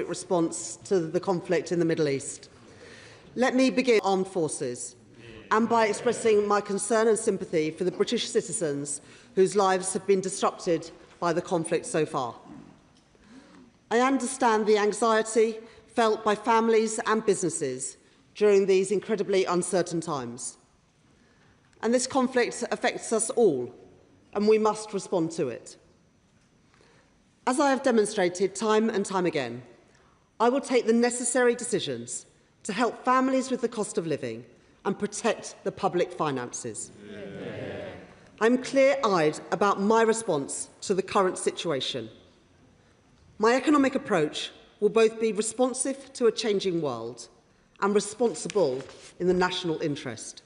response to the conflict in the Middle East. Let me begin with armed forces and by expressing my concern and sympathy for the British citizens whose lives have been disrupted by the conflict so far. I understand the anxiety felt by families and businesses during these incredibly uncertain times. And this conflict affects us all, and we must respond to it. As I have demonstrated time and time again, I will take the necessary decisions to help families with the cost of living and protect the public finances. I'm clear-eyed about my response to the current situation. My economic approach will both be responsive to a changing world and responsible in the national interest.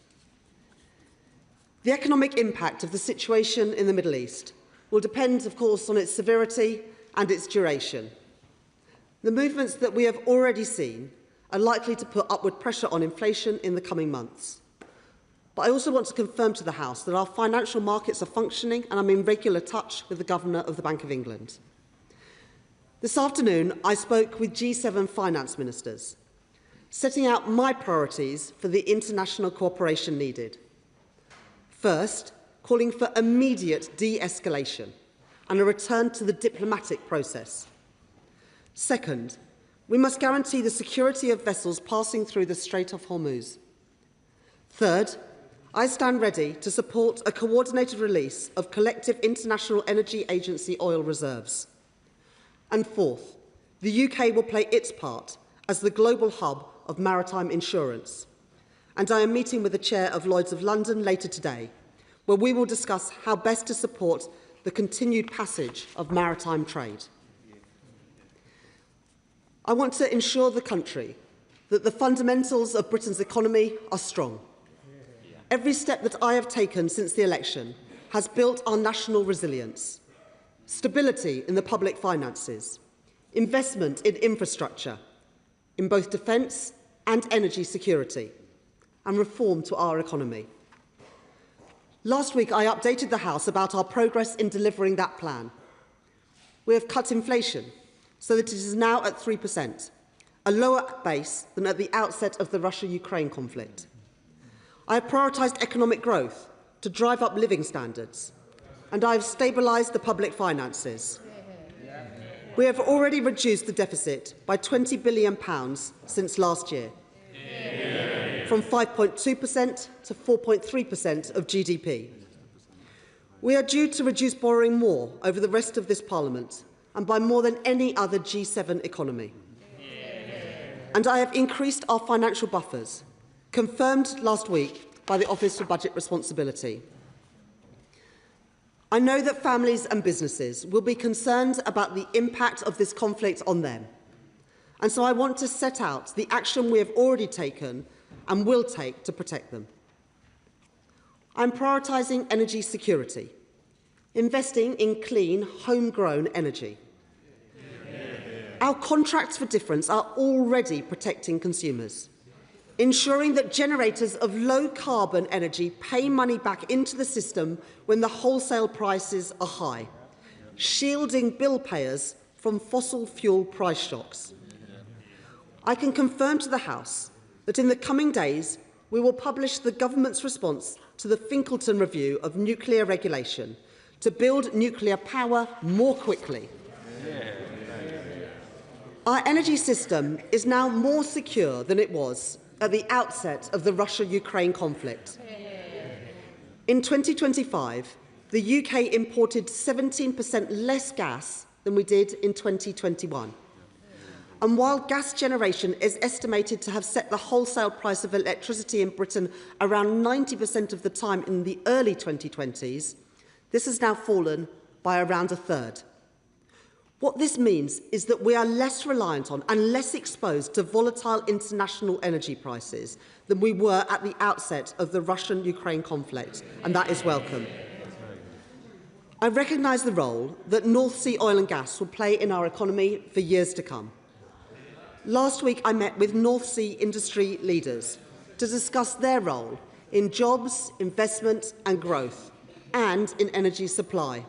The economic impact of the situation in the Middle East will depend, of course, on its severity and its duration. The movements that we have already seen are likely to put upward pressure on inflation in the coming months. But I also want to confirm to the House that our financial markets are functioning, and I'm in regular touch with the Governor of the Bank of England. This afternoon, I spoke with G7 finance ministers, setting out my priorities for the international cooperation needed. First, calling for immediate de-escalation and a return to the diplomatic process. Second, we must guarantee the security of vessels passing through the Strait of Hormuz. Third, I stand ready to support a coordinated release of collective International Energy Agency oil reserves. And fourth, the UK will play its part as the global hub of maritime insurance. And I am meeting with the Chair of Lloyd's of London later today, where we will discuss how best to support the continued passage of maritime trade. I want to ensure the country that the fundamentals of Britain's economy are strong. Every step that I have taken since the election has built our national resilience, stability in the public finances, investment in infrastructure, in both defence and energy security, and reform to our economy. Last week, I updated the House about our progress in delivering that plan. We have cut inflation so that it is now at 3%, a lower base than at the outset of the Russia-Ukraine conflict. I have prioritised economic growth to drive up living standards, and I have stabilised the public finances. We have already reduced the deficit by £20 billion since last year, from 5.2% to 4.3% of GDP. We are due to reduce borrowing more over the rest of this Parliament and by more than any other G7 economy. And I have increased our financial buffers, confirmed last week by the Office for Budget Responsibility. I know that families and businesses will be concerned about the impact of this conflict on them. And so I want to set out the action we have already taken and will take to protect them. I'm prioritising energy security, investing in clean, homegrown energy. Our contracts for difference are already protecting consumers, ensuring that generators of low-carbon energy pay money back into the system when the wholesale prices are high, shielding bill payers from fossil fuel price shocks. I can confirm to the House that in the coming days we will publish the government's response to the Finkelton review of nuclear regulation to build nuclear power more quickly. Our energy system is now more secure than it was at the outset of the Russia-Ukraine conflict. In 2025, the UK imported 17% less gas than we did in 2021. And while gas generation is estimated to have set the wholesale price of electricity in Britain around 90% of the time in the early 2020s, this has now fallen by around a third. What this means is that we are less reliant on and less exposed to volatile international energy prices than we were at the outset of the Russian-Ukraine conflict, and that is welcome. I recognise the role that North Sea oil and gas will play in our economy for years to come. Last week, I met with North Sea industry leaders to discuss their role in jobs, investment and growth, and in energy supply.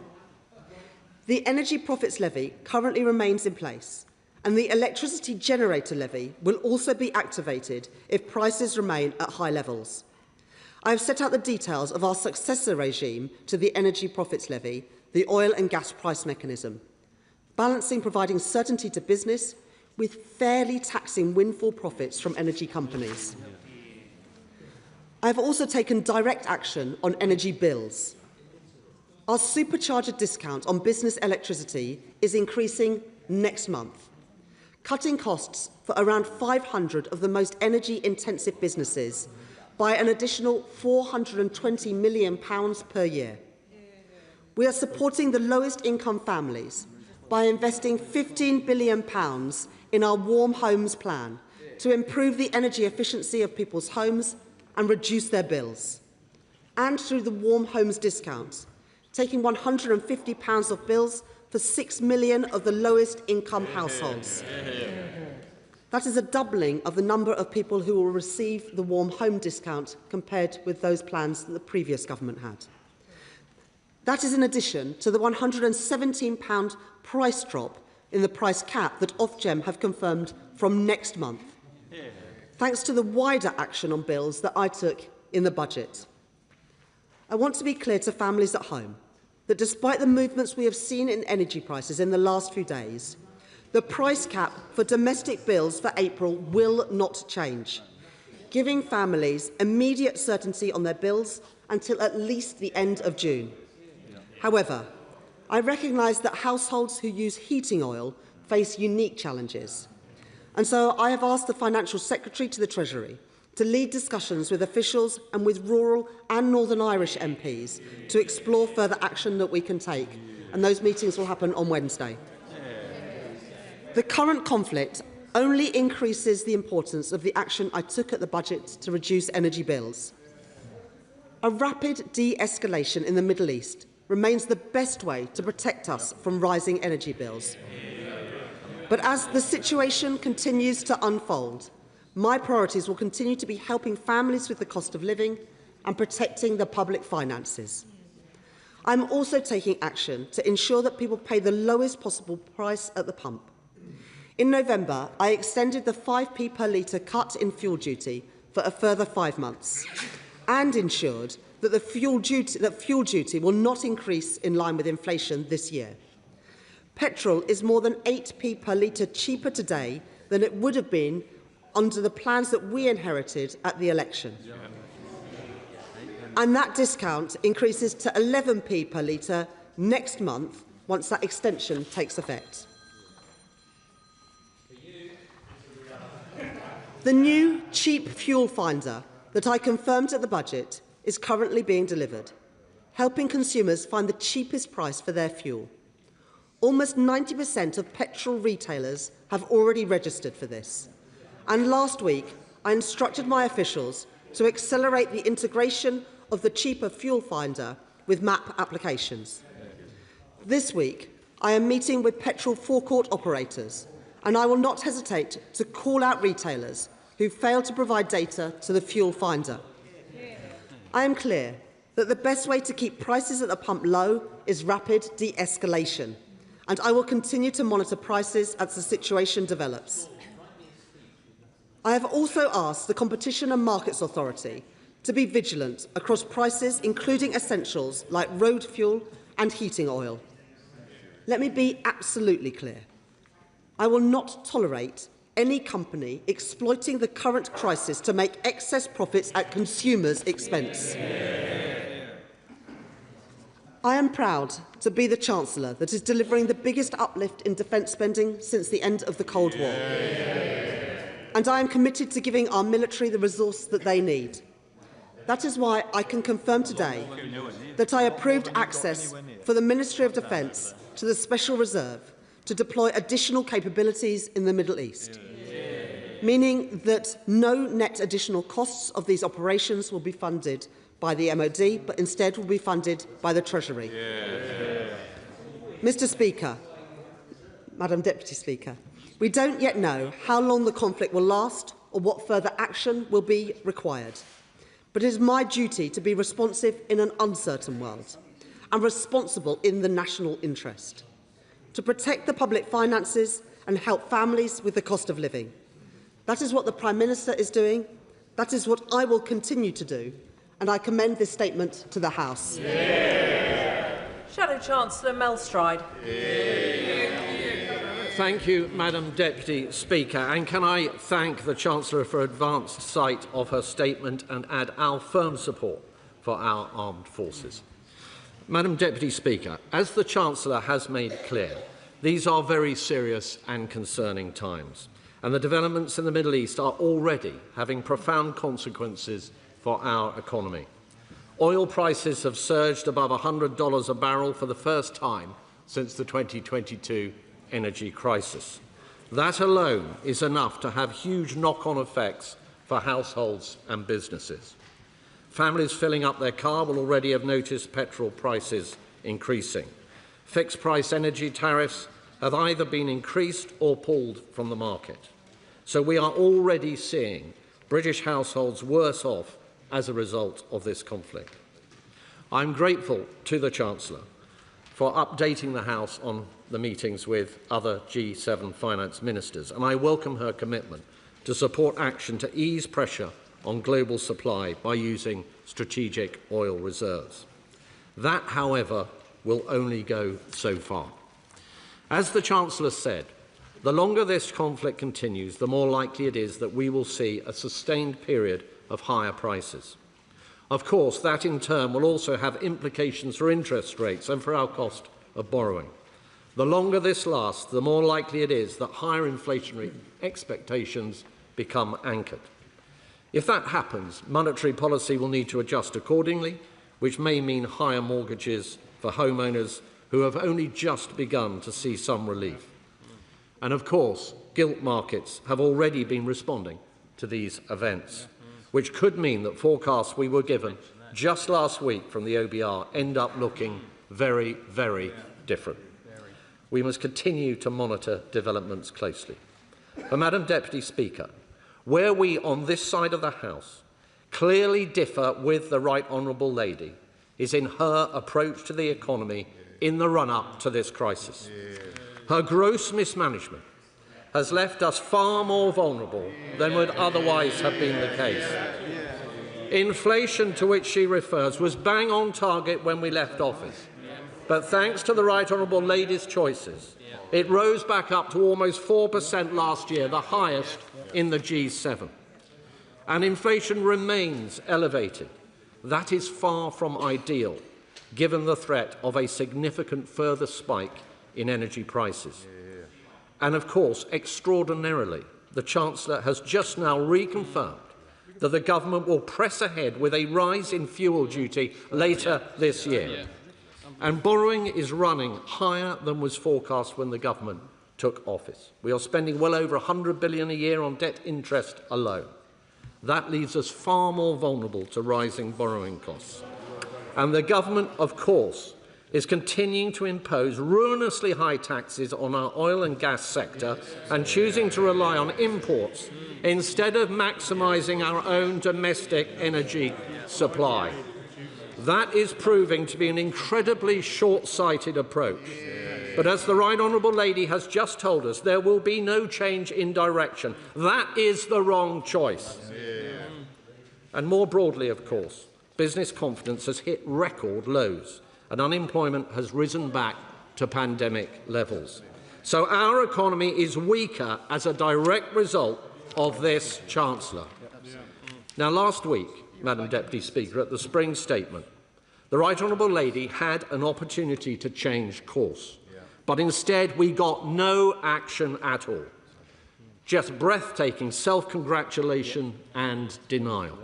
The Energy Profits Levy currently remains in place, and the electricity generator levy will also be activated if prices remain at high levels. I have set out the details of our successor regime to the energy profits levy, the oil and gas price mechanism, balancing providing certainty to business with fairly taxing windfall profits from energy companies. I have also taken direct action on energy bills. Our supercharger discount on business electricity is increasing next month, cutting costs for around 500 of the most energy-intensive businesses by an additional £420 million per year. We are supporting the lowest income families by investing £15 billion in our Warm Homes plan to improve the energy efficiency of people's homes and reduce their bills. And through the Warm Homes discount, taking £150 off bills for 6 million of the lowest income households. That is a doubling of the number of people who will receive the Warm Home discount compared with those plans that the previous government had. That is in addition to the £117 price drop in the price cap that Ofgem have confirmed from next month, thanks to the wider action on bills that I took in the budget. I want to be clear to families at home that despite the movements we have seen in energy prices in the last few days, the price cap for domestic bills for April will not change, giving families immediate certainty on their bills until at least the end of June. However, I recognise that households who use heating oil face unique challenges, and so I have asked the Financial Secretary to the Treasury to lead discussions with officials and with rural and Northern Irish MPs to explore further action that we can take, and those meetings will happen on Wednesday. The current conflict only increases the importance of the action I took at the budget to reduce energy bills. A rapid de-escalation in the Middle East remains the best way to protect us from rising energy bills. But as the situation continues to unfold, my priorities will continue to be helping families with the cost of living and protecting the public finances. I am also taking action to ensure that people pay the lowest possible price at the pump. In November, I extended the 5p per litre cut in fuel duty for a further 5 months and ensured that fuel duty will not increase in line with inflation this year. Petrol is more than 8p per litre cheaper today than it would have been under the plans that we inherited at the election. And that discount increases to 11p per litre next month once that extension takes effect. The new cheap fuel finder that I confirmed at the budget is currently being delivered, helping consumers find the cheapest price for their fuel. Almost 90% of petrol retailers have already registered for this. And last week, I instructed my officials to accelerate the integration of the cheaper fuel finder with MAP applications. This week, I am meeting with petrol forecourt operators, and I will not hesitate to call out retailers who fail to provide data to the fuel finder. I am clear that the best way to keep prices at the pump low is rapid de-escalation, and I will continue to monitor prices as the situation develops. I have also asked the Competition and Markets Authority to be vigilant across prices, including essentials like road fuel and heating oil. Let me be absolutely clear. I will not tolerate any company exploiting the current crisis to make excess profits at consumers' expense. I am proud to be the Chancellor that is delivering the biggest uplift in defence spending since the end of the Cold War. And I am committed to giving our military the resource that they need. That is why I can confirm today that I approved access for the Ministry of Defence to the Special Reserve to deploy additional capabilities in the Middle East, meaning that no net additional costs of these operations will be funded by the MOD, but instead will be funded by the Treasury. Mr. Speaker, Madam Deputy Speaker, we don't yet know how long the conflict will last or what further action will be required. But it is my duty to be responsive in an uncertain world and responsible in the national interest, to protect the public finances and help families with the cost of living. That is what the Prime Minister is doing. That is what I will continue to do, and I commend this statement to the House. Shadow Chancellor Melstride. Thank you, Madam Deputy Speaker. And can I thank the Chancellor for advanced sight of her statement and add our firm support for our armed forces. Madam Deputy Speaker, as the Chancellor has made clear, these are very serious and concerning times, and the developments in the Middle East are already having profound consequences for our economy. Oil prices have surged above $100 a barrel for the first time since the 2022 energy crisis. That alone is enough to have huge knock-on effects for households and businesses. Families filling up their car will already have noticed petrol prices increasing. Fixed-price energy tariffs have either been increased or pulled from the market. So we are already seeing British households worse off as a result of this conflict. I'm grateful to the Chancellor for updating the House on the meetings with other G7 finance ministers, and I welcome her commitment to support action to ease pressure on global supply by using strategic oil reserves. That, however, will only go so far. As the Chancellor said, the longer this conflict continues, the more likely it is that we will see a sustained period of higher prices. Of course, that in turn will also have implications for interest rates and for our cost of borrowing. The longer this lasts, the more likely it is that higher inflationary expectations become anchored. If that happens, monetary policy will need to adjust accordingly, which may mean higher mortgages for homeowners who have only just begun to see some relief. And of course, gilt markets have already been responding to these events, which could mean that forecasts we were given just last week from the OBR end up looking very, very different. We must continue to monitor developments closely. But, Madam Deputy Speaker, where we on this side of the House clearly differ with the Right Honourable Lady is in her approach to the economy in the run-up to this crisis. Her gross mismanagement has left us far more vulnerable than would otherwise have been the case. Inflation, to which she refers, was bang on target when we left office. But thanks to the Right Honourable Lady's choices, it rose back up to almost 4% last year, the highest in the G7. And inflation remains elevated. That is far from ideal, given the threat of a significant further spike in energy prices. And of course, extraordinarily, the Chancellor has just now reconfirmed that the government will press ahead with a rise in fuel duty later this year. And borrowing is running higher than was forecast when the government took office. We are spending well over $100 billion a year on debt interest alone. That leaves us far more vulnerable to rising borrowing costs. And the government, of course, is continuing to impose ruinously high taxes on our oil and gas sector and choosing to rely on imports instead of maximising our own domestic energy supply. That is proving to be an incredibly short-sighted approach. But as the Right Honourable Lady has just told us, there will be no change in direction. That is the wrong choice. And more broadly, of course, business confidence has hit record lows and unemployment has risen back to pandemic levels. So our economy is weaker as a direct result of this Chancellor. Now, last week, Madam Deputy Speaker, at the spring statement, the Right Honourable Lady had an opportunity to change course, but instead we got no action at all. Just breathtaking self-congratulation and denial.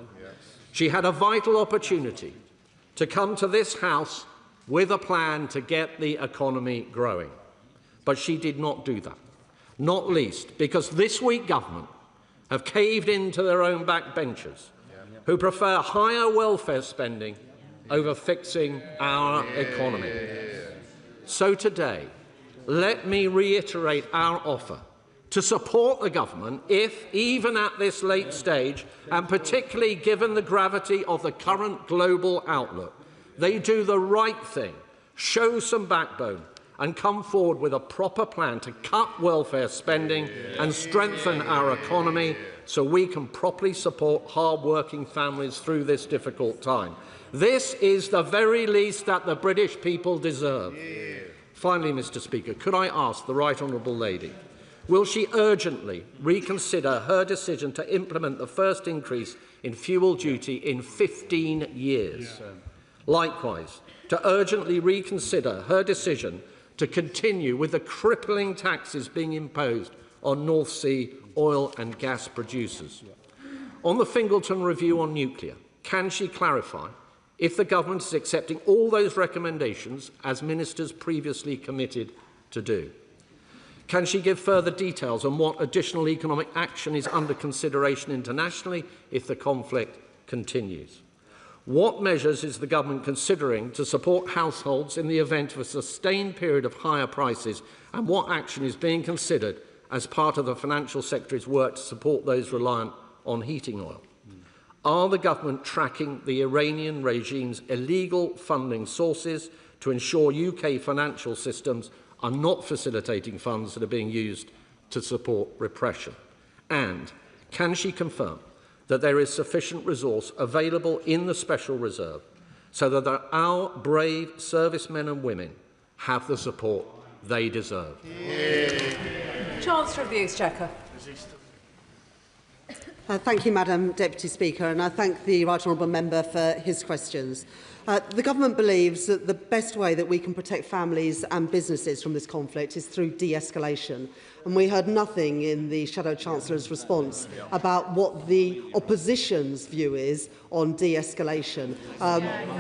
She had a vital opportunity to come to this House with a plan to get the economy growing. But she did not do that, not least because this week government have caved into their own backbenchers, who prefer higher welfare spending over fixing our economy. So today, let me reiterate our offer to support the government if, even at this late stage, and particularly given the gravity of the current global outlook, they do the right thing, show some backbone and come forward with a proper plan to cut welfare spending and strengthen our economy so we can properly support hard-working families through this difficult time. This is the very least that the British people deserve. Finally, Mr. Speaker, could I ask the Right Honourable Lady, will she urgently reconsider her decision to implement the first increase in fuel duty in 15 years? Likewise, to urgently reconsider her decision to continue with the crippling taxes being imposed on North Sea oil and gas producers. On the Fingleton review on nuclear, can she clarify if the government is accepting all those recommendations as ministers previously committed to do? Can she give further details on what additional economic action is under consideration internationally if the conflict continues? What measures is the government considering to support households in the event of a sustained period of higher prices, and what action is being considered as part of the Financial Secretary's work to support those reliant on heating oil? Are the government tracking the Iranian regime's illegal funding sources to ensure UK financial systems are not facilitating funds that are being used to support repression? And can she confirm that there is sufficient resource available in the Special Reserve so that our brave servicemen and women have the support they deserve? Chancellor of the Exchequer. Thank you, Madam Deputy Speaker, and I thank the Right Honourable Member for his questions. The Government believes that the best way that we can protect families and businesses from this conflict is through de-escalation. And we heard nothing in the Shadow Chancellor's response about what the opposition's view is on de-escalation.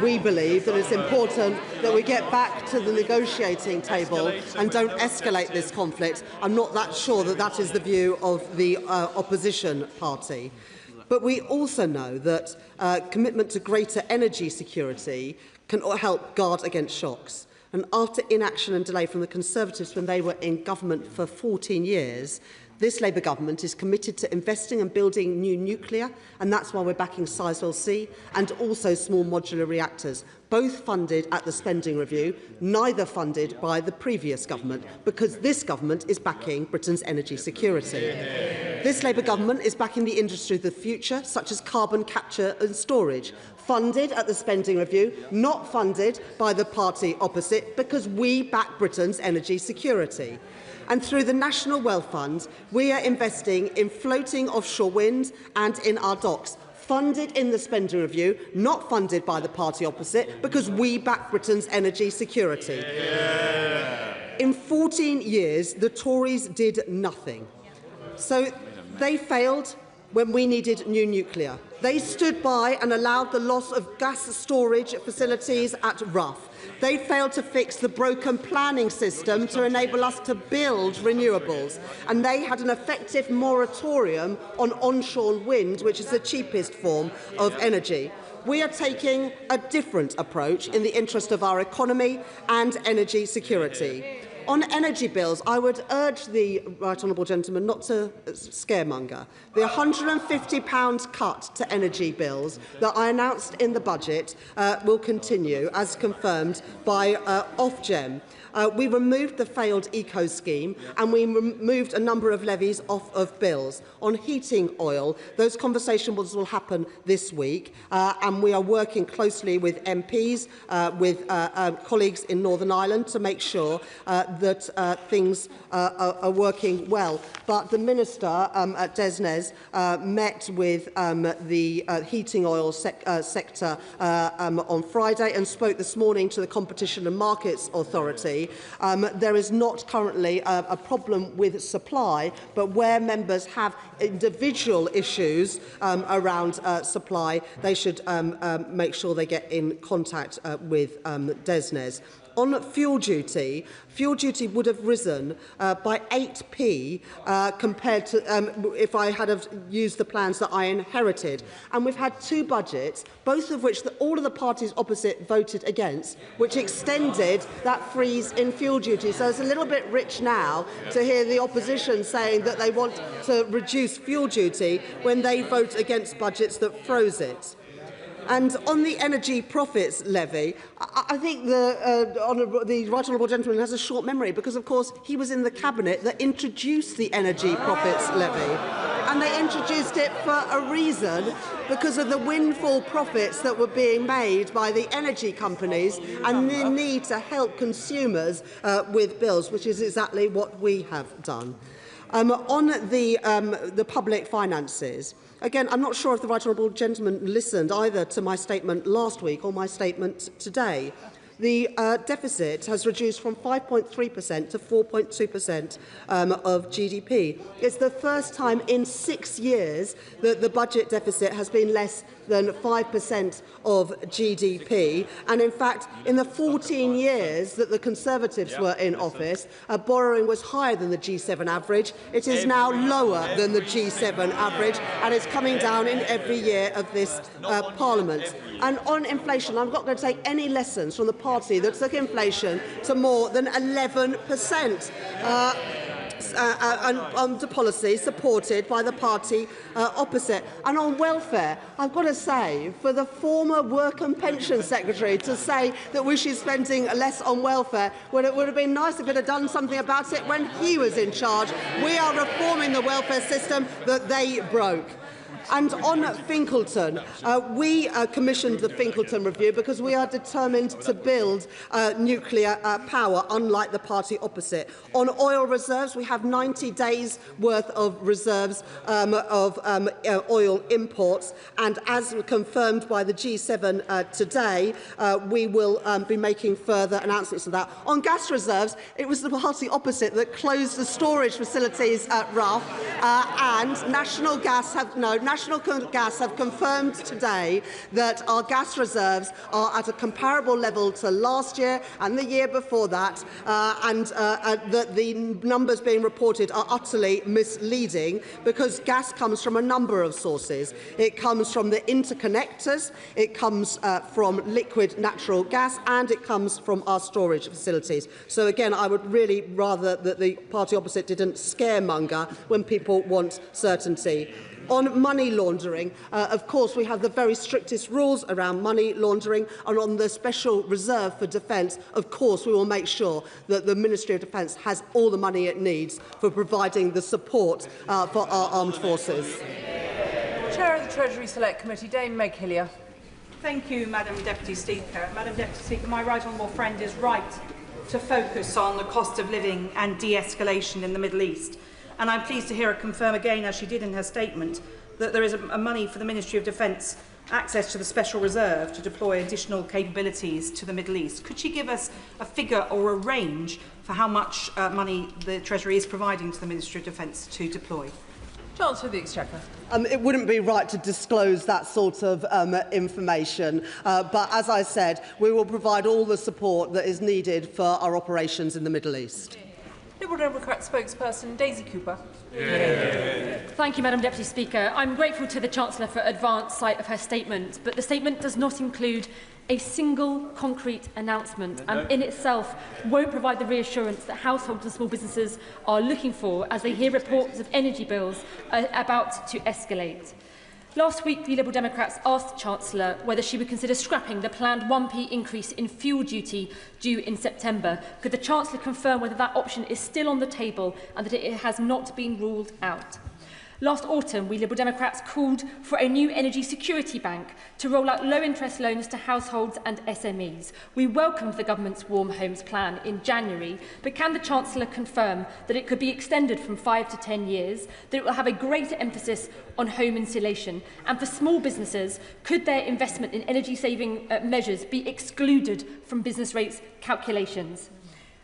We believe that it's important that we get back to the negotiating table and don't escalate this conflict. I'm not that sure that that is the view of the opposition party. But we also know that commitment to greater energy security can help guard against shocks. And after inaction and delay from the Conservatives when they were in government for 14 years, this Labour government is committed to investing and building new nuclear, and that's why we're backing Sizewell C and also small modular reactors, both funded at the spending review, neither funded by the previous government, because this government is backing Britain's energy security. This Labour government is backing the industry of the future, such as carbon capture and storage, funded at the spending review, not funded by the party opposite, because we back Britain's energy security. And through the National Wealth Fund, we are investing in floating offshore wind and in our docks, funded in the spending review, not funded by the party opposite, because we back Britain's energy security. In 14 years, the Tories did nothing. So they failed when we needed new nuclear. They stood by and allowed the loss of gas storage facilities at RAF. They failed to fix the broken planning system to enable us to build renewables. And they had an effective moratorium on onshore wind, which is the cheapest form of energy. We are taking a different approach in the interest of our economy and energy security. On energy bills, I would urge the Right Honourable Gentleman not to scaremonger. The £150 cut to energy bills that I announced in the budget will continue, as confirmed by Ofgem. We removed the failed eco scheme and we removed a number of levies off of bills. On heating oil, those conversations will happen this week and we are working closely with MPs, with colleagues in Northern Ireland to make sure that things are working well. But the Minister at Desnes met with the heating oil sector on Friday and spoke this morning to the Competition and Markets Authority. There is not currently a problem with supply, but where members have individual issues around supply, they should make sure they get in contact with Desnes. On fuel duty would have risen by 8p compared to if I had have used the plans that I inherited. And we've had two budgets, both of which all of the parties opposite voted against, which extended that freeze in fuel duty. So it's a little bit rich now to hear the opposition saying that they want to reduce fuel duty when they vote against budgets that froze it. And on the energy profits levy, I think the right honourable gentleman has a short memory because, of course, he was in the cabinet that introduced the energy profits levy. And they introduced it for a reason, because of the windfall profits that were being made by the energy companies and the need to help consumers with bills, which is exactly what we have done. On the public finances, again, I'm not sure if the right honourable gentleman listened either to my statement last week or my statement today. The deficit has reduced from 5.3% to 4.2% of GDP. It's the first time in 6 years that the budget deficit has been less than 5% of GDP. And in fact, in the 14 years that the Conservatives were in office, borrowing was higher than the G7 average. It is now lower than the G7 average, and it's coming down in every year of this Parliament. And on inflation, I'm not going to take any lessons from the party that took inflation to more than 11%. Under policy supported by the party opposite. And on welfare, I've got to say, for the former Work and Pension Secretary to say that we should be spending less on welfare, well, it would have been nice if he'd have done something about it when he was in charge. We are reforming the welfare system that they broke. And on Finkleton, we commissioned the Finkleton review because we are determined to build nuclear power, unlike the party opposite. On oil reserves, we have 90 days' worth of reserves of oil imports, and as confirmed by the G7 today, we will be making further announcements of that. On gas reserves, it was the party opposite that closed the storage facilities at RAF, and National Gas have confirmed today that our gas reserves are at a comparable level to last year and the year before that, and that the numbers being reported are utterly misleading because gas comes from a number of sources. It comes from the interconnectors, it comes from liquid natural gas, and it comes from our storage facilities. So again, I would really rather that the party opposite didn't scaremonger when people want certainty. On money laundering, of course, we have the very strictest rules around money laundering, and on the special reserve for defence, of course, we will make sure that the Ministry of Defence has all the money it needs for providing the support for our armed forces. Chair of the Treasury Select Committee, Dame Meg Hillier. Thank you, Madam Deputy Speaker. Madam Deputy Speaker, my right honourable friend is right to focus on the cost of living and de-escalation in the Middle East. And I'm pleased to hear her confirm again, as she did in her statement, that there is a money for the Ministry of Defence access to the Special Reserve to deploy additional capabilities to the Middle East. Could she give us a figure or a range for how much money the Treasury is providing to the Ministry of Defence to deploy? Chancellor of the Exchequer. It wouldn't be right to disclose that sort of information, but as I said, we will provide all the support that is needed for our operations in the Middle East. Liberal Democrat spokesperson Daisy Cooper. Thank you, Madam Deputy Speaker. I'm grateful to the Chancellor for advance sight of her statement, but the statement does not include a single concrete announcement and in itself won't provide the reassurance that households and small businesses are looking for as they hear reports of energy bills about to escalate. Last week, the Liberal Democrats asked the Chancellor whether she would consider scrapping the planned 1p increase in fuel duty due in September. Could the Chancellor confirm whether that option is still on the table and that it has not been ruled out? Last autumn, we Liberal Democrats called for a new energy security bank to roll out low-interest loans to households and SMEs. We welcomed the government's Warm Homes plan in January, but can the Chancellor confirm that it could be extended from 5 to 10 years, that it will have a greater emphasis on home insulation, and for small businesses, could their investment in energy-saving measures be excluded from business rates calculations?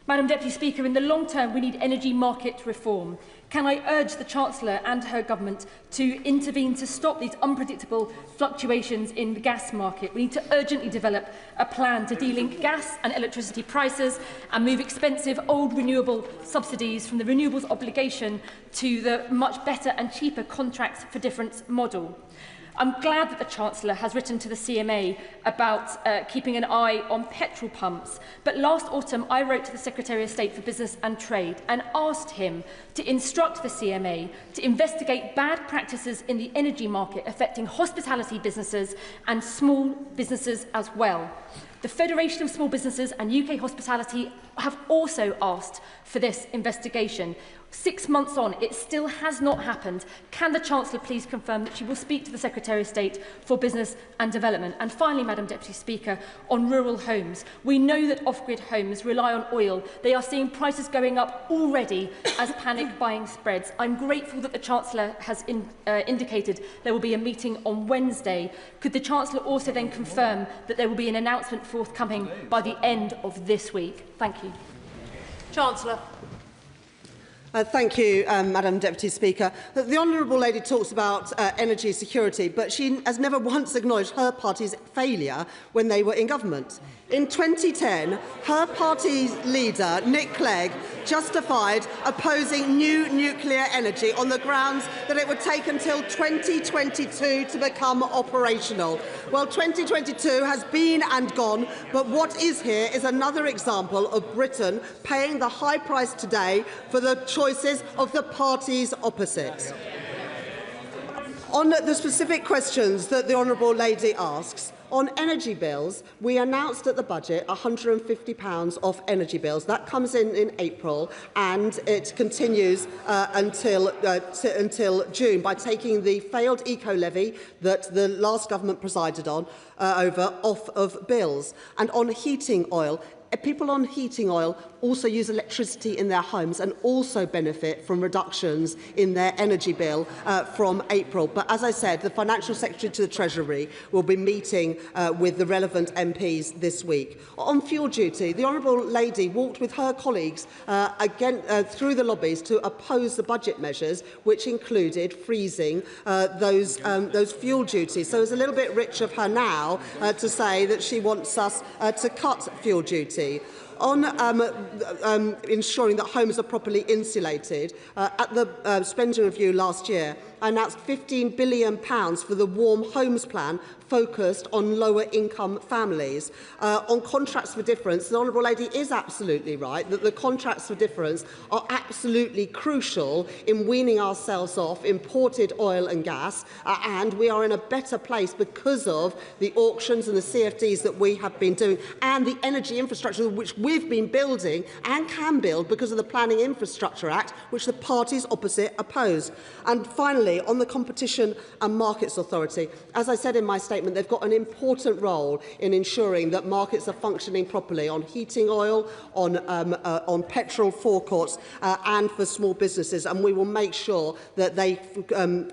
Madam Deputy Speaker, in the long term, we need energy market reform. Can I urge the Chancellor and her government to intervene to stop these unpredictable fluctuations in the gas market? We need to urgently develop a plan to de-link gas and electricity prices and move expensive old renewable subsidies from the renewables obligation to the much better and cheaper contracts for difference model. I'm glad that the Chancellor has written to the CMA about keeping an eye on petrol pumps, but last autumn I wrote to the Secretary of State for Business and Trade and asked him to instruct the CMA to investigate bad practices in the energy market affecting hospitality businesses and small businesses as well. The Federation of Small Businesses and UK Hospitality have also asked for this investigation. 6 months on, it still has not happened. Can the Chancellor please confirm that she will speak to the Secretary of State for Business and Development? And finally, Madam Deputy Speaker, on rural homes, we know that off-grid homes rely on oil. They are seeing prices going up already as panic buying spreads. I'm grateful that the Chancellor has indicated there will be a meeting on Wednesday. Could the Chancellor also then confirm that there will be an announcement forthcoming by the end of this week? Thank you. Chancellor. Thank you, Madam Deputy Speaker. The Honourable Lady talks about energy security, but she has never once acknowledged her party's failure when they were in government. In 2010, her party's leader, Nick Clegg, justified opposing new nuclear energy on the grounds that it would take until 2022 to become operational. Well, 2022 has been and gone, but what is here is another example of Britain paying the high price today for the choices of the parties opposite. On the specific questions that the Honourable Lady asks, on energy bills, we announced at the budget £150 off energy bills. That comes in April, and it continues until June by taking the failed eco-levy that the last government presided on over off of bills. And on heating oil, people on heating oil also use electricity in their homes and also benefit from reductions in their energy bill from April. But as I said, the Financial Secretary to the Treasury will be meeting with the relevant MPs this week. On fuel duty, the Honourable Lady walked with her colleagues through the lobbies to oppose the budget measures, which included freezing those fuel duties. So it's a little bit rich of her now to say that she wants us to cut fuel duty. On ensuring that homes are properly insulated, at the spending review last year, I announced £15 billion for the Warm Homes Plan, focused on lower-income families. On contracts for difference, the Honourable Lady is absolutely right that the contracts for difference are absolutely crucial in weaning ourselves off imported oil and gas, and we are in a better place because of the auctions and the CFDs that we have been doing, and the energy infrastructure which we've been building and can build because of the Planning Infrastructure Act, which the parties opposite opposed. And finally, on the Competition and Markets Authority, as I said in my statement, they've got an important role in ensuring that markets are functioning properly on heating oil, on petrol forecourts and for small businesses, and we will make sure that they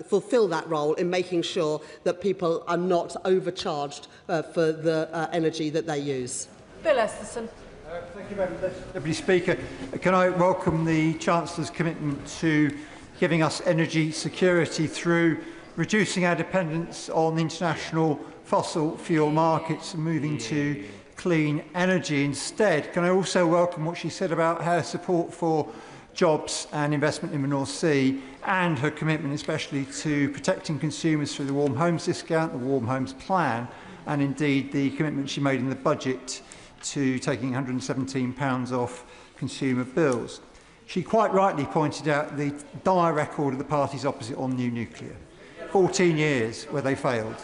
fulfil that role in making sure that people are not overcharged for the energy that they use. Bill Esterson. Thank you, Madam Deputy Speaker. Can I welcome the Chancellor's commitment to giving us energy security through reducing our dependence on international fossil fuel markets and moving to clean energy instead? Can I also welcome what she said about her support for jobs and investment in the North Sea, and her commitment especially to protecting consumers through the Warm Homes Discount, the Warm Homes Plan, and indeed the commitment she made in the budget to taking £117 off consumer bills. She quite rightly pointed out the dire record of the parties opposite on new nuclear. 14 years where they failed.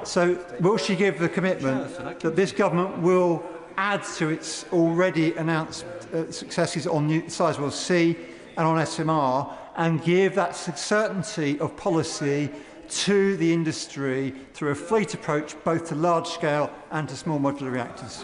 So will she give the commitment that this government will add to its already announced successes on Sizewell C and on SMR, and give that certainty of policy to the industry through a fleet approach both to large scale and to small modular reactors?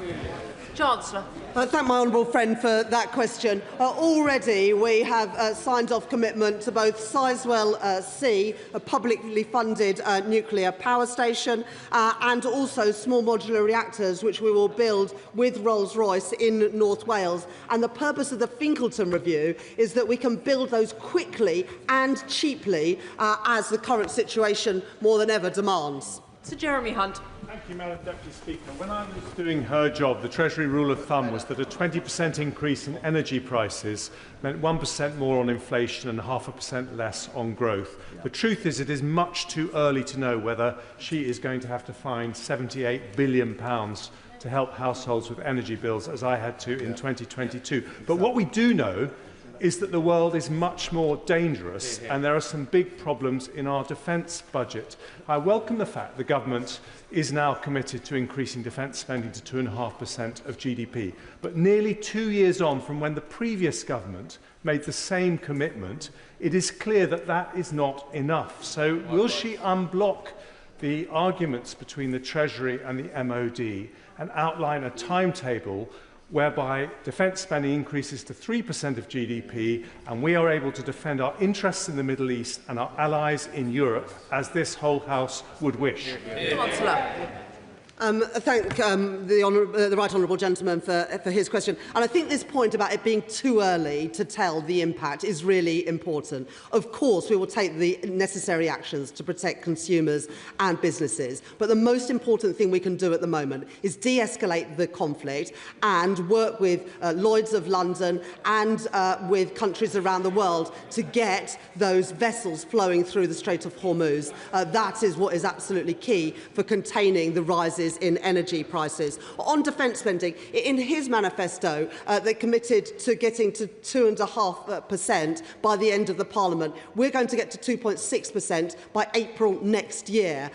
Chancellor. I thank my honourable friend for that question. Already we have signed off commitment to both Sizewell C, a publicly funded nuclear power station, and also small modular reactors, which we will build with Rolls-Royce in North Wales. And the purpose of the Finkleton review is that we can build those quickly and cheaply, as the current situation more than ever demands. Sir Jeremy Hunt. Thank you, Madam Deputy Speaker. When I was doing her job, the Treasury rule of thumb was that a 20% increase in energy prices meant 1% more on inflation and 0.5% less on growth. The truth is, it is much too early to know whether she is going to have to find £78 billion to help households with energy bills, as I had to in 2022. But what we do know is that the world is much more dangerous and there are some big problems in our defence budget. I welcome the fact the government is now committed to increasing defence spending to 2.5% of GDP. But nearly 2 years on from when the previous government made the same commitment, it is clear that that is not enough. So will she unblock the arguments between the Treasury and the MOD and outline a timetable whereby defence spending increases to 3% of GDP and we are able to defend our interests in the Middle East and our allies in Europe, as this whole House would wish? Chancellor. Thank the right honourable gentleman for his question. And I think this point about it being too early to tell the impact is really important. Of course, we will take the necessary actions to protect consumers and businesses. But the most important thing we can do at the moment is de-escalate the conflict and work with Lloyd's of London and with countries around the world to get those vessels flowing through the Strait of Hormuz. That is what is absolutely key for containing the rises in energy prices. On defence spending, in his manifesto, they committed to getting to 2.5% by the end of the Parliament. We're going to get to 2.6% by April next year.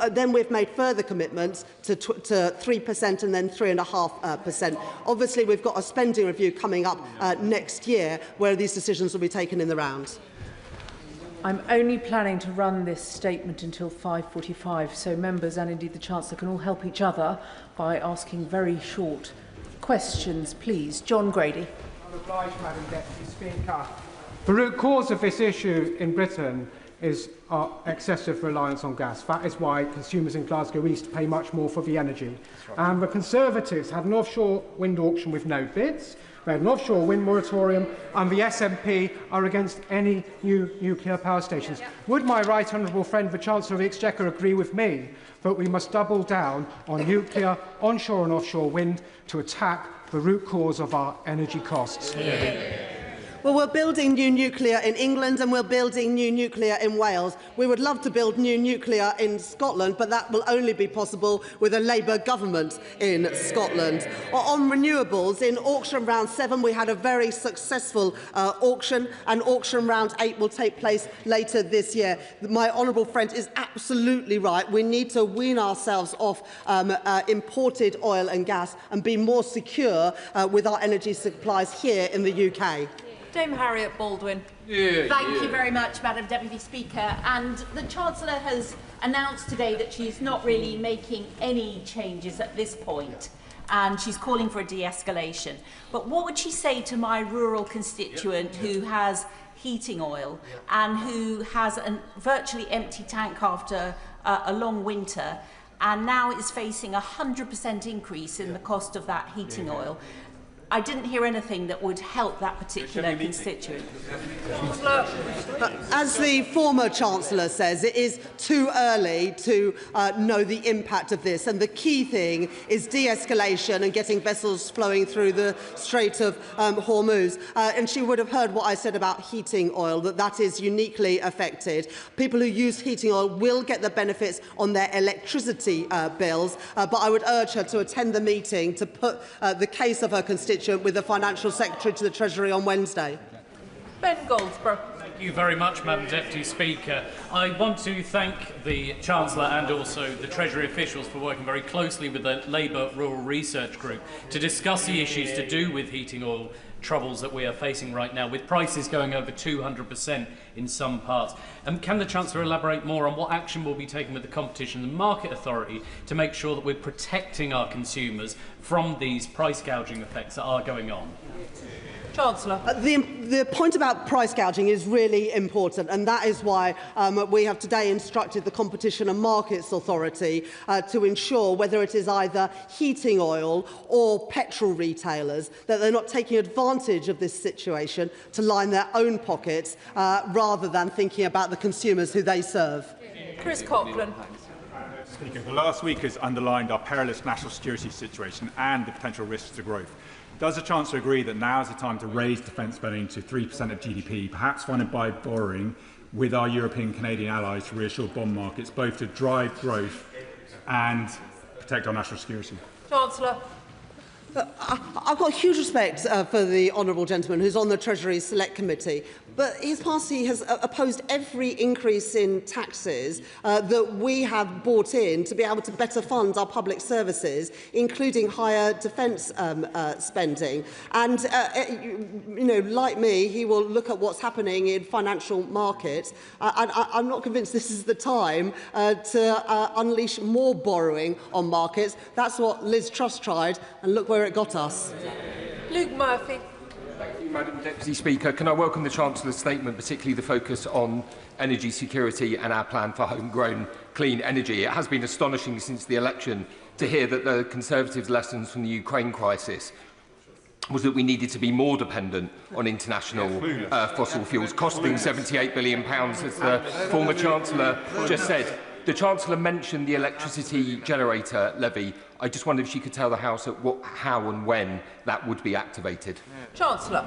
Then we've made further commitments to 3% and then 3.5%. Obviously, we've got a spending review coming up next year where these decisions will be taken in the round. I'm only planning to run this statement until 5:45, so members and indeed the Chancellor can all help each other by asking very short questions, please. John Grady. I'm obliged, Madam Deputy Speaker. The root cause of this issue in Britain is our excessive reliance on gas. That is why consumers in Glasgow East pay much more for the energy. And the Conservatives had an offshore wind auction with no bids. They had an offshore wind moratorium, and the SNP are against any new nuclear power stations. Would my right honourable friend, the Chancellor of the Exchequer, agree with me that we must double down on nuclear, onshore and offshore wind to attack the root cause of our energy costs? Well, we're building new nuclear in England and we're building new nuclear in Wales. We would love to build new nuclear in Scotland, but that will only be possible with a Labour government in Scotland. On renewables, in auction round 7, we had a very successful auction, and auction round 8 will take place later this year. My honourable friend is absolutely right. We need to wean ourselves off imported oil and gas and be more secure with our energy supplies here in the UK. Dame Harriet Baldwin. Thank you very much, Madam Deputy Speaker. And the Chancellor has announced today that she's not really making any changes at this point, and she's calling for a de-escalation. But what would she say to my rural constituent who has heating oil and who has a virtually empty tank after a long winter and now is facing a 100% increase in the cost of that heating oil? I didn't hear anything that would help that particular constituent. As the former Chancellor says, it is too early to know the impact of this, and the key thing is de-escalation and getting vessels flowing through the Strait of Hormuz. And she would have heard what I said about heating oil, that is uniquely affected. People who use heating oil will get the benefits on their electricity bills, but I would urge her to attend the meeting to put the case of her constituent with the Financial Secretary to the Treasury on Wednesday. Ben Goldsborough. Thank you very much, Madam Deputy Speaker. I want to thank the Chancellor and also the Treasury officials for working very closely with the Labour Rural Research Group to discuss the issues to do with heating oil troubles that we are facing right now, with prices going over 200% in some parts. Can the Chancellor elaborate more on what action will be taken with the Competition and Market Authority to make sure that we're protecting our consumers from these price gouging effects that are going on? Chancellor. The point about price gouging is really important, and that is why we have today instructed the Competition and Markets Authority to ensure, whether it is either heating oil or petrol retailers, that they're not taking advantage of this situation to line their own pockets rather than thinking about the consumers who they serve. Chris Coughlin. Speaker, the last week has underlined our perilous national security situation and the potential risks to growth. Does the Chancellor agree that now is the time to raise defence spending to 3% of GDP, perhaps funded by borrowing with our European Canadian allies to reassure bond markets, both to drive growth and protect our national security? Chancellor. I've got huge respect for the honourable gentleman who's on the Treasury Select Committee, but his party has opposed every increase in taxes that we have brought in to be able to better fund our public services, including higher defence spending. And, you know, like me, he will look at what's happening in financial markets. And I'm not convinced this is the time to unleash more borrowing on markets. That's what Liz Truss tried, and look where it got us. Luke Murphy. Thank you, Madam Deputy Speaker. Can I welcome the Chancellor's statement, particularly the focus on energy security and our plan for homegrown clean energy? It has been astonishing since the election to hear that the Conservatives' lessons from the Ukraine crisis was that we needed to be more dependent on international fossil fuels, costing £78 billion, as the former Chancellor just said. The Chancellor mentioned the electricity generator levy. I just wondered if she could tell the House how and when that would be activated. Chancellor.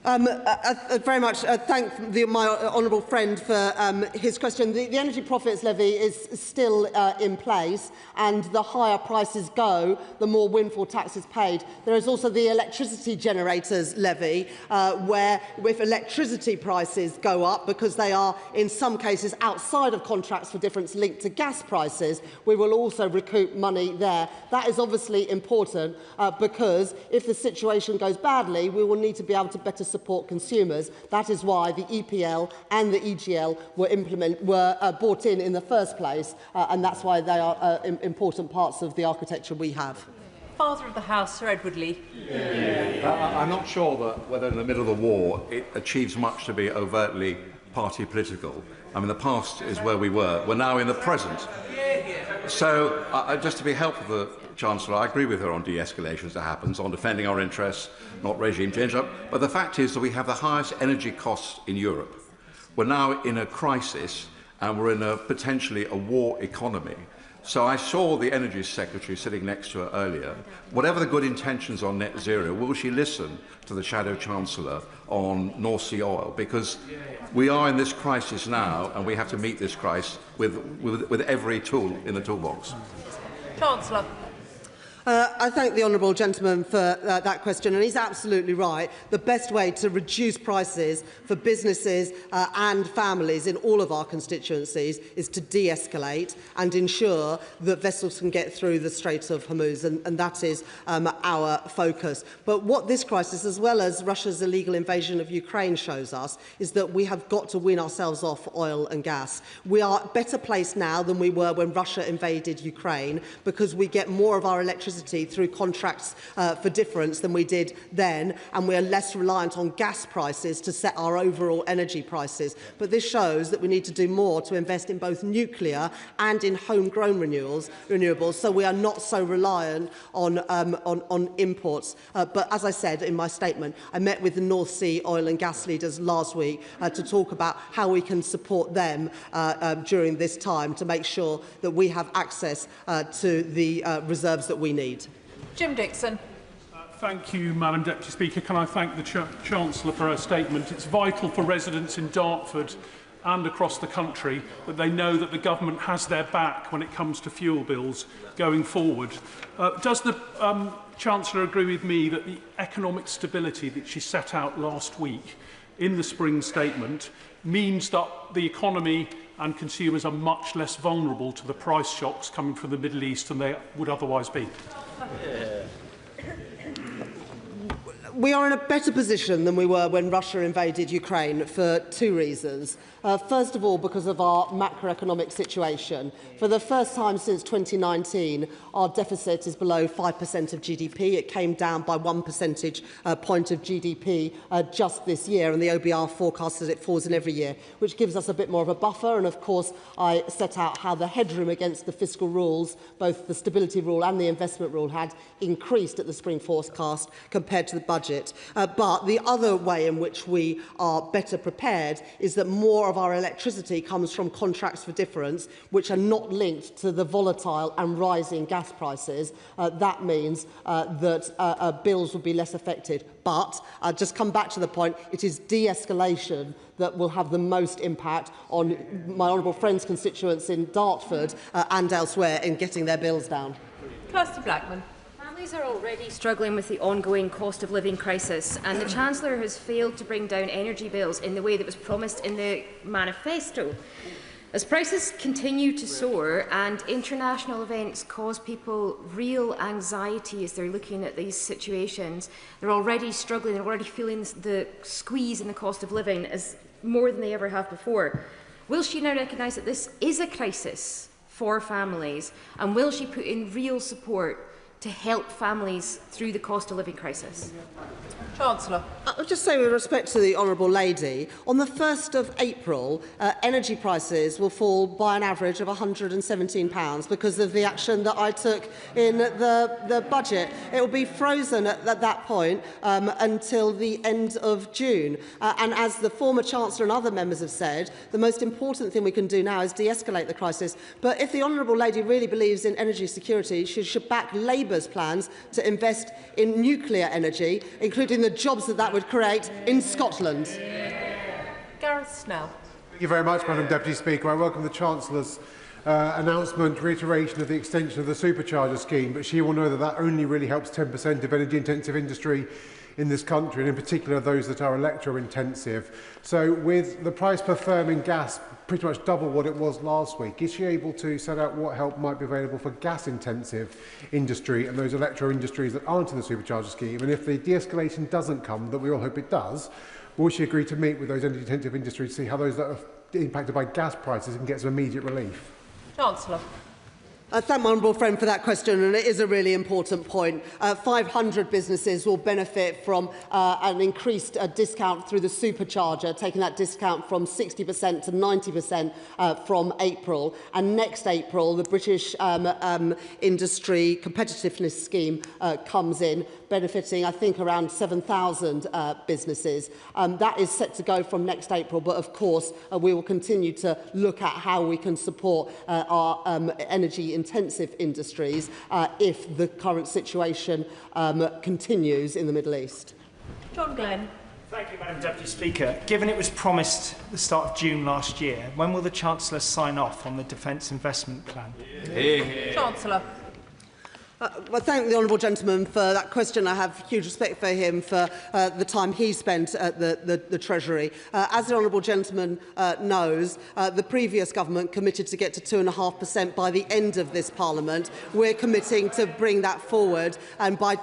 Very much thank my honourable friend for his question. The energy profits levy is still in place, and the higher prices go, the more windfall tax is paid. There is also the electricity generators levy, where if electricity prices go up, because they are in some cases outside of contracts for difference linked to gas prices, we will also recoup money there. That is obviously important because if the situation goes badly, we will need to be able to better support consumers. That is why the EPL and the EGL were brought in the first place, and that's why they are important parts of the architecture we have. Father of the House, Sir Edward Lee. I'm not sure that whether in the middle of the war it achieves much to be overtly party political. I mean, the past is where we were. We're now in the present. So, just to be helpful to the Chancellor, I agree with her on de-escalation as it happens, on defending our interests, not regime change. But the fact is that we have the highest energy costs in Europe. We're now in a crisis, and we're in potentially a war economy. So I saw the Energy Secretary sitting next to her earlier. Whatever the good intentions on net zero, will she listen to the Shadow Chancellor on North Sea oil? Because we are in this crisis now, and we have to meet this crisis with every tool in the toolbox. Chancellor. I thank the honourable gentleman for that question, and he's absolutely right. The best way to reduce prices for businesses and families in all of our constituencies is to de-escalate and ensure that vessels can get through the Strait of Hormuz, and that is our focus. But what this crisis, as well as Russia's illegal invasion of Ukraine, shows us is that we have got to win ourselves off oil and gas. We are better placed now than we were when Russia invaded Ukraine, because we get more of our electricity through contracts for difference than we did then, and we are less reliant on gas prices to set our overall energy prices. But this shows that we need to do more to invest in both nuclear and in homegrown renewables, so we are not so reliant on imports. But as I said in my statement, I met with the North Sea oil and gas leaders last week to talk about how we can support them during this time to make sure that we have access to the reserves that we need. Jim Dixon. Thank you, Madam Deputy Speaker. Can I thank the Chancellor for her statement? It's vital for residents in Dartford and across the country that they know that the government has their back when it comes to fuel bills going forward. Does the Chancellor agree with me that the economic stability that she set out last week in the spring statement means that the economy and consumers are much less vulnerable to the price shocks coming from the Middle East than they would otherwise be? We are in a better position than we were when Russia invaded Ukraine for two reasons. First of all, because of our macroeconomic situation. For the first time since 2019, our deficit is below 5% of GDP. It came down by 1 percentage point of GDP just this year, and the OBR forecasts that it falls in every year, which gives us a bit more of a buffer. And of course, I set out how the headroom against the fiscal rules, both the stability rule and the investment rule, had increased at the spring forecast compared to the budget. budget. But the other way in which we are better prepared is that more of our electricity comes from contracts for difference, which are not linked to the volatile and rising gas prices. That means that bills will be less affected. But I'll just come back to the point, it is de-escalation that will have the most impact on my honourable friends' constituents in Dartford and elsewhere in getting their bills down. Kirsty Blackman. Families are already struggling with the ongoing cost of living crisis, and the Chancellor has failed to bring down energy bills in the way that was promised in the manifesto. As prices continue to soar and international events cause people real anxiety as they're looking at these situations, they're already struggling, they're already feeling the squeeze in the cost of living as more than they ever have before. Will she now recognise that this is a crisis for families, and will she put in real support to help families through the cost of living crisis? Chancellor. I'll just say with respect to the Honourable Lady, on the 1st of April, energy prices will fall by an average of £117 because of the action that I took in the budget. It will be frozen at that point until the end of June. And as the former Chancellor and other members have said, the most important thing we can do now is de-escalate the crisis. But if the Honourable Lady really believes in energy security, she should back Labour's plans to invest in nuclear energy, including the jobs that would create in Scotland. Gareth Snell. Thank you very much, Madam Deputy Speaker. I welcome the Chancellor's announcement, reiteration of the extension of the supercharger scheme, but she will know that that only really helps 10% of energy-intensive industry in this country, and in particular those that are electro-intensive. So with the price per firm in gas pretty much double what it was last week, is she able to set out what help might be available for gas-intensive industry and those electro-industries that aren't in the supercharger scheme? And if the de-escalation doesn't come, that we all hope it does, will she agree to meet with those energy-intensive industries to see how those that are impacted by gas prices can get some immediate relief? Chancellor. I thank my honourable friend for that question, and it is a really important point. 500 businesses will benefit from an increased discount through the supercharger, taking that discount from 60% to 90% from April. And next April, the British Industry Competitiveness Scheme comes in, benefiting, I think, around 7,000 businesses. That is set to go from next April, but of course, we will continue to look at how we can support our energy-intensive industries if the current situation continues in the Middle East. John Glenn. Thank you, Madam Deputy Speaker. Given it was promised at the start of June last year, when will the Chancellor sign off on the Defence Investment Plan? Chancellor. Well, thank the honourable gentleman for that question. I have huge respect for him for the time he spent at the Treasury. As the honourable gentleman knows, the previous government committed to get to 2.5% by the end of this Parliament. We're committing to bring that forward, and by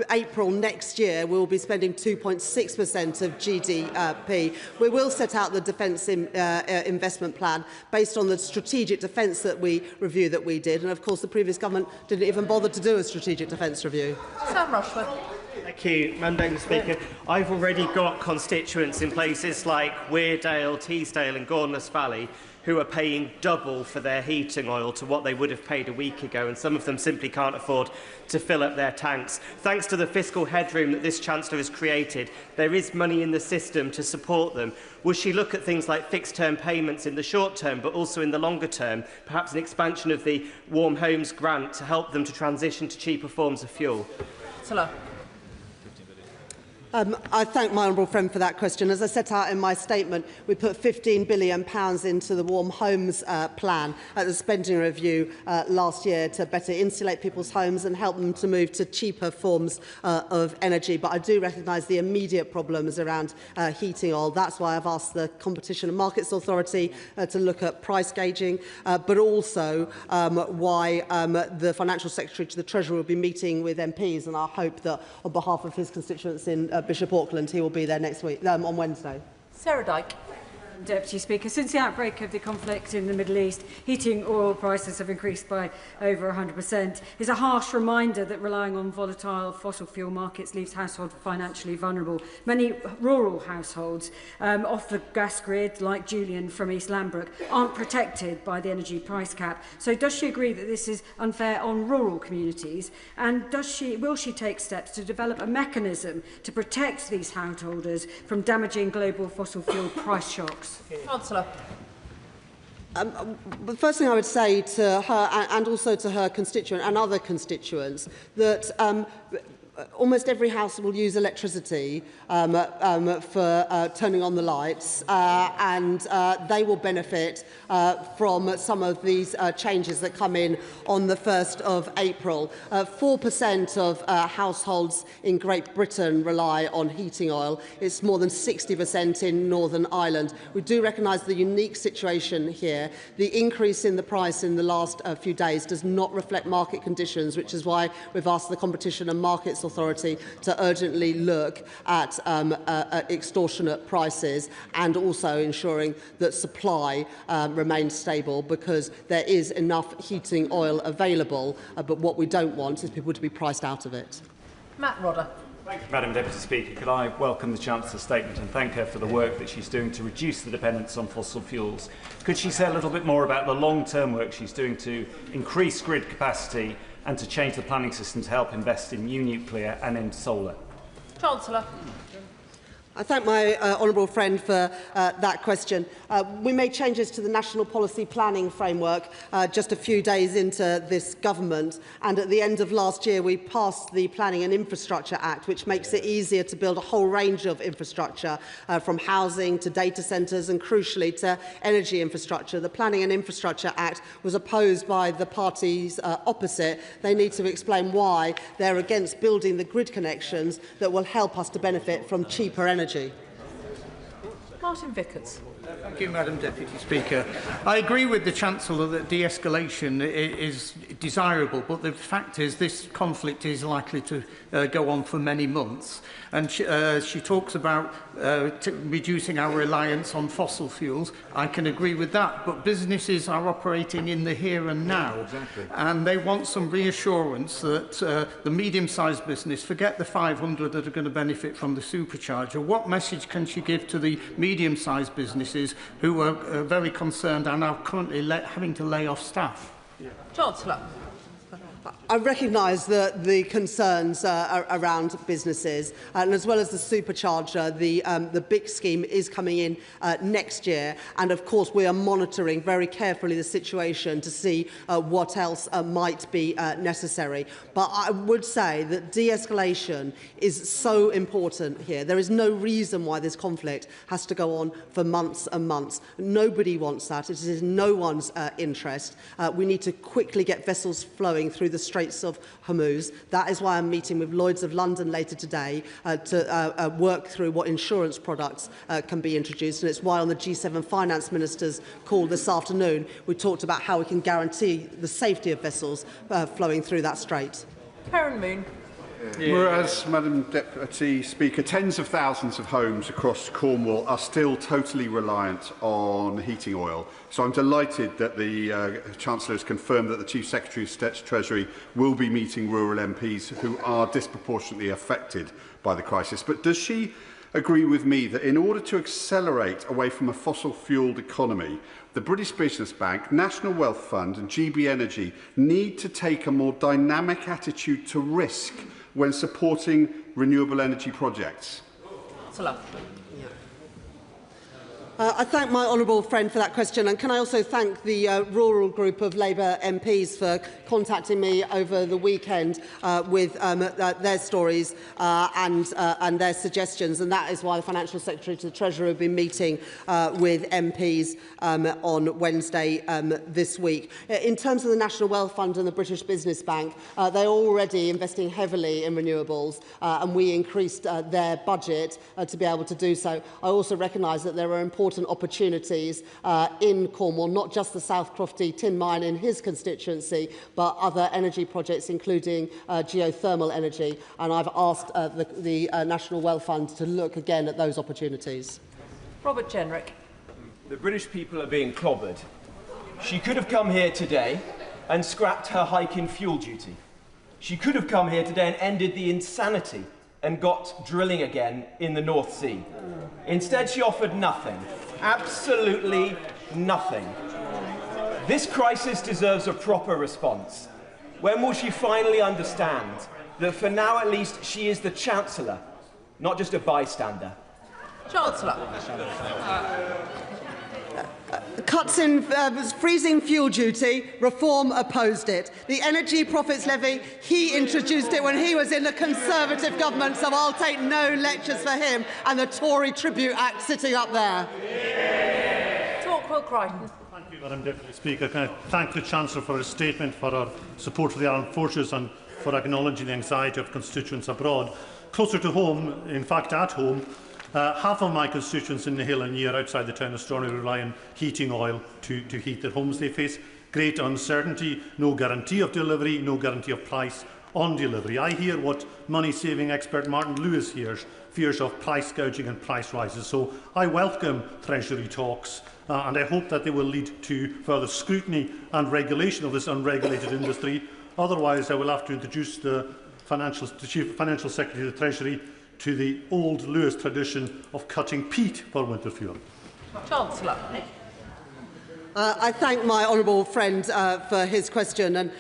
April next year, we will be spending 2.6% of GDP. We will set out the Defence Investment Plan based on the strategic defence review that we did, and of course the previous government didn't even bother to do a strategic defence review. Sam Rushford. Thank you, Madam Deputy Speaker. I've already got constituents in places like Weardale, Teesdale and Gornless Valley who are paying double for their heating oil to what they would have paid a week ago, and some of them simply can't afford to fill up their tanks. Thanks to the fiscal headroom that this Chancellor has created, there is money in the system to support them. Will she look at things like fixed-term payments in the short term, but also in the longer term, perhaps an expansion of the Warm Homes grant to help them to transition to cheaper forms of fuel? Chancellor. I thank my honourable friend for that question. As I set out in my statement, we put £15 billion into the Warm Homes plan at the spending review last year to better insulate people's homes and help them to move to cheaper forms of energy. But I do recognise the immediate problems around heating oil. That's why I've asked the Competition and Markets Authority to look at price gauging, but also why the Financial Secretary to the Treasury will be meeting with MPs, and I hope that on behalf of his constituents in Bishop Auckland, he will be there next week, on Wednesday. Sarah Dyke. Deputy Speaker. Since the outbreak of the conflict in the Middle East, heating oil prices have increased by over 100%. It's a harsh reminder that relying on volatile fossil fuel markets leaves households financially vulnerable. Many rural households off the gas grid, like Julian from East Lambrook, aren't protected by the energy price cap. So does she agree that this is unfair on rural communities? And will she take steps to develop a mechanism to protect these householders from damaging global fossil fuel price shocks? Chancellor. The first thing I would say to her and also to her constituent and other constituents that almost every house will use electricity for turning on the lights, and they will benefit from some of these changes that come in on the 1st of April. 4% of households in Great Britain rely on heating oil. It's more than 60% in Northern Ireland. We do recognise the unique situation here. The increase in the price in the last few days does not reflect market conditions, which is why we've asked the Competition and Markets Authority to urgently look at extortionate prices and also ensuring that supply remains stable, because there is enough heating oil available, but what we don't want is people to be priced out of it. Matt Rodder. Thank you, Madam Deputy Speaker. Could I welcome the Chancellor's statement and thank her for the work that she's doing to reduce the dependence on fossil fuels. Could she say a little bit more about the long-term work she's doing to increase grid capacity and to change the planning system to help invest in new nuclear and in solar? Chancellor. I thank my honourable friend for that question. We made changes to the National Policy Planning Framework just a few days into this government, and at the end of last year we passed the Planning and Infrastructure Act, which makes it easier to build a whole range of infrastructure, from housing to data centres and, crucially, to energy infrastructure. The Planning and Infrastructure Act was opposed by the parties opposite. They need to explain why they're against building the grid connections that will help us to benefit from cheaper energy. Martin Vickers. Thank you, Madam Deputy Speaker. I agree with the Chancellor that de-escalation is desirable, but the fact is this conflict is likely to go on for many months. And she talks about reducing our reliance on fossil fuels. I can agree with that, but businesses are operating in the here and now. Exactly. And they want some reassurance that the medium-sized business, forget the 500 that are going to benefit from the supercharger. What message can she give to the medium-sized businesses who are very concerned and are currently having to lay off staff? Chancellor. I recognise the concerns around businesses, and as well as the supercharger, the big scheme is coming in next year, and of course we are monitoring very carefully the situation to see what else might be necessary. But I would say that de-escalation is so important here. There is no reason why this conflict has to go on for months and months. Nobody wants that. It is in no one's interest. We need to quickly get vessels flowing through the Straits of Hormuz. That is why I'm meeting with Lloyd's of London later today to work through what insurance products can be introduced. And it's why on the G7 finance ministers' call this afternoon, we talked about how we can guarantee the safety of vessels flowing through that strait. Karen Moon. Whereas, Madam Deputy Speaker, tens of thousands of homes across Cornwall are still totally reliant on heating oil. So I'm delighted that the Chancellor has confirmed that the Chief Secretary of State's Treasury will be meeting rural MPs who are disproportionately affected by the crisis. But does she agree with me that in order to accelerate away from a fossil-fuelled economy, the British Business Bank, National Wealth Fund and GB Energy need to take a more dynamic attitude to risk when supporting renewable energy projects? I thank my honourable friend for that question, and can I also thank the rural group of Labour MPs for contacting me over the weekend with their stories and their suggestions, and that is why the Financial Secretary to the Treasurer have been meeting with MPs on Wednesday this week. In terms of the National Wealth Fund and the British Business Bank, they are already investing heavily in renewables, and we increased their budget to be able to do so. I also recognise that there are important opportunities in Cornwall, not just the South Crofty tin mine in his constituency, but other energy projects, including geothermal energy. And I've asked the National Wealth Fund to look again at those opportunities. Robert Jenrick. the British people are being clobbered. She could have come here today and scrapped her hike in fuel duty. She could have come here today and ended the insanity and got drilling again in the North Sea. Instead, she offered nothing. Absolutely nothing. This crisis deserves a proper response. When will she finally understand that for now at least she is the Chancellor, not just a bystander? Chancellor. Cuts in freezing fuel duty, Reform opposed it. The Energy Profits Levy, he introduced it when he was in the Conservative government, so I'll take no lectures for him and the Tory Tribute Act sitting up there. Torquil Crichton. Thank you, Madam Deputy Speaker. Can I thank the Chancellor for his statement, for her support for the armed forces and for acknowledging the anxiety of constituents abroad. Closer to home, in fact at home, half of my constituents in the Hill and Near outside the town of Stornoway rely on heating oil to heat their homes. They face great uncertainty, no guarantee of delivery, no guarantee of price on delivery. I hear what money-saving expert Martin Lewis hears, fears of price gouging and price rises. So I welcome Treasury talks and I hope that they will lead to further scrutiny and regulation of this unregulated industry. Otherwise, I will have to introduce the Chief Financial Secretary of the Treasury to the old Lewis tradition of cutting peat for winter fuel. Chancellor. I thank my honourable friend for his question and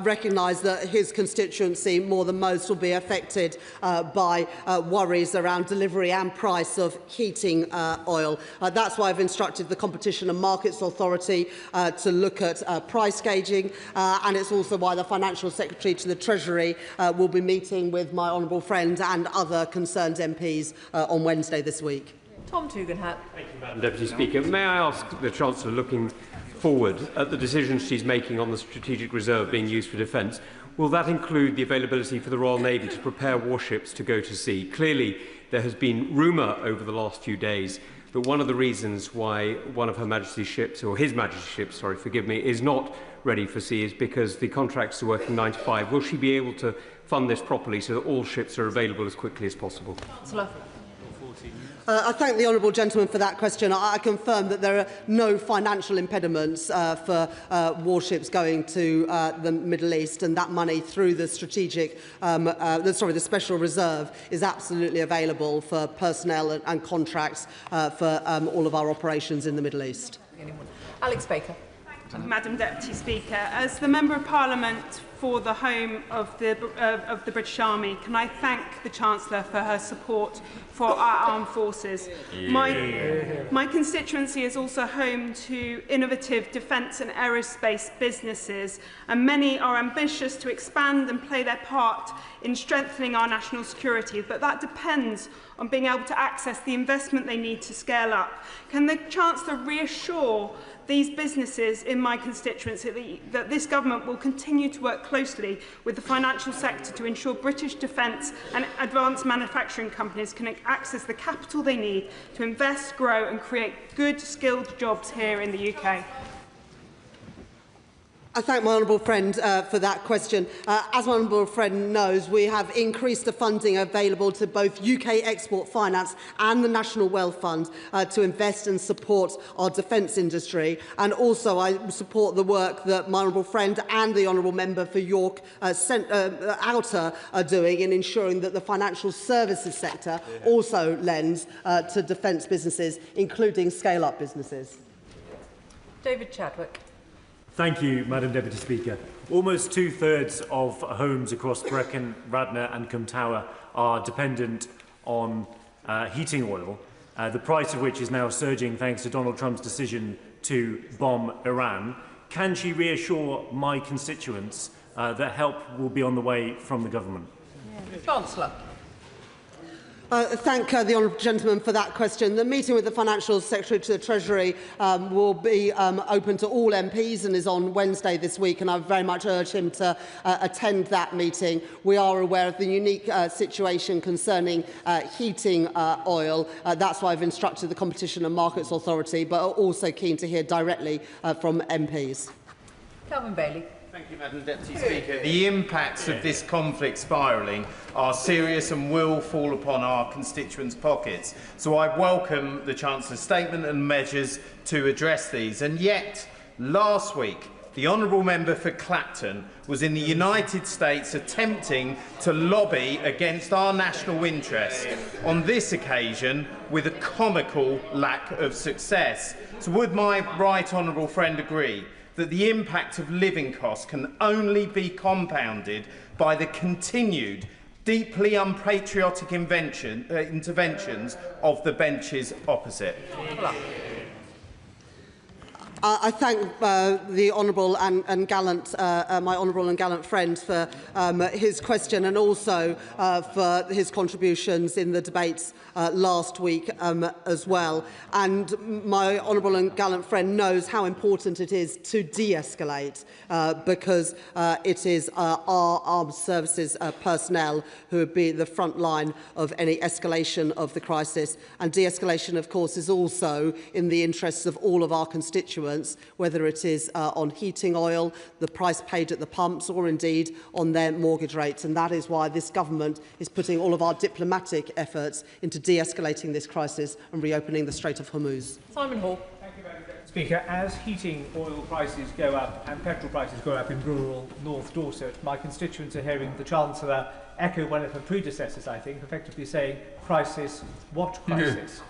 recognise that his constituency, more than most, will be affected by worries around delivery and price of heating oil. That's why I've instructed the Competition and Markets Authority to look at price gauging, and it's also why the Financial Secretary to the Treasury will be meeting with my honourable friend and other concerned MPs on Wednesday this week. Tom Tugendhat. Thank you, Madam Deputy Speaker. May I ask the Chancellor, looking forward at the decisions she's making on the strategic reserve being used for defence, will that include the availability for the Royal Navy to prepare warships to go to sea? Clearly, there has been rumour over the last few days that one of the reasons why one of Her Majesty's ships, or His Majesty's ships, sorry, forgive me, is not ready for sea is because the contracts are working 9 to 5. Will she be able to fund this properly so that all ships are available as quickly as possible? Chancellor. I thank the honourable gentleman for that question. I confirm that there are no financial impediments for warships going to the Middle East, and that money through the strategic, the special reserve is absolutely available for personnel and contracts for all of our operations in the Middle East. Alex Baker. Madam Deputy Speaker, as the Member of Parliament for the home of the British Army, can I thank the Chancellor for her support for our armed forces. My constituency is also home to innovative defence and aerospace businesses, and many are ambitious to expand and play their part in strengthening our national security, but that depends on being able to access the investment they need to scale up. Can the Chancellor reassure these businesses in my constituency that this government will continue to work closely with the financial sector to ensure British defence and advanced manufacturing companies can access the capital they need to invest, grow and create good, skilled jobs here in the UK? I thank my honourable friend for that question. As my honourable friend knows, we have increased the funding available to both UK Export Finance and the National Wealth Fund to invest and support our defence industry. And also I support the work that my honourable friend and the honourable member for York Outer are doing in ensuring that the financial services sector also lends to defence businesses, including scale-up businesses. David Chadwick. Thank you, Madam Deputy Speaker. Almost two-thirds of homes across Brecon, Radnor and Cwm Tower are dependent on heating oil, the price of which is now surging thanks to Donald Trump's decision to bomb Iran. Can she reassure my constituents that help will be on the way from the government? Chancellor. Thank the honourable gentleman for that question. The meeting with the Financial Secretary to the Treasury will be open to all MPs and is on Wednesday this week, and I very much urge him to attend that meeting. We are aware of the unique situation concerning heating oil. That's why I've instructed the Competition and Markets Authority, but are also keen to hear directly from MPs. Calvin Bailey. Thank you, Madam Deputy Speaker. The impacts of this conflict spiralling are serious and will fall upon our constituents' pockets. So I welcome the Chancellor's statement and measures to address these. And yet, last week, the Honourable Member for Clapton was in the United States attempting to lobby against our national interests, on this occasion with a comical lack of success. So would my right honourable friend agree that the impact of living costs can only be compounded by the continued deeply unpatriotic interventions of the benches opposite? I thank the honourable and gallant, my honourable and gallant friend for his question, and also for his contributions in the debates last week as well. And my honourable and gallant friend knows how important it is to de-escalate, because it is our armed services personnel who would be the front line of any escalation of the crisis. And de-escalation, of course, is also in the interests of all of our constituents, whether it is on heating oil, the price paid at the pumps, or indeed on their mortgage rates. And that is why this government is putting all of our diplomatic efforts into de-escalating this crisis and reopening the Strait of Hormuz. Simon Hall. Thank you, Madam Deputy Speaker. As heating oil prices go up and petrol prices go up in rural North Dorset, my constituents are hearing the Chancellor echo one of her predecessors, I think, effectively saying, crisis, what crisis?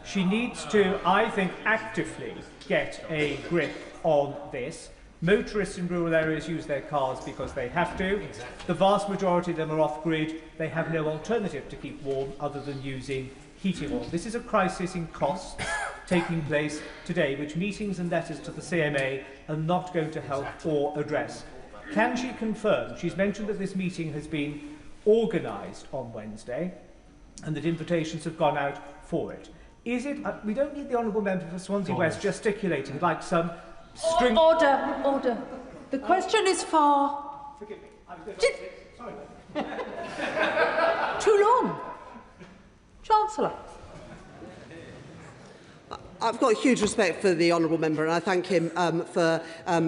She needs to, I think, actively get a grip on this. Motorists in rural areas use their cars because they have to. The vast majority of them are off-grid. They have no alternative to keep warm other than using heating oil. This is a crisis in costs taking place today, which meetings and letters to the CMA are not going to help or address. Can she confirm? She's mentioned that this meeting has been organised on Wednesday and that invitations have gone out for it. Is it? We don't need the honourable member for Swansea West gesticulating like some string. Order. The question is for. Forgive me. Sorry. Too long. Chancellor. I've got huge respect for the honourable member, and I thank him for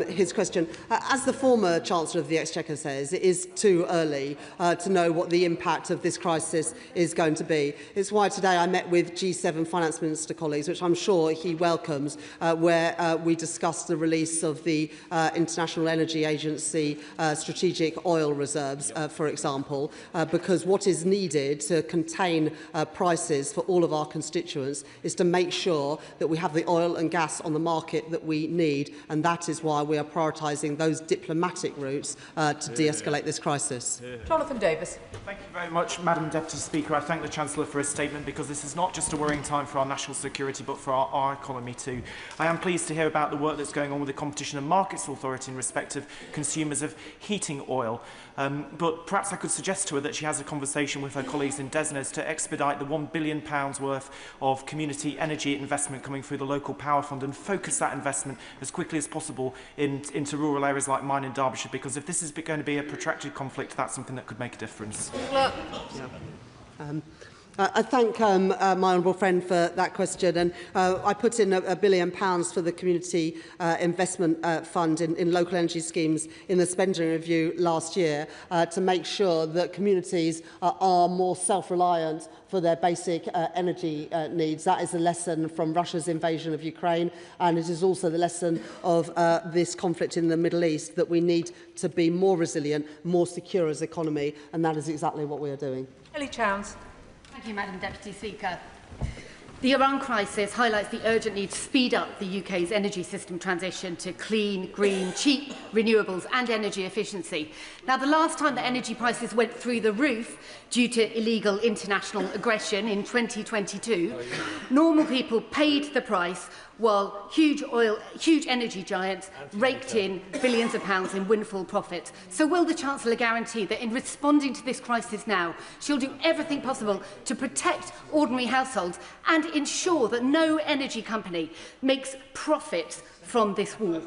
his question. As the former Chancellor of the Exchequer says, it is too early to know what the impact of this crisis is going to be. It's why today I met with G7 Finance Minister colleagues, which I'm sure he welcomes, where we discussed the release of the International Energy Agency strategic oil reserves, for example, because what is needed to contain prices for all of our constituents is to make sure that we have the oil and gas on the market that we need, and that is why we are prioritising those diplomatic routes to de-escalate this crisis. Jonathan Davis. Thank you very much, Madam Deputy Speaker. I thank the Chancellor for his statement, because this is not just a worrying time for our national security but for our economy too. I am pleased to hear about the work that's going on with the Competition and Markets Authority in respect of consumers of heating oil. But perhaps I could suggest to her that she has a conversation with her colleagues in Desnes to expedite the £1 billion worth of community energy investment coming through the local power fund and focus that investment as quickly as possible into rural areas like mine in Derbyshire, because if this is going to be a protracted conflict, that's something that could make a difference. I thank my honourable friend for that question, and I put in £1 billion for the Community Investment Fund in local energy schemes in the spending review last year to make sure that communities are more self-reliant for their basic energy needs. That is a lesson from Russia's invasion of Ukraine, and it is also the lesson of this conflict in the Middle East, that we need to be more resilient, more secure as an economy, and that is exactly what we are doing. Healey Chowns. Thank you, Madam Deputy Speaker. The Iran crisis highlights the urgent need to speed up the UK's energy system transition to clean, green, cheap renewables and energy efficiency. Now, the last time that energy prices went through the roof due to illegal international aggression in 2022, normal people paid the price, while huge energy giants raked in billions of pounds in windfall profits. So will the Chancellor guarantee that in responding to this crisis now, she'll do everything possible to protect ordinary households and ensure that no energy company makes profits from this war?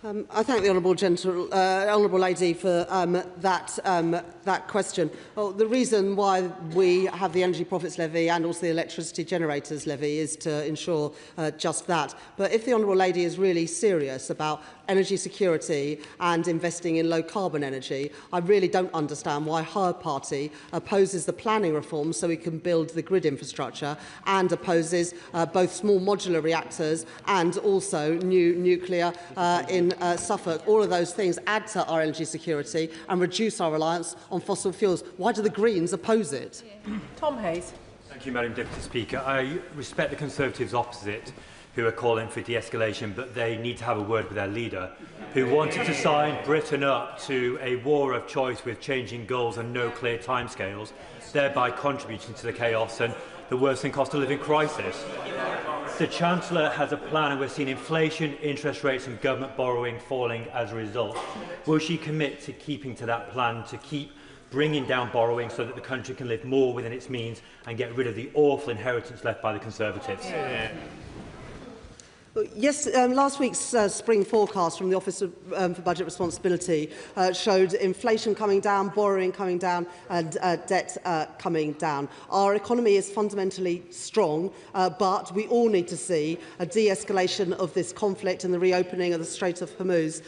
I thank the Honourable Lady for that question. Well, the reason why we have the Energy Profits Levy and also the Electricity Generators Levy is to ensure just that. But if the Honourable Lady is really serious about energy security and investing in low-carbon energy, I really don't understand why her party opposes the planning reform so we can build the grid infrastructure and opposes both small modular reactors and also new nuclear in Suffolk. All of those things add to our energy security and reduce our reliance on fossil fuels. Why do the Greens oppose it? Tom Hayes. Thank you, Madam Deputy Speaker. I respect the Conservatives opposite, who are calling for de-escalation, but they need to have a word with their leader, who wanted to sign Britain up to a war of choice with changing goals and no clear timescales, thereby contributing to the chaos and the worsening cost of living crisis. The Chancellor has a plan, and we're seeing inflation, interest rates and government borrowing falling as a result. Will she commit to keeping to that plan, to keep bringing down borrowing so that the country can live more within its means and get rid of the awful inheritance left by the Conservatives? Yeah. Yes, last week's spring forecast from the Office for Budget Responsibility showed inflation coming down, borrowing coming down and debt coming down. Our economy is fundamentally strong, but we all need to see a de-escalation of this conflict and the reopening of the Strait of Hormuz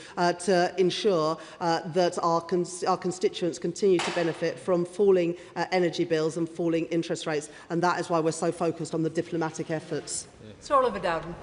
to ensure that our constituents continue to benefit from falling energy bills and falling interest rates, and that is why we're so focused on the diplomatic efforts. Sir Oliver Dowden.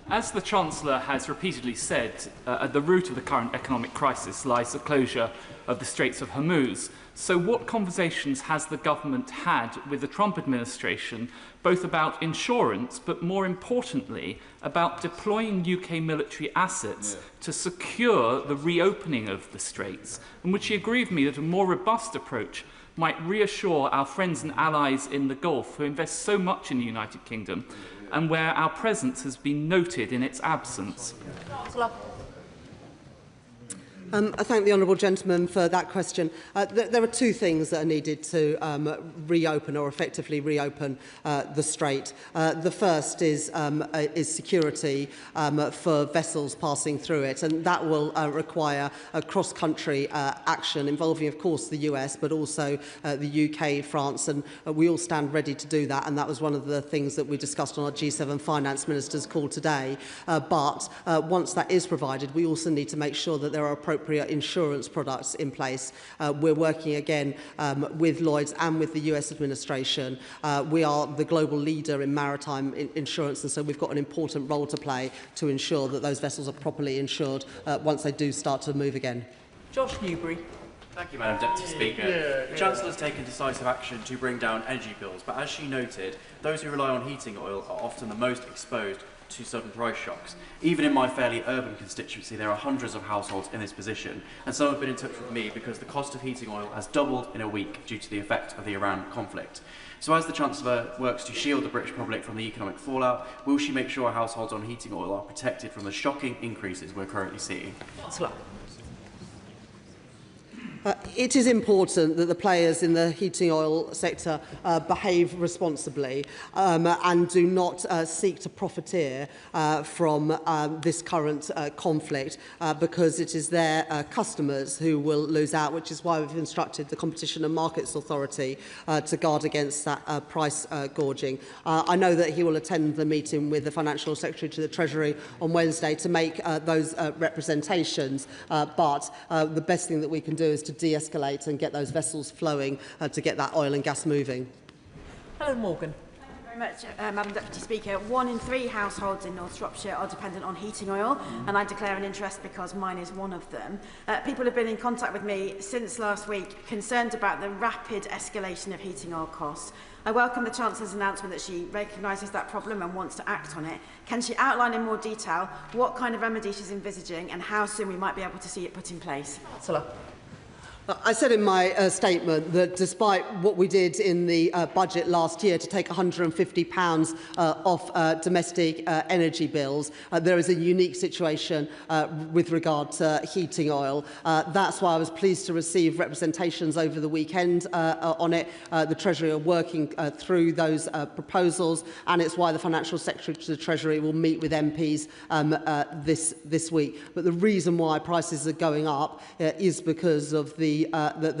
As the Chancellor has repeatedly said, at the root of the current economic crisis lies the closure of the Straits of Hormuz. So what conversations has the government had with the Trump administration, both about insurance, but more importantly, about deploying UK military assets to secure the reopening of the Straits? And would she agree with me that a more robust approach might reassure our friends and allies in the Gulf who invest so much in the United Kingdom, and where our presence has been noted in its absence? I thank the honourable gentleman for that question. There are two things that are needed to reopen or effectively reopen the Strait. The first is security for vessels passing through it, and that will require a cross-country action involving, of course, the US, but also the UK, France, and we all stand ready to do that, and that was one of the things that we discussed on our G7 finance ministers call today. But once that is provided, we also need to make sure that there are appropriate insurance products in place. We're working again with Lloyds and with the US administration. We are the global leader in maritime insurance, and so we've got an important role to play to ensure that those vessels are properly insured once they do start to move again. Josh Newbury. Thank you, Madam Deputy Speaker. The Chancellor has taken decisive action to bring down energy bills, but as she noted, those who rely on heating oil are often the most exposed to sudden price shocks. Even in my fairly urban constituency, there are hundreds of households in this position, and some have been in touch with me because the cost of heating oil has doubled in a week due to the effect of the Iran conflict. So as the Chancellor works to shield the British public from the economic fallout, will she make sure households on heating oil are protected from the shocking increases we're currently seeing? It is important that the players in the heating oil sector behave responsibly and do not seek to profiteer from this current conflict because it is their customers who will lose out, which is why we've instructed the Competition and Markets Authority to guard against that price gorging. I know that he will attend the meeting with the Financial Secretary to the Treasury on Wednesday to make those representations, but the best thing that we can do is to de-escalate and get those vessels flowing to get that oil and gas moving. Helen Morgan. Very much, Madam Deputy Speaker. 1 in 3 households in North Shropshire are dependent on heating oil, and I declare an interest because mine is one of them. People have been in contact with me since last week, concerned about the rapid escalation of heating oil costs. I welcome the Chancellor's announcement that she recognises that problem and wants to act on it. Can she outline in more detail what kind of remedy she's envisaging and how soon we might be able to see it put in place? I said in my statement that despite what we did in the budget last year to take £150 off domestic energy bills, there is a unique situation with regard to heating oil. That's why I was pleased to receive representations over the weekend on it. The Treasury are working through those proposals, and it's why the Financial Secretary to the Treasury will meet with MPs this week. But the reason why prices are going up is because of the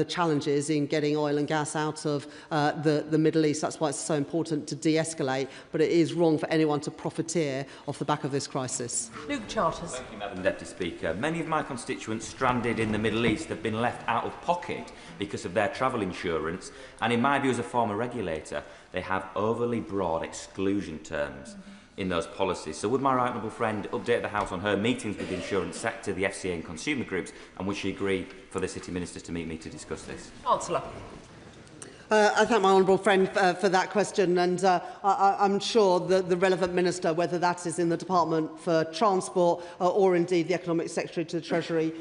challenges in getting oil and gas out of the Middle East. That's why it's so important to de-escalate, but it is wrong for anyone to profiteer off the back of this crisis. Luke Charters. Thank you, Madam Deputy Speaker. Many of my constituents stranded in the Middle East have been left out of pocket because of their travel insurance, and in my view as a former regulator, they have overly broad exclusion terms in those policies. So would my right honourable friend update the House on her meetings with the insurance sector, the FCA and consumer groups, and would she agree for the City Ministers to meet me to discuss this? Chancellor. I thank my honourable friend for that question, and I'm sure that the relevant minister, whether that is in the Department for Transport or indeed the Economic Secretary to the Treasury,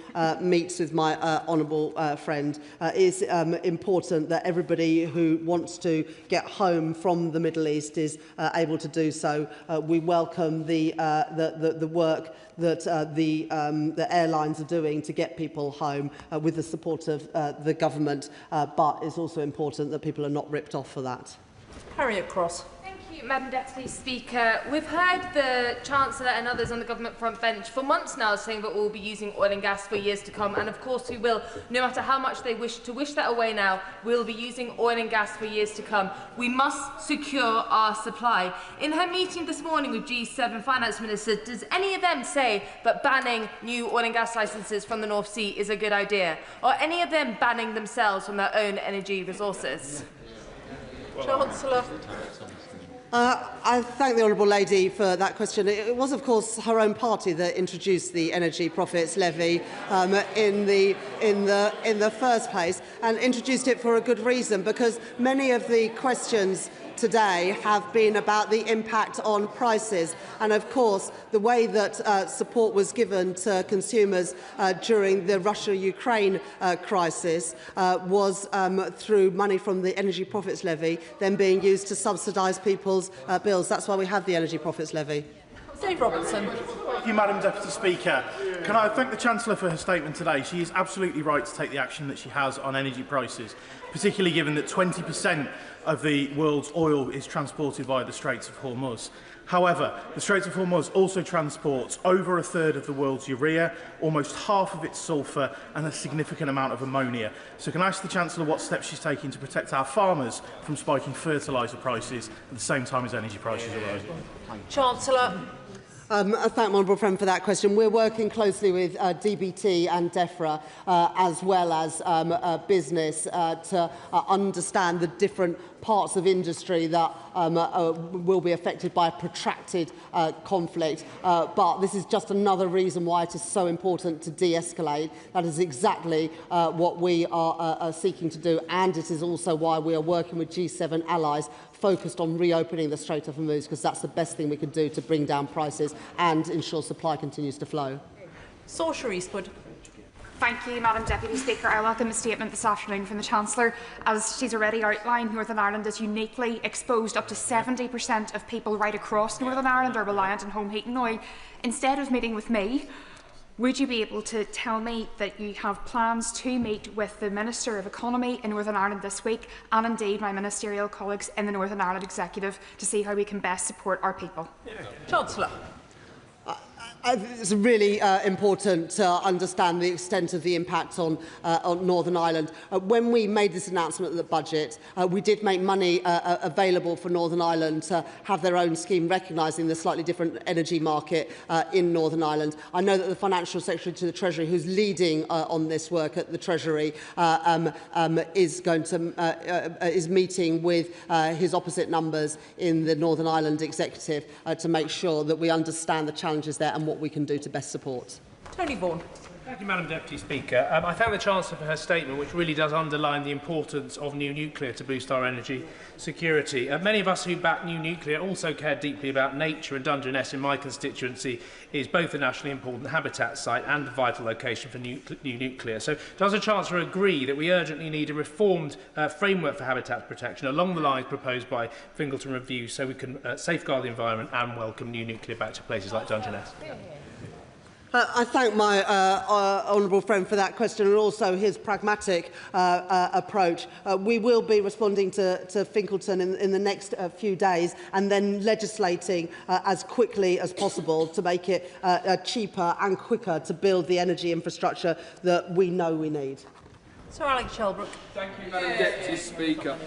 meets with my honourable friend. It is important that everybody who wants to get home from the Middle East is able to do so. We welcome the work that the airlines are doing to get people home with the support of the government, but it's also important that people are not ripped off for that. Harriet Cross. Thank you, Madam Deputy Speaker. We've heard the Chancellor and others on the government front bench for months now saying that we'll be using oil and gas for years to come, and of course we will. No matter how much they wish that away now, we'll be using oil and gas for years to come. We must secure our supply. In her meeting this morning with G7 finance ministers, does any of them say that banning new oil and gas licences from the North Sea is a good idea? Or any of them banning themselves from their own energy resources? Chancellor. I thank the honourable lady for that question. It was, of course, her own party that introduced the energy profits levy in the first place, and introduced it for a good reason, because many of the questions today have been about the impact on prices, and of course the way that support was given to consumers during the Russia-Ukraine crisis was through money from the energy profits levy then being used to subsidise people's bills. That's why we have the energy profits levy. Dave Robertson. Thank you, Madam Deputy Speaker. Can I thank the Chancellor for her statement today? She is absolutely right to take the action that she has on energy prices, particularly given that 20% of the world's oil is transported via the Straits of Hormuz. However, the Straits of Hormuz also transports over a third of the world's urea, almost half of its sulphur, and a significant amount of ammonia. So can I ask the Chancellor what steps she's taking to protect our farmers from spiking fertiliser prices at the same time as energy prices are rising? Chancellor. I thank my honourable friend for that question. We're working closely with DBT and DEFRA as well as business to understand the different parts of industry that will be affected by a protracted conflict. But this is just another reason why it is so important to de-escalate. That is exactly what we are seeking to do, and it is also why we are working with G7 allies focused on reopening the Strait of Hormuz, because that's the best thing we can do to bring down prices and ensure supply continues to flow. Saoirse Eastwood. Thank you, Madam Deputy Speaker. I welcome a statement this afternoon from the Chancellor. As she's already outlined, Northern Ireland is uniquely exposed. Up to 70% of people right across Northern Ireland are reliant on home heating oil. Instead of meeting with me, would you be able to tell me that you have plans to meet with the Minister of Economy in Northern Ireland this week, and indeed my ministerial colleagues in the Northern Ireland Executive, to see how we can best support our people? Chancellor. It's really important to understand the extent of the impact on Northern Ireland. When we made this announcement of the budget, we did make money available for Northern Ireland to have their own scheme recognising the slightly different energy market in Northern Ireland. I know that the Financial Secretary to the Treasury, who's leading on this work at the Treasury, is meeting with his opposite numbers in the Northern Ireland Executive to make sure that we understand the challenges there and what we can do to best support. Tony Vaughan. Thank you, Madam Deputy Speaker. I thank the Chancellor for her statement, which really does underline the importance of new nuclear to boost our energy security. Many of us who back new nuclear also care deeply about nature, and Dungeness in my constituency is both a nationally important habitat site and a vital location for new nuclear. So does the Chancellor agree that we urgently need a reformed framework for habitat protection along the lines proposed by Fingleton Review so we can safeguard the environment and welcome new nuclear back to places like Dungeness? I thank my honourable friend for that question and also his pragmatic approach. We will be responding to Finkleton in the next few days and then legislating as quickly as possible to make it cheaper and quicker to build the energy infrastructure that we know we need. Sir Alex Shelbrooke. Thank you, Madam Deputy Speaker.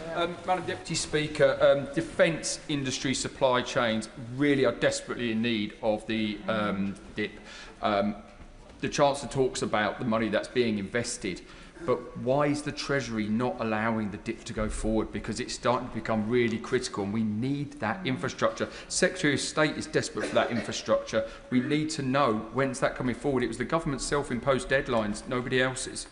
Madam Deputy Speaker, defence industry supply chains really are desperately in need of the DIP. The Chancellor talks about the money that's being invested, but why is the Treasury not allowing the DIP to go forward? Because it's starting to become really critical and we need that infrastructure. Secretary of State is desperate for that infrastructure. We need to know when's that coming forward. It was the government's self-imposed deadlines, nobody else's.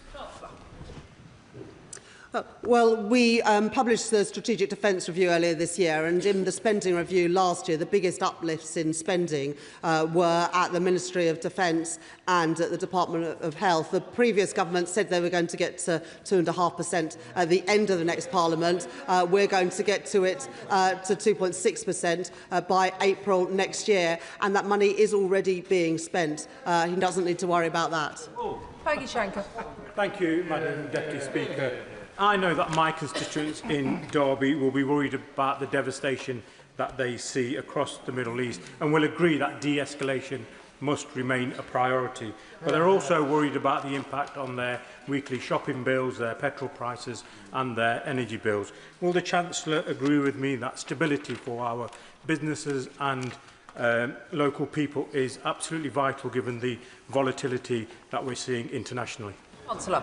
Well, we published the Strategic Defence Review earlier this year, and in the spending review last year, the biggest uplifts in spending were at the Ministry of Defence and at the Department of Health. The previous government said they were going to get to 2.5% at the end of the next Parliament. We're going to get to it to 2.6% by April next year, and that money is already being spent. He doesn't need to worry about that. Peggy Shanker. Thank you, Madam Deputy Speaker. I know that my constituents in Derby will be worried about the devastation that they see across the Middle East and will agree that de-escalation must remain a priority. But they're also worried about the impact on their weekly shopping bills, their petrol prices and their energy bills. Will the Chancellor agree with me that stability for our businesses and local people is absolutely vital given the volatility that we're seeing internationally? Chancellor.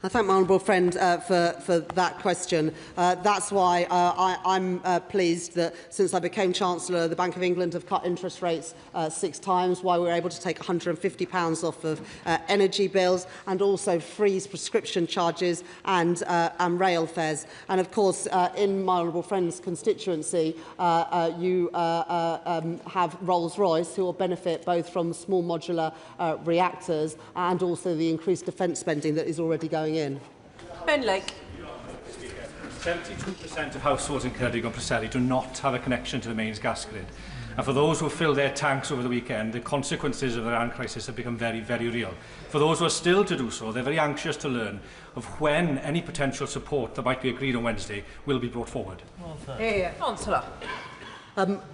I thank my honourable friend for that question. That's why I'm pleased that since I became Chancellor, the Bank of England have cut interest rates 6 times, why we were able to take £150 off of energy bills and also freeze prescription charges and rail fares. And of course, in my honourable friend's constituency, you have Rolls-Royce, who will benefit both from small modular reactors and also the increased defence spending that is already going in. Ben Lake. 72% of households in Ceredigion and Preseli do not have a connection to the mains gas grid. And for those who fill their tanks over the weekend, the consequences of the Iran crisis have become very, very real. For those who are still to do so, they're very anxious to learn of when any potential support that might be agreed on Wednesday will be brought forward. Councillor.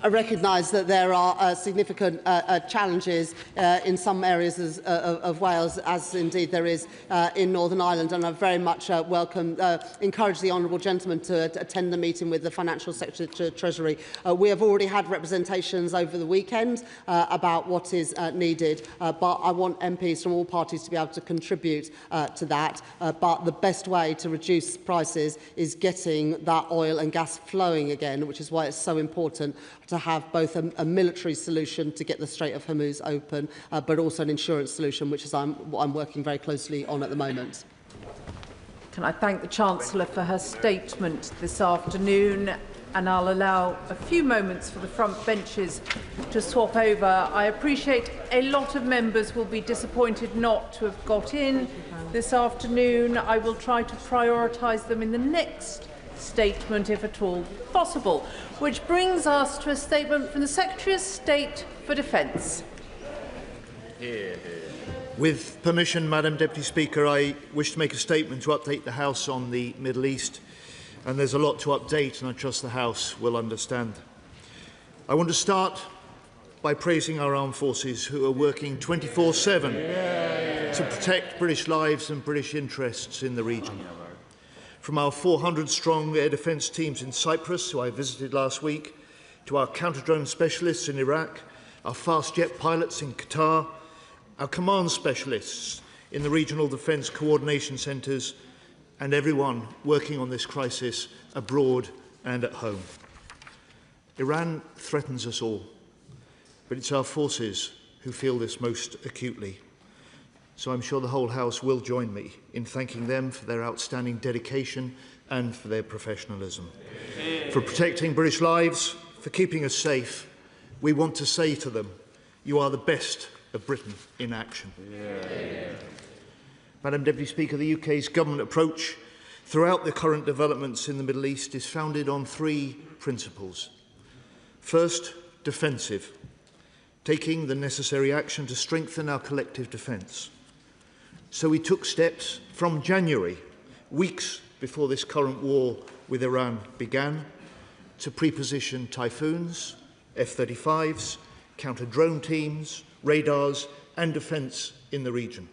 I recognise that there are significant challenges in some areas of Wales, as indeed there is in Northern Ireland, and I very much encourage the honourable gentleman to attend the meeting with the Financial Secretary to Treasury. We have already had representations over the weekend about what is needed, but I want MPs from all parties to be able to contribute to that. But the best way to reduce prices is getting that oil and gas flowing again, which is why it's so important to have both a military solution to get the Strait of Hormuz open, but also an insurance solution, which is what I'm working very closely on at the moment. Can I thank the Chancellor for her statement this afternoon, and I'll allow a few moments for the front benches to swap over. I appreciate a lot of members will be disappointed not to have got in this afternoon. I will try to prioritise them in the next statement, if at all possible. Which brings us to a statement from the Secretary of State for Defence. With permission, Madam Deputy Speaker, I wish to make a statement to update the House on the Middle East. And there's a lot to update, and I trust the House will understand. I want to start by praising our armed forces, who are working 24/7 to protect British lives and British interests in the region. From our 400-strong air defence teams in Cyprus, who I visited last week, to our counter-drone specialists in Iraq, our fast jet pilots in Qatar, our command specialists in the regional defence coordination centres, and everyone working on this crisis abroad and at home. Iran threatens us all, but it's our forces who feel this most acutely. So I'm sure the whole House will join me in thanking them for their outstanding dedication and for their professionalism. For protecting British lives, for keeping us safe, we want to say to them, you are the best of Britain in action. Madam Deputy Speaker, the UK's government approach throughout the current developments in the Middle East is founded on three principles. First, defensive, taking the necessary action to strengthen our collective defence. So we took steps from January, weeks before this current war with Iran began, to pre-position Typhoons, F-35s, counter-drone teams, radars and defence in the region,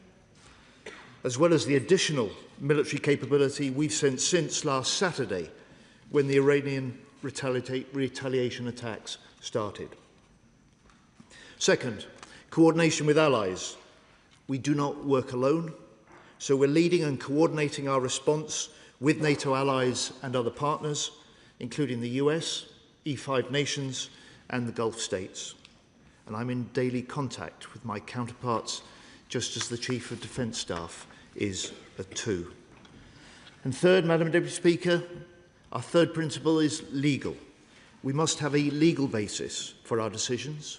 as well as the additional military capability we've sent since last Saturday when the Iranian retaliation attacks started. Second, coordination with allies. We do not work alone, so we're leading and coordinating our response with NATO allies and other partners, including the US, E5 nations and the Gulf states. And I'm in daily contact with my counterparts, just as the Chief of Defence Staff is at 2. And third, Madam Deputy Speaker, our third principle is legal. We must have a legal basis for our decisions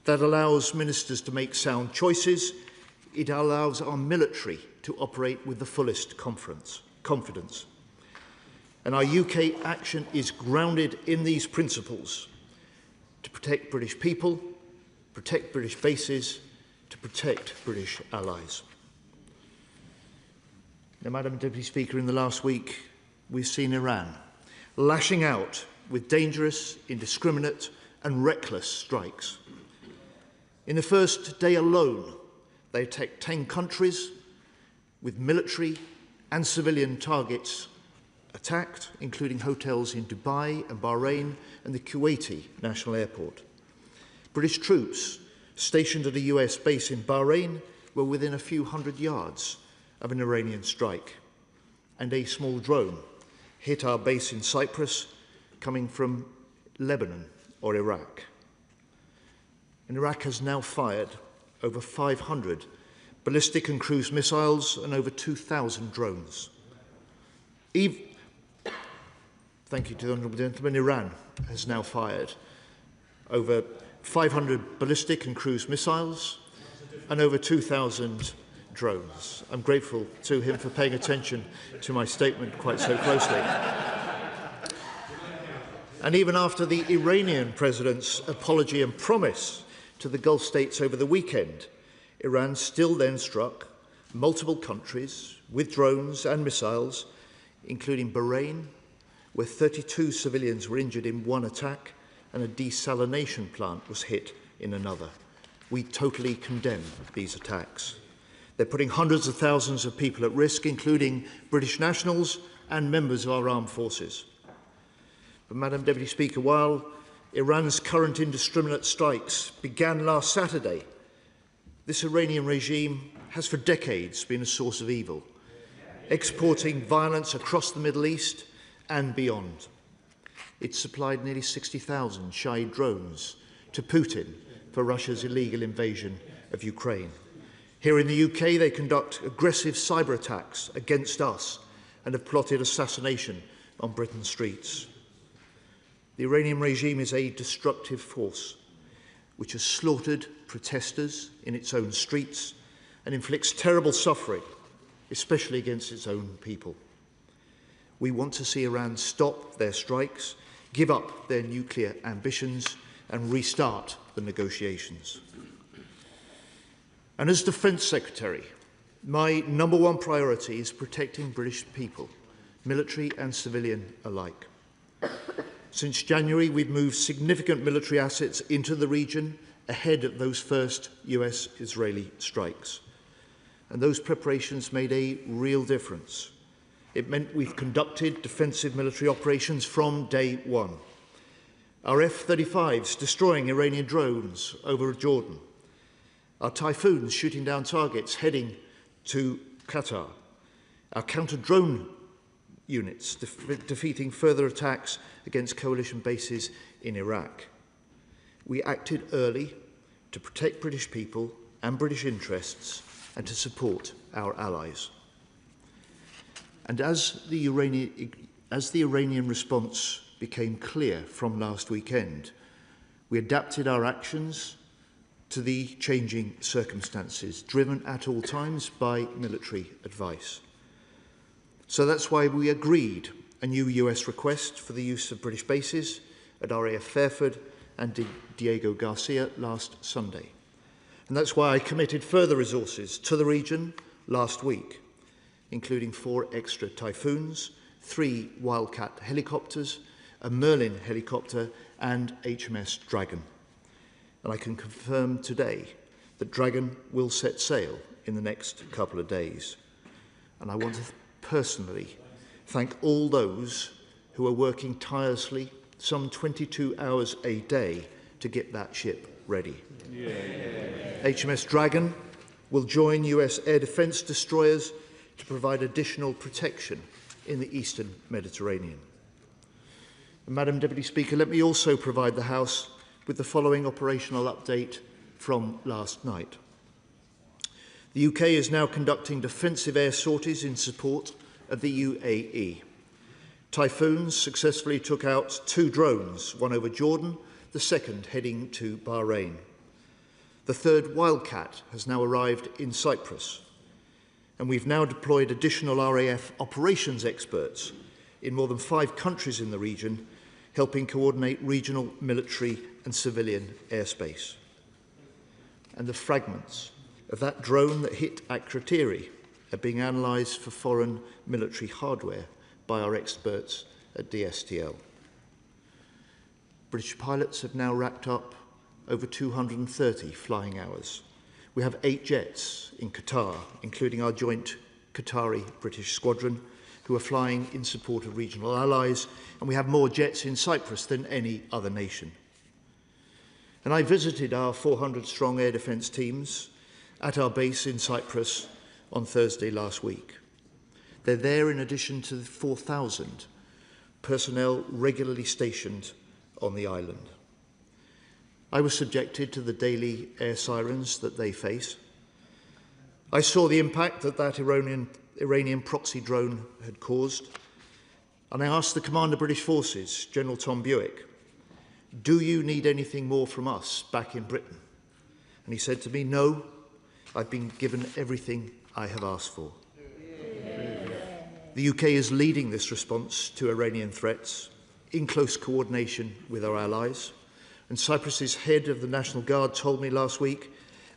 that allows ministers to make sound choices. It allows our military to operate with the fullest confidence. And our UK action is grounded in these principles to protect British people, protect British bases, to protect British allies. Now, Madam Deputy Speaker, in the last week, we've seen Iran lashing out with dangerous, indiscriminate and reckless strikes. In the first day alone, they attacked 10 countries with military and civilian targets attacked, including hotels in Dubai and Bahrain and the Kuwaiti National Airport. British troops stationed at a US base in Bahrain were within a few hundred yards of an Iranian strike, and a small drone hit our base in Cyprus coming from Lebanon or Iraq. And Iraq has now fired over 500 ballistic and cruise missiles and over 2,000 drones. Thank you to the Honourable Gentleman. Iran has now fired over 500 ballistic and cruise missiles and over 2,000 drones. I'm grateful to him for paying attention to my statement quite so closely. And even after the Iranian president's apology and promise to the Gulf states over the weekend, Iran still then struck multiple countries with drones and missiles, including Bahrain, where 32 civilians were injured in one attack and a desalination plant was hit in another. We totally condemn these attacks. They're putting hundreds of thousands of people at risk, including British nationals and members of our armed forces. But, Madam Deputy Speaker, while Iran's current indiscriminate strikes began last Saturday, this Iranian regime has for decades been a source of evil, exporting violence across the Middle East and beyond. It supplied nearly 60,000 Shahid drones to Putin for Russia's illegal invasion of Ukraine. Here in the UK, they conduct aggressive cyber attacks against us and have plotted assassination on Britain's streets. The Iranian regime is a destructive force which has slaughtered protesters in its own streets and inflicts terrible suffering, especially against its own people. We want to see Iran stop their strikes, give up their nuclear ambitions and restart the negotiations. And as Defence Secretary, my number one priority is protecting British people, military and civilian alike. Since January, we've moved significant military assets into the region ahead of those first US-Israeli strikes. And those preparations made a real difference. It meant we've conducted defensive military operations from day one. Our F-35s destroying Iranian drones over Jordan. Our Typhoons shooting down targets heading to Qatar. Our counter-drone units defeating further attacks against coalition bases in Iraq. We acted early to protect British people and British interests and to support our allies. And as the Iranian response became clear from last weekend, we adapted our actions to the changing circumstances, driven at all times by military advice. So that's why we agreed a new US request for the use of British bases at RAF Fairford and Diego Garcia last Sunday. And that's why I committed further resources to the region last week, including 4 extra Typhoons, 3 Wildcat helicopters, a Merlin helicopter and HMS Dragon. And I can confirm today that Dragon will set sail in the next couple of days. And I want to personally thank all those who are working tirelessly, some 22 hours a day, to get that ship ready. HMS Dragon will join US air defence destroyers to provide additional protection in the eastern Mediterranean. And Madam Deputy Speaker, let me also provide the House with the following operational update from last night. The UK is now conducting defensive air sorties in support of the UAE. Typhoons successfully took out 2 drones, one over Jordan, the second heading to Bahrain. The 3rd Wildcat has now arrived in Cyprus, and we've now deployed additional RAF operations experts in more than 5 countries in the region, helping coordinate regional military and civilian airspace. And the fragments of that drone that hit Akrotiri are being analysed for foreign military hardware by our experts at DSTL. British pilots have now racked up over 230 flying hours. We have 8 jets in Qatar, including our joint Qatari-British squadron, who are flying in support of regional allies, and we have more jets in Cyprus than any other nation. And I visited our 400-strong air defence teams at our base in Cyprus on Thursday last week. They're there in addition to the 4,000 personnel regularly stationed on the island. I was subjected to the daily air sirens that they face. I saw the impact that Iranian proxy drone had caused, and I asked the Commander of British Forces, General Tom Buick, "Do you need anything more from us back in Britain?" And he said to me, "No, I've been given everything I have asked for." The UK is leading this response to Iranian threats in close coordination with our allies. And Cyprus's head of the National Guard told me last week,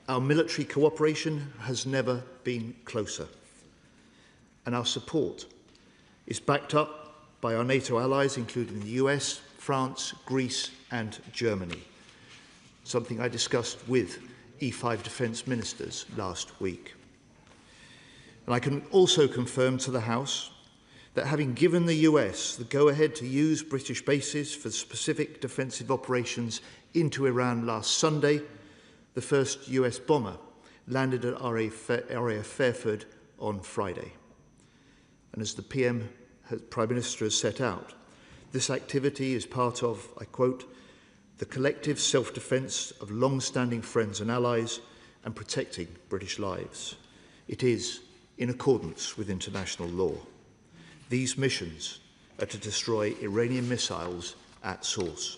our military cooperation has never been closer. And our support is backed up by our NATO allies, including the US, France, Greece and Germany, something I discussed with E5 defence ministers last week. And I can also confirm to the House that having given the US the go-ahead to use British bases for specific defensive operations into Iran last Sunday, the first US bomber landed at RAF Fairford on Friday. And as the Prime Minister has set out, this activity is part of, I quote, the collective self-defence of long-standing friends and allies and protecting British lives. It is in accordance with international law. These missions are to destroy Iranian missiles at source.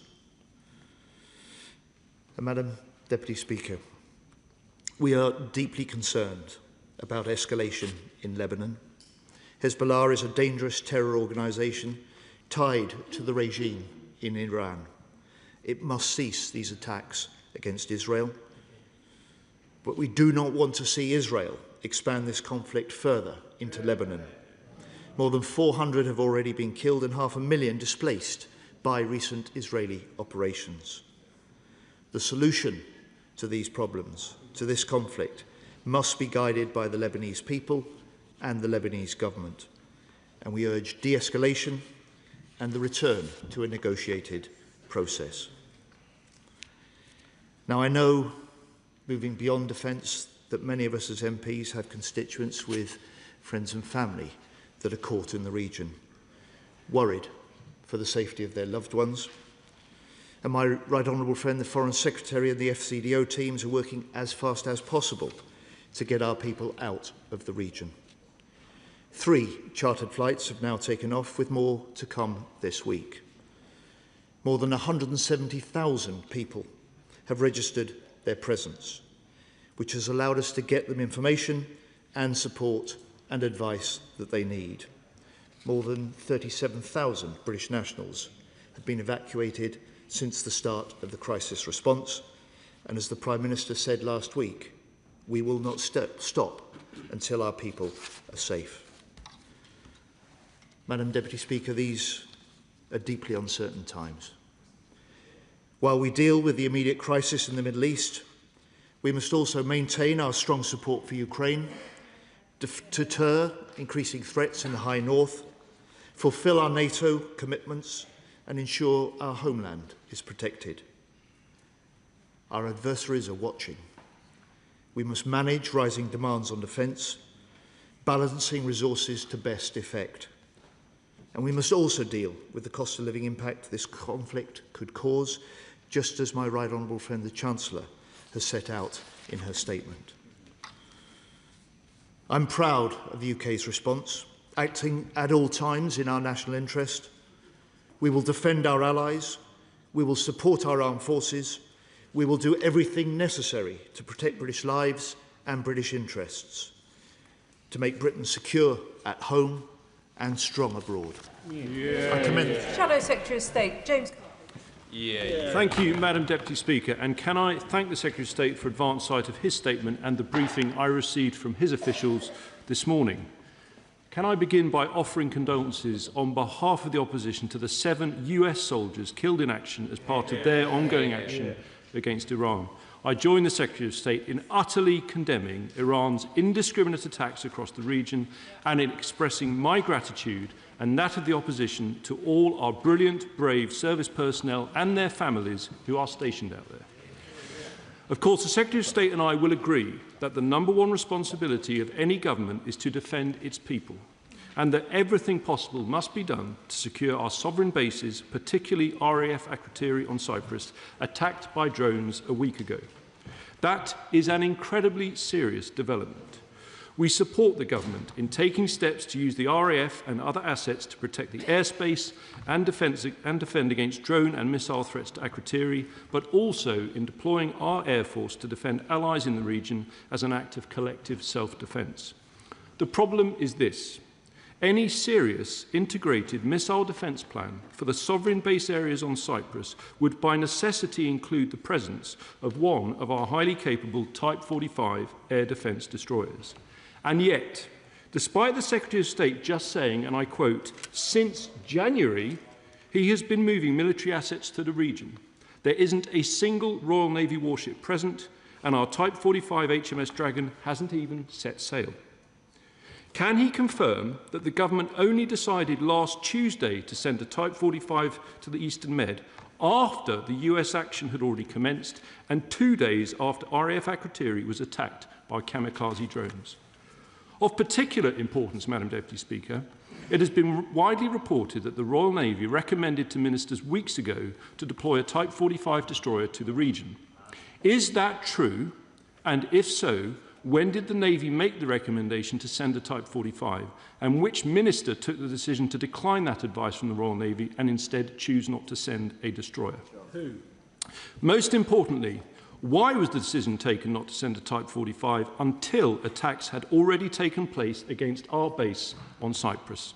And Madam Deputy Speaker, we are deeply concerned about escalation in Lebanon. Hezbollah is a dangerous terror organisation tied to the regime in Iran. It must cease these attacks against Israel. But we do not want to see Israel expand this conflict further into Lebanon. More than 400 have already been killed and 500,000 displaced by recent Israeli operations. The solution to these problems, to this conflict, must be guided by the Lebanese people and the Lebanese government. And we urge de-escalation and the return to a negotiated process. Now, I know, moving beyond defence, that many of us as MPs have constituents with friends and family that are caught in the region, worried for the safety of their loved ones. And my right honourable friend, the Foreign Secretary and the FCDO teams are working as fast as possible to get our people out of the region. 3 chartered flights have now taken off, with more to come this week. More than 170,000 people have registered their presence, which has allowed us to get them information and support and advice that they need. More than 37,000 British nationals have been evacuated since the start of the crisis response, and as the Prime Minister said last week, we will not stop until our people are safe. Madam Deputy Speaker, these are deeply uncertain times. While we deal with the immediate crisis in the Middle East, we must also maintain our strong support for Ukraine, deter increasing threats in the High North, fulfil our NATO commitments, and ensure our homeland is protected. Our adversaries are watching. We must manage rising demands on defence, balancing resources to best effect. And we must also deal with the cost of living impact this conflict could cause, just as my right honourable friend the Chancellor has set out in her statement. I'm proud of the UK's response, acting at all times in our national interest. We will defend our allies, we will support our armed forces, we will do everything necessary to protect British lives and British interests, to make Britain secure at home and strong abroad. I commend Shadow Secretary of State, James. Thank you, Madam Deputy Speaker, and can I thank the Secretary of State for advance sight of his statement and the briefing I received from his officials this morning. Can I begin by offering condolences on behalf of the opposition to the 7 US soldiers killed in action as part of their ongoing action against Iran. I join the Secretary of State in utterly condemning Iran's indiscriminate attacks across the region and in expressing my gratitude and that of the opposition to all our brilliant, brave service personnel and their families who are stationed out there. Of course, the Secretary of State and I will agree that the #1 responsibility of any government is to defend its people, and that everything possible must be done to secure our sovereign bases, particularly RAF Akrotiri on Cyprus, attacked by drones a week ago. That is an incredibly serious development. We support the government in taking steps to use the RAF and other assets to protect the airspace and defend against drone and missile threats to Akrotiri, but also in deploying our Air Force to defend allies in the region as an act of collective self-defence. The problem is this. Any serious integrated missile defence plan for the sovereign base areas on Cyprus would by necessity include the presence of one of our highly capable Type 45 air defence destroyers. And yet, despite the Secretary of State just saying, and I quote, since January, he has been moving military assets to the region. There isn't a single Royal Navy warship present, and our Type 45 HMS Dragon hasn't even set sail. Can he confirm that the government only decided last Tuesday to send a Type 45 to the Eastern Med after the US action had already commenced and 2 days after RAF Akrotiri was attacked by kamikaze drones? Of particular importance, Madam Deputy Speaker, it has been widely reported that the Royal Navy recommended to ministers weeks ago to deploy a Type 45 destroyer to the region. Is that true? And if so, when did the Navy make the recommendation to send a Type 45? And which minister took the decision to decline that advice from the Royal Navy and instead choose not to send a destroyer? Who? Most importantly, why was the decision taken not to send a Type 45 until attacks had already taken place against our base on Cyprus?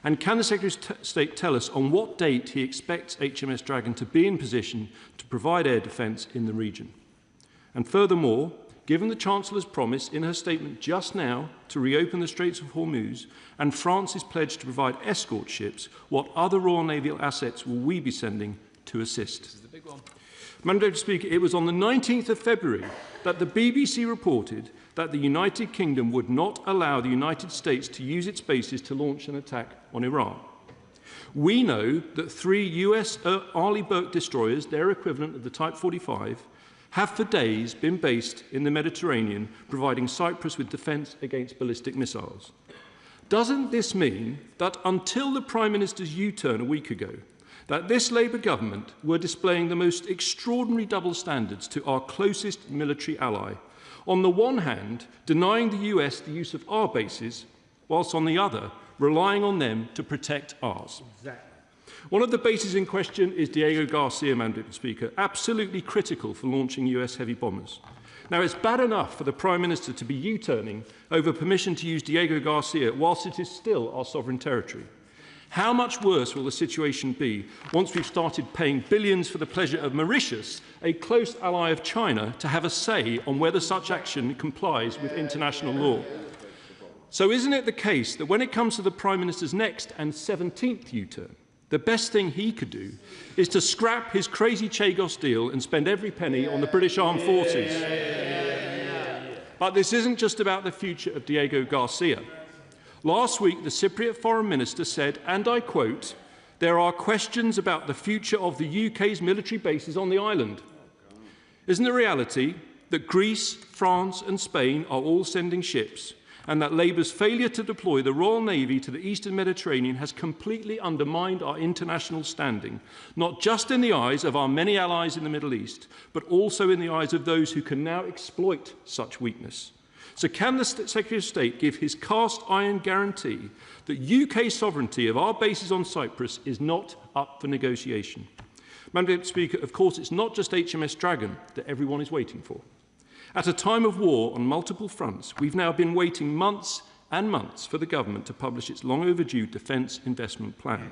And can the Secretary of State tell us on what date he expects HMS Dragon to be in position to provide air defence in the region? And furthermore, given the Chancellor's promise in her statement just now to reopen the Straits of Hormuz and France's pledge to provide escort ships, what other Royal Naval assets will we be sending to assist? This is the big one. Madam Deputy Speaker, it was on the 19th of February that the BBC reported that the United Kingdom would not allow the United States to use its bases to launch an attack on Iran. We know that 3 US Arleigh Burke destroyers, their equivalent of the Type 45, have for days been based in the Mediterranean, providing Cyprus with defence against ballistic missiles. Doesn't this mean that until the Prime Minister's U-turn a week ago, that this Labour government were displaying the most extraordinary double standards to our closest military ally. On the one hand, denying the US the use of our bases, whilst on the other, relying on them to protect ours. Exactly. One of the bases in question is Diego Garcia, Madam Deputy Speaker, absolutely critical for launching US heavy bombers. Now, it's bad enough for the Prime Minister to be U-turning over permission to use Diego Garcia whilst it is still our sovereign territory. How much worse will the situation be once we've started paying billions for the pleasure of Mauritius, a close ally of China, to have a say on whether such action complies with international law? So isn't it the case that when it comes to the Prime Minister's next and 17th U-turn, the best thing he could do is to scrap his crazy Chagos deal and spend every penny on the British Armed Forces? But this isn't just about the future of Diego Garcia. Last week, the Cypriot Foreign Minister said, and I quote, "There are questions about the future of the UK's military bases on the island." Isn't the reality that Greece, France and Spain are all sending ships, and that Labour's failure to deploy the Royal Navy to the Eastern Mediterranean has completely undermined our international standing, not just in the eyes of our many allies in the Middle East, but also in the eyes of those who can now exploit such weakness? So can the Secretary of State give his cast iron guarantee that UK sovereignty of our bases on Cyprus is not up for negotiation? Madam Deputy Speaker, of course, it's not just HMS Dragon that everyone is waiting for. At a time of war on multiple fronts, we've now been waiting months and months for the government to publish its long overdue defence investment plan.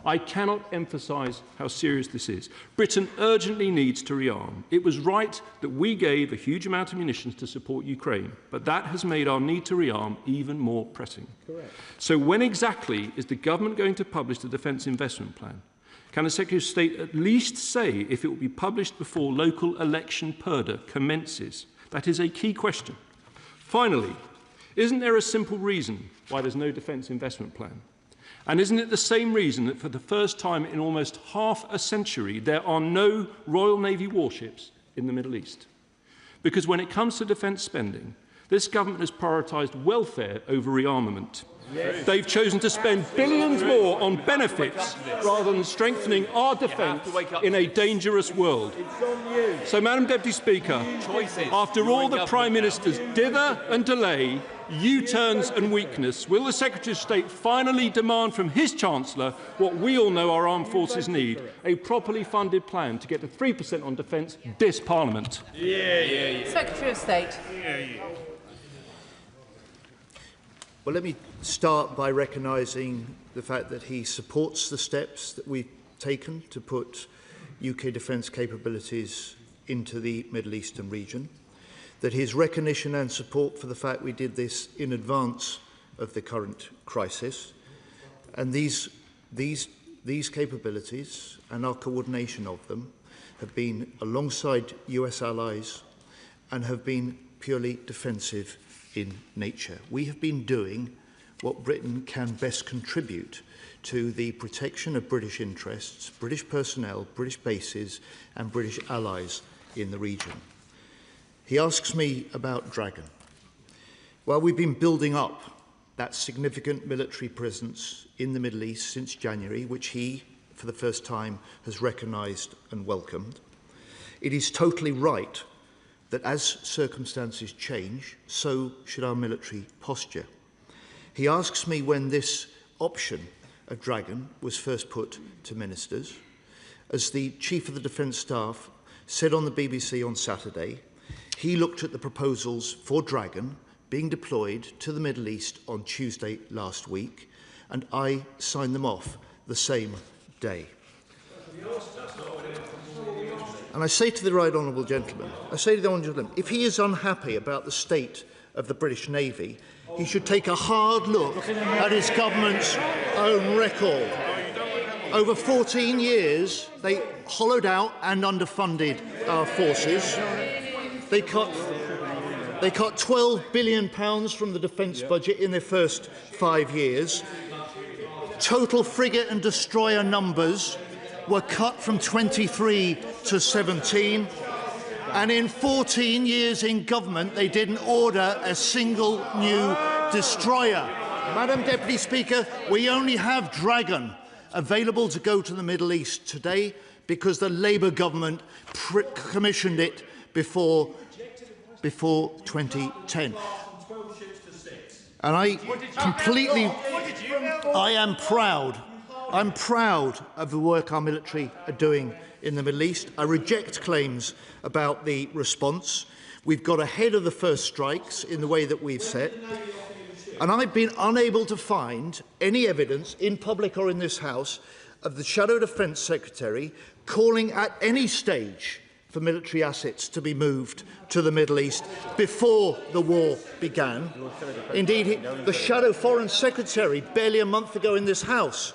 I cannot emphasise how serious this is. Britain urgently needs to rearm. It was right that we gave a huge amount of munitions to support Ukraine, but that has made our need to rearm even more pressing. Correct. So when exactly is the government going to publish the defence investment plan? Can the Secretary of State at least say if it will be published before local election purdah commences? That is a key question. Finally, isn't there a simple reason why there's no defence investment plan? And isn't it the same reason that for the first time in almost half a century there are no Royal Navy warships in the Middle East? Because when it comes to defence spending, this government has prioritised welfare over rearmament. Yes. They've chosen to spend billions more on benefits rather than strengthening our defence in a dangerous world. So, Madam Deputy Speaker, after all the Prime Minister's dither and delay, U-turns and weakness, will the Secretary of State finally demand from his Chancellor what we all know our armed forces need, a properly funded plan to get to 3% on defence this Parliament? Secretary of State. Well, let me start by recognising the fact that he supports the steps that we've taken to put UK defence capabilities into the Middle Eastern region, that his recognition and support for the fact we did this in advance of the current crisis, and these capabilities and our coordination of them have been alongside US allies and have been purely defensive in nature. We have been doing what Britain can best contribute to the protection of British interests, British personnel, British bases and British allies in the region. He asks me about Dragon. Well, we've been building up that significant military presence in the Middle East since January, which he, for the first time, has recognised and welcomed. It is totally right that as circumstances change, so should our military posture. He asks me when this option of Dragon was first put to ministers. As the Chief of the Defence Staff said on the BBC on Saturday, he looked at the proposals for Dragon being deployed to the Middle East on Tuesday last week, and I signed them off the same day. And I say to the right honourable gentleman, if he is unhappy about the state of the British Navy, he should take a hard look at his government's own record. Over 14 years, they hollowed out and underfunded our forces. They cut £12 billion from the defence budget in their first 5 years. Total frigate and destroyer numbers were cut from 23 to 17. And in 14 years in government, they didn't order a single new destroyer. Madam Deputy Speaker, we only have Dragon. available to go to the Middle East today because the Labour government commissioned it before 2010. And I am proud. I'm proud of the work our military are doing in the Middle East. I reject claims about the response. We've got ahead of the first strikes in the way that we've said. And I've been unable to find any evidence, in public or in this House, of the Shadow Defence Secretary calling at any stage for military assets to be moved to the Middle East before the war began. Indeed, the Shadow Foreign Secretary, barely a month ago in this House,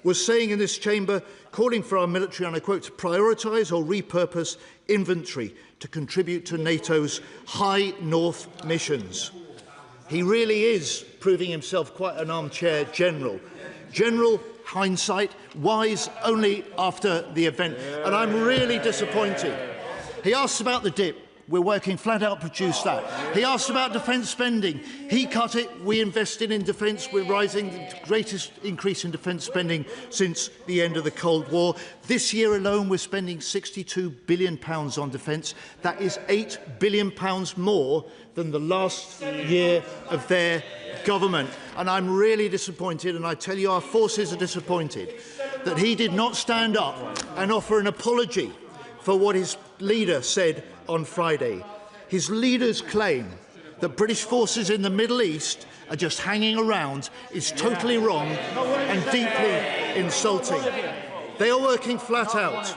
was saying in this chamber, calling for our military, and I quote, to prioritise or repurpose inventory to contribute to NATO's High North missions. He really is proving himself quite an armchair general. General hindsight, wise only after the event. And I'm really disappointed. He asks about the dip. We're working flat out to produce that. He asked about defence spending. He cut it. We invested in defence. We're rising the greatest increase in defence spending since the end of the Cold War. This year alone, we're spending £62 billion on defence. That is £8 billion more than the last year of their government. And I'm really disappointed, and I tell you our forces are disappointed, that he did not stand up and offer an apology for what his leader said on Friday. His leader's claim that British forces in the Middle East are just hanging around is totally wrong and deeply insulting. They are working flat out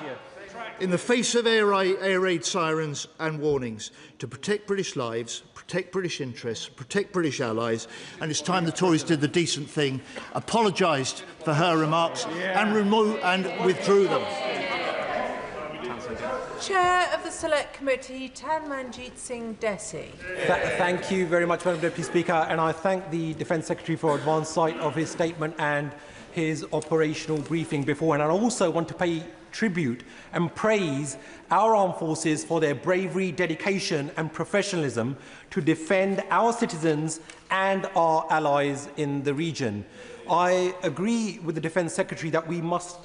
in the face of air raid sirens and warnings to protect British lives, protect British interests, protect British allies, and it's time the Tories did the decent thing, apologised for her remarks and withdrew them. Chair of the Select Committee, Tanmanjeet Singh Desi. Thank you very much, Madam Deputy Speaker, and I thank the Defence Secretary for advance sight of his statement and his operational briefing before. And I also want to pay tribute and praise our armed forces for their bravery, dedication and professionalism to defend our citizens and our allies in the region. I agree with the Defence Secretary that we must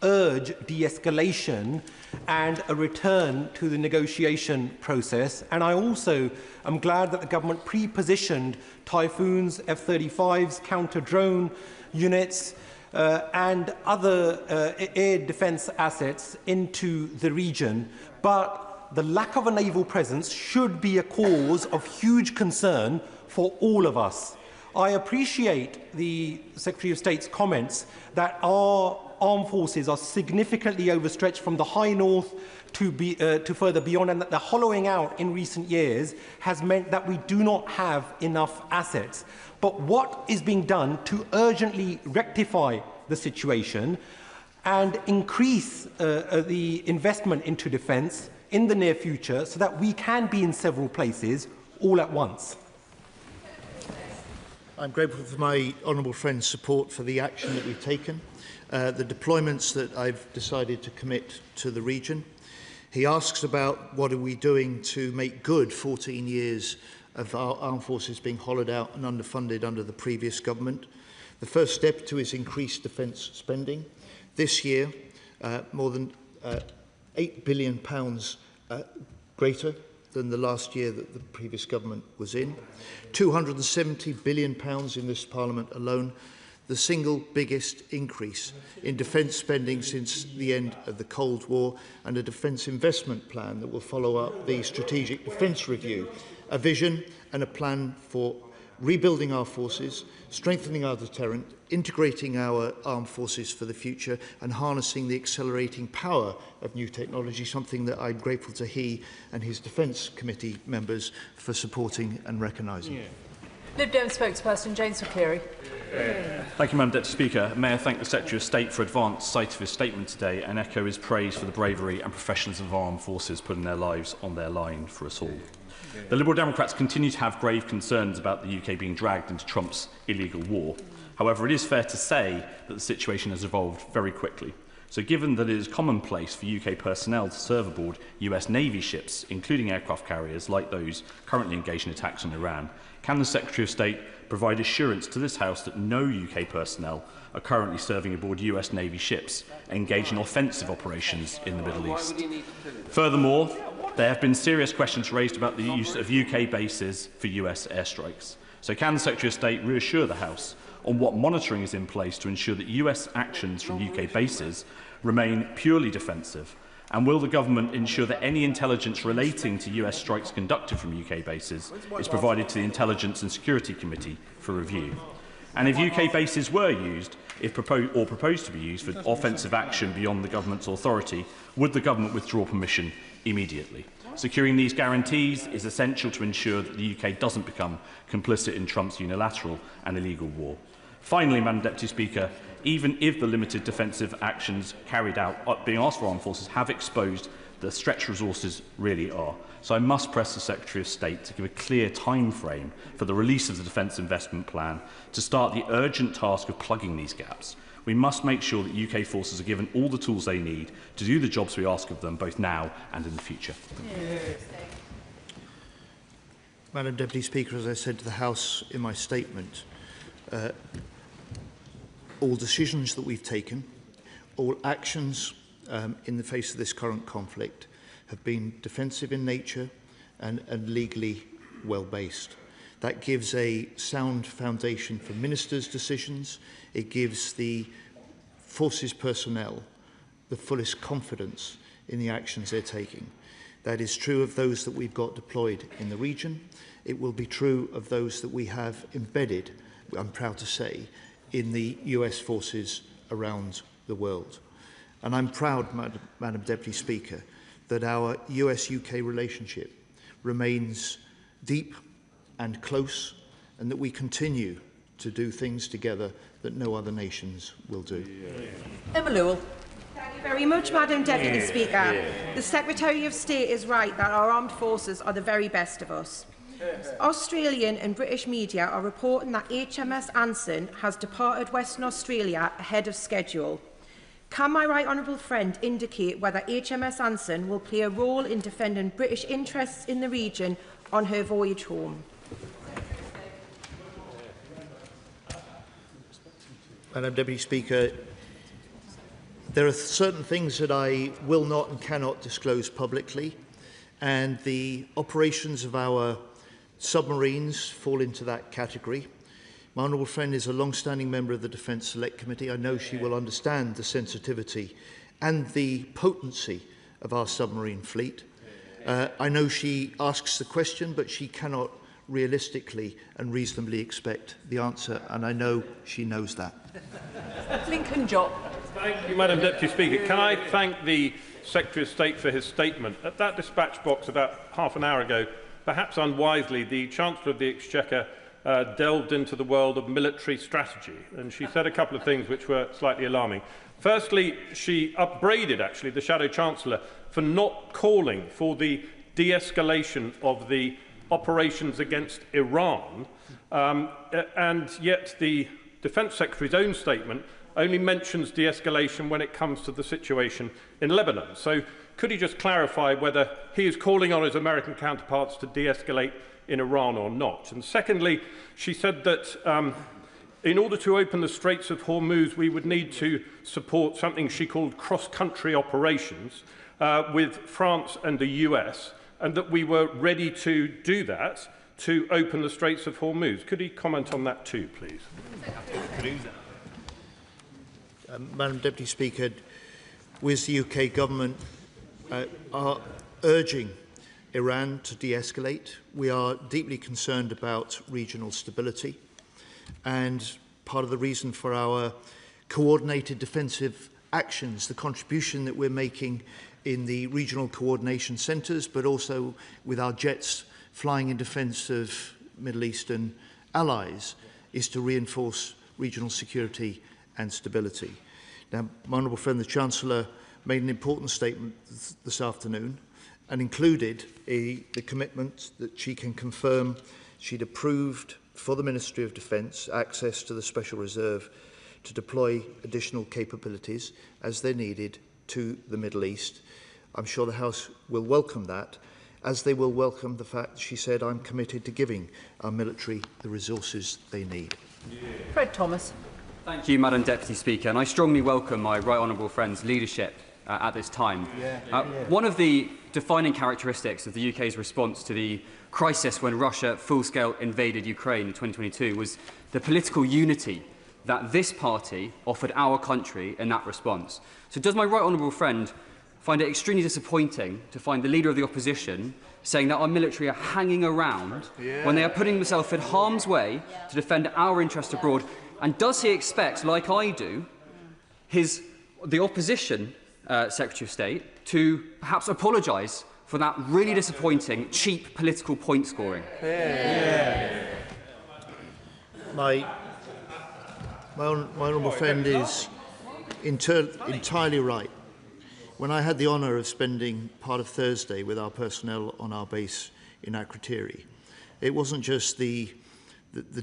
urge de-escalation and a return to the negotiation process. And I also am glad that the government pre-positioned Typhoons, F-35s, counter-drone units and other air defence assets into the region. But the lack of a naval presence should be a cause of huge concern for all of us. I appreciate the Secretary of State's comments that our armed forces are significantly overstretched from the high north to further beyond, and that the hollowing out in recent years has meant that we do not have enough assets. But what is being done to urgently rectify the situation and increase the investment into defence in the near future so that we can be in several places all at once? I'm grateful for my honourable friend's support for the action that we've taken, the deployments that I've decided to commit to the region. He asks about what are we doing to make good 14 years of our armed forces being hollowed out and underfunded under the previous government. The first step to is increased defence spending. This year, more than £8 billion greater than the last year that the previous government was in. £270 billion in this Parliament alone, the single biggest increase in defence spending since the end of the Cold War, and a defence investment plan that will follow up the Strategic Defence Review, a vision and a plan for rebuilding our forces, strengthening our deterrent, integrating our armed forces for the future, and harnessing the accelerating power of new technology, something that I'm grateful to he and his Defence Committee members for supporting and recognising. Yeah. Lib Dem spokesperson James McCleary. Thank you, Madam Deputy Speaker. May I thank the Secretary of State for advance sight of his statement today and echo his praise for the bravery and professionalism of our armed forces putting their lives on their line for us all. The Liberal Democrats continue to have grave concerns about the UK being dragged into Trump's illegal war. However, it is fair to say that the situation has evolved very quickly. So given that it is commonplace for UK personnel to serve aboard US Navy ships, including aircraft carriers like those currently engaged in attacks on Iran, can the Secretary of State provide assurance to this House that no UK personnel are currently serving aboard US Navy ships engaged in offensive operations in the Middle East? Furthermore, there have been serious questions raised about the use of UK bases for US airstrikes. So can the Secretary of State reassure the House on what monitoring is in place to ensure that US actions from UK bases remain purely defensive? And will the government ensure that any intelligence relating to US strikes conducted from UK bases is provided to the Intelligence and Security Committee for review? And if UK bases were used, proposed to be used for offensive action beyond the government's authority, would the government withdraw permission immediately? Securing these guarantees is essential to ensure that the UK doesn't become complicit in Trump's unilateral and illegal war. Finally, Madam Deputy Speaker, even if the limited defensive actions carried out being asked for armed forces have exposed the stretched resources really are. So I must press the Secretary of State to give a clear time frame for the release of the Defence Investment Plan to start the urgent task of plugging these gaps. We must make sure that UK forces are given all the tools they need to do the jobs we ask of them, both now and in the future. Madam Deputy Speaker, as I said to the House in my statement, all decisions that we've taken, all actions in the face of this current conflict have been defensive in nature and legally well-based. That gives a sound foundation for ministers' decisions. It gives the forces personnel the fullest confidence in the actions they're taking. That is true of those that we've got deployed in the region. It will be true of those that we have embedded, I'm proud to say, in the US forces around the world. And I'm proud, Madam Deputy Speaker, that our US-UK relationship remains deep and close, and that we continue to do things together that no other nations will do. Emma Lewell. Thank you very much, Madam Deputy Speaker. The Secretary of State is right that our armed forces are the very best of us. Australian and British media are reporting that HMS Anson has departed Western Australia ahead of schedule. Can my right honourable friend indicate whether HMS Anson will play a role in defending British interests in the region on her voyage home? Madam Deputy Speaker, there are certain things that I will not and cannot disclose publicly, and the operations of our submarines fall into that category. My honourable friend is a long-standing member of the Defence Select Committee. I know she will understand the sensitivity and the potency of our submarine fleet. I know she asks the question, but she cannot realistically and reasonably expect the answer, and I know she knows that. Lincoln Job. Thank you, Madam Deputy Speaker. Can I thank the Secretary of State for his statement? At that dispatch box about half an hour ago, perhaps unwisely, the Chancellor of the Exchequer delved into the world of military strategy, and she said a couple of things which were slightly alarming. Firstly, she upbraided, actually, the Shadow Chancellor for not calling for the de-escalation of the operations against Iran, and yet the Defence Secretary's own statement only mentions de-escalation when it comes to the situation in Lebanon. So could he just clarify whether he is calling on his American counterparts to de-escalate in Iran or not? And secondly, she said that in order to open the Straits of Hormuz, we would need to support something she called cross-country operations with France and the US, and that we were ready to do that to open the Straits of Hormuz. Could he comment on that too, please? Madam Deputy Speaker, we as the UK Government are urging Iran to de-escalate. We are deeply concerned about regional stability, and part of the reason for our coordinated defensive actions, the contribution that we're making in the regional coordination centres, but also with our jets flying in defence of Middle Eastern allies, is to reinforce regional security and stability. Now, my honourable friend, the Chancellor, made an important statement this afternoon and included the commitment that she can confirm she'd approved for the Ministry of Defence access to the Special Reserve to deploy additional capabilities as they're needed to the Middle East. I'm sure the House will welcome that, as they will welcome the fact she said, I'm committed to giving our military the resources they need. Fred Thomas. Thank you, Madam Deputy Speaker, and I strongly welcome my right honourable friend's leadership at this time. One of the defining characteristics of the UK's response to the crisis when Russia full-scale invaded Ukraine in 2022 was the political unity that this party offered our country in that response. So does my right honourable friend find it extremely disappointing to find the Leader of the Opposition saying that our military are hanging around when they are putting themselves in harm's way to defend our interests abroad? And does he expect, like I do, the Opposition Secretary of State to perhaps apologise for that really disappointing, cheap political point scoring? My honourable friend is entirely right. When I had the honour of spending part of Thursday with our personnel on our base in Akrotiri, it wasn't just the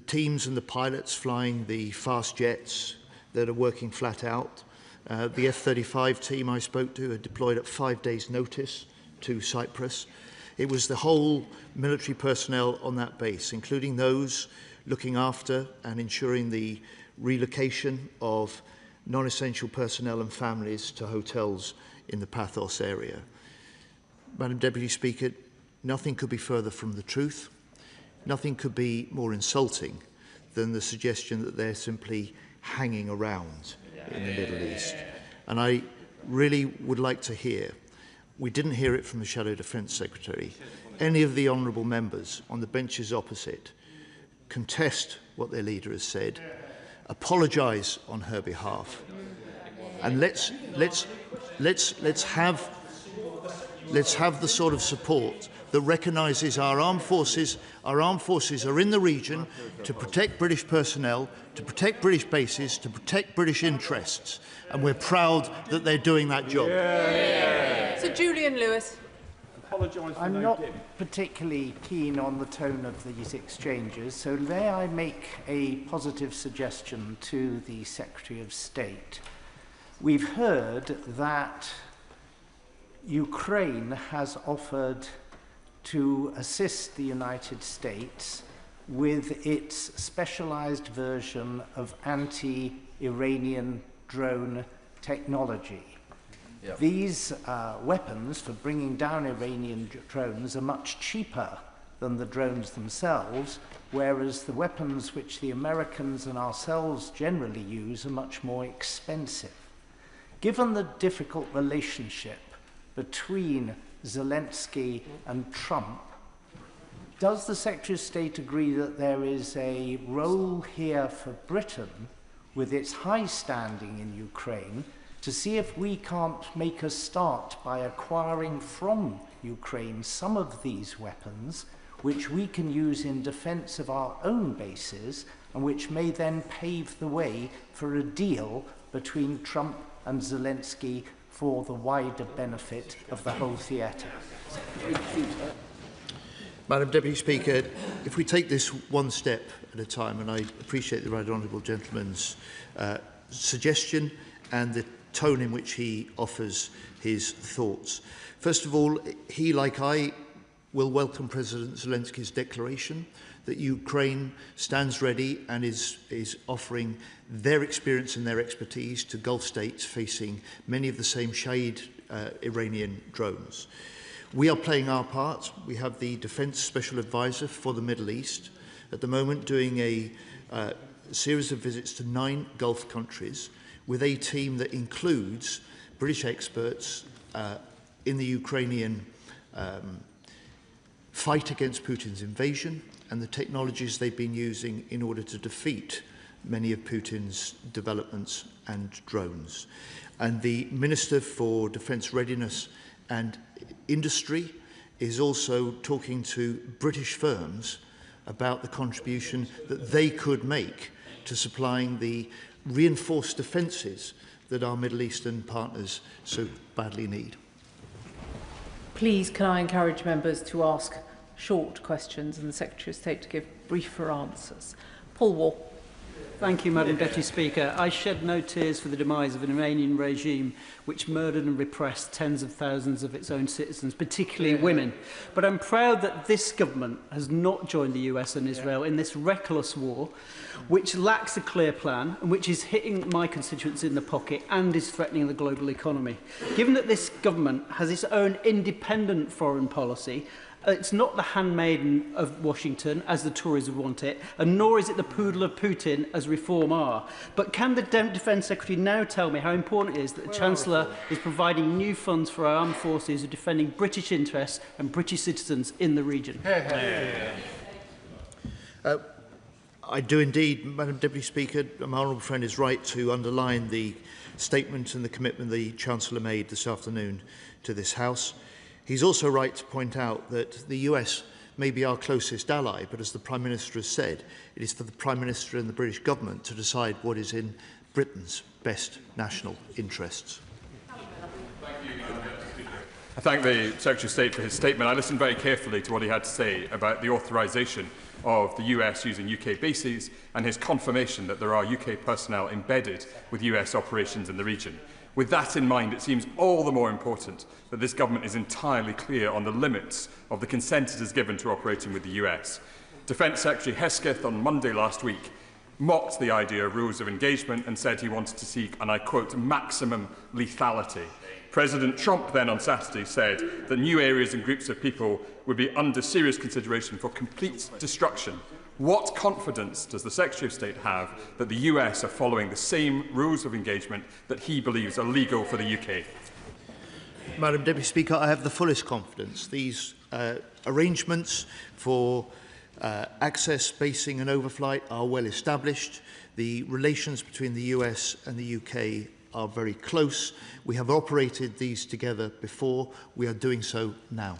teams and the pilots flying the fast jets that are working flat out. The F-35 team I spoke to had deployed at 5 days' notice to Cyprus. It was the whole military personnel on that base, including those looking after and ensuring the relocation of non-essential personnel and families to hotels in the Pathos area. Madam Deputy Speaker, nothing could be further from the truth. Nothing could be more insulting than the suggestion that they're simply hanging around in the Middle East. And I really would like to hear, we didn't hear it from the Shadow Defence Secretary, any of the honourable members on the benches opposite contest what their leader has said, apologise on her behalf, and let's have the sort of support that recognises our armed forces are in the region to protect British personnel, to protect British bases, to protect British interests, and we're proud that they're doing that job. Sir Julian Lewis. I'm not particularly keen on the tone of these exchanges, so may I make a positive suggestion to the Secretary of State? We've heard that Ukraine has offered to assist the United States with its specialized version of anti-Iranian drone technology. Yep. These weapons for bringing down Iranian drones are much cheaper than the drones themselves, whereas the weapons which the Americans and ourselves generally use are much more expensive. Given the difficult relationship between Zelensky and Trump, does the Secretary of State agree that there is a role here for Britain, with its high standing in Ukraine, to see if we can't make a start by acquiring from Ukraine some of these weapons, which we can use in defence of our own bases, and which may then pave the way for a deal between Trump and Zelensky for the wider benefit of the whole theatre? Madam Deputy Speaker, if we take this one step at a time, and I appreciate the Right Honourable Gentleman's suggestion and the tone in which he offers his thoughts. First of all, he, like I, will welcome President Zelensky's declaration that Ukraine stands ready and is offering their experience and their expertise to Gulf states facing many of the same Shahid Iranian drones. We are playing our part. We have the Defence Special Advisor for the Middle East at the moment doing a series of visits to 9 Gulf countries with a team that includes British experts in the Ukrainian fight against Putin's invasion and the technologies they've been using in order to defeat many of Putin's developments and drones. And the Minister for Defence Readiness and Industry is also talking to British firms about the contribution that they could make to supplying the reinforced defences that our Middle Eastern partners so badly need. Please, can I encourage members to ask short questions and the Secretary of State to give briefer answers. Paul Wall. Thank you, Madam Deputy Speaker. I shed no tears for the demise of an Iranian regime which murdered and repressed tens of thousands of its own citizens, particularly women. But I'm proud that this government has not joined the US and Israel in this reckless war, which lacks a clear plan and which is hitting my constituents in the pocket and is threatening the global economy. Given that this government has its own independent foreign policy, it's not the handmaiden of Washington, as the Tories would want it, and nor is it the poodle of Putin, as Reform are. But can the Defence Secretary now tell me how important it is that the Chancellor is providing new funds for our armed forces who are defending British interests and British citizens in the region? I do indeed, Madam Deputy Speaker. My honourable friend is right to underline the statement and the commitment the Chancellor made this afternoon to this House. He's also right to point out that the US may be our closest ally, but as the Prime Minister has said, it is for the Prime Minister and the British government to decide what is in Britain's best national interests. I thank the Secretary of State for his statement. I listened very carefully to what he had to say about the authorisation of the US using UK bases and his confirmation that there are UK personnel embedded with US operations in the region. With that in mind, it seems all the more important that this government is entirely clear on the limits of the consent it has given to operating with the US. Defence Secretary Hesketh on Monday last week mocked the idea of rules of engagement and said he wanted to seek, and I quote, maximum lethality. President Trump then on Saturday said that new areas and groups of people would be under serious consideration for complete destruction. What confidence does the Secretary of State have that the US are following the same rules of engagement that he believes are legal for the UK? Madam Deputy Speaker, I have the fullest confidence. These arrangements for access, basing and overflight are well established. The relations between the US and the UK are very close. We have operated these together before. We are doing so now.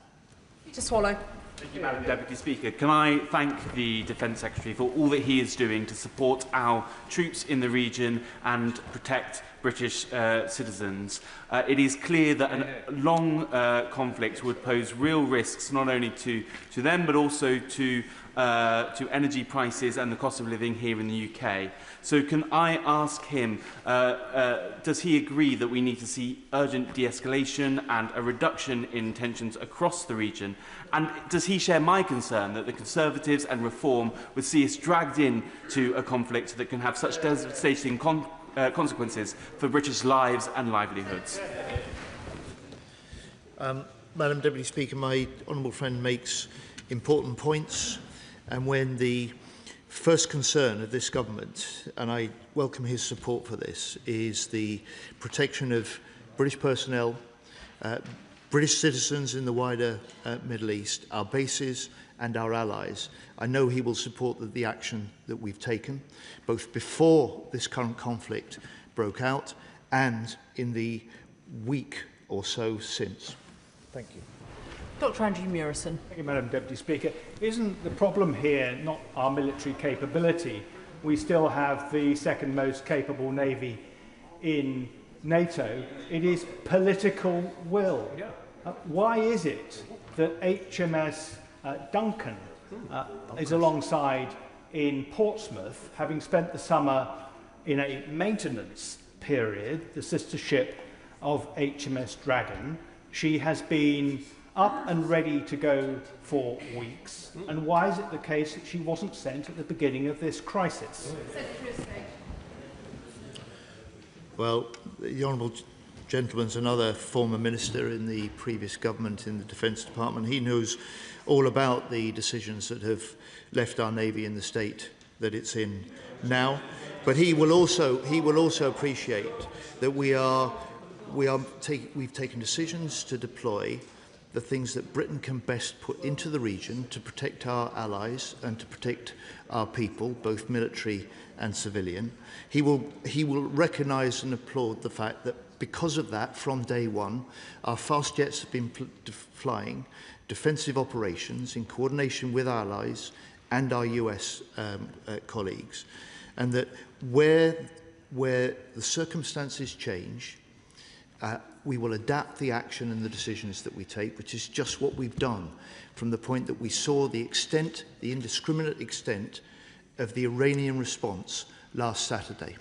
To swallow. Thank you, Madam Deputy Speaker. Can I thank the Defence Secretary for all that he is doing to support our troops in the region and protect British citizens? It is clear that a long conflict would pose real risks not only to them but also to energy prices and the cost of living here in the UK. So can I ask him, does he agree that we need to see urgent de-escalation and a reduction in tensions across the region? And does he share my concern that the Conservatives and Reform would see us dragged into a conflict that can have such devastating consequences for British lives and livelihoods? Madam Deputy Speaker, my honourable friend makes important points, and when the first concern of this government, and I welcome his support for this, is the protection of British personnel, British citizens in the wider Middle East, our bases and our allies. I know he will support the action that we've taken, both before this current conflict broke out and in the week or so since. Thank you. Dr. Andrew Murison. Thank you, Madam Deputy Speaker. Isn't the problem here not our military capability? We still have the second most capable navy in NATO. It is political will. Why is it that HMS Duncan is alongside in Portsmouth, having spent the summer in a maintenance period, the sister ship of HMS Dragon? She has been up and ready to go for weeks. And why is it the case that she wasn't sent at the beginning of this crisis? Well, the Honourable Gentleman's another former minister in the previous government in the Defence Department. He knows all about the decisions that have left our Navy in the state that it's in now. But he will also appreciate that we've taken decisions to deploy the things that Britain can best put into the region to protect our allies and to protect our people, both military and civilian. He will recognise and applaud the fact that because of that, from day one, our fast jets have been flying defensive operations in coordination with our allies and our US colleagues, and that where the circumstances change, we will adapt the action and the decisions that we take, which is just what we've done from the point that we saw the indiscriminate extent of the Iranian response last Saturday.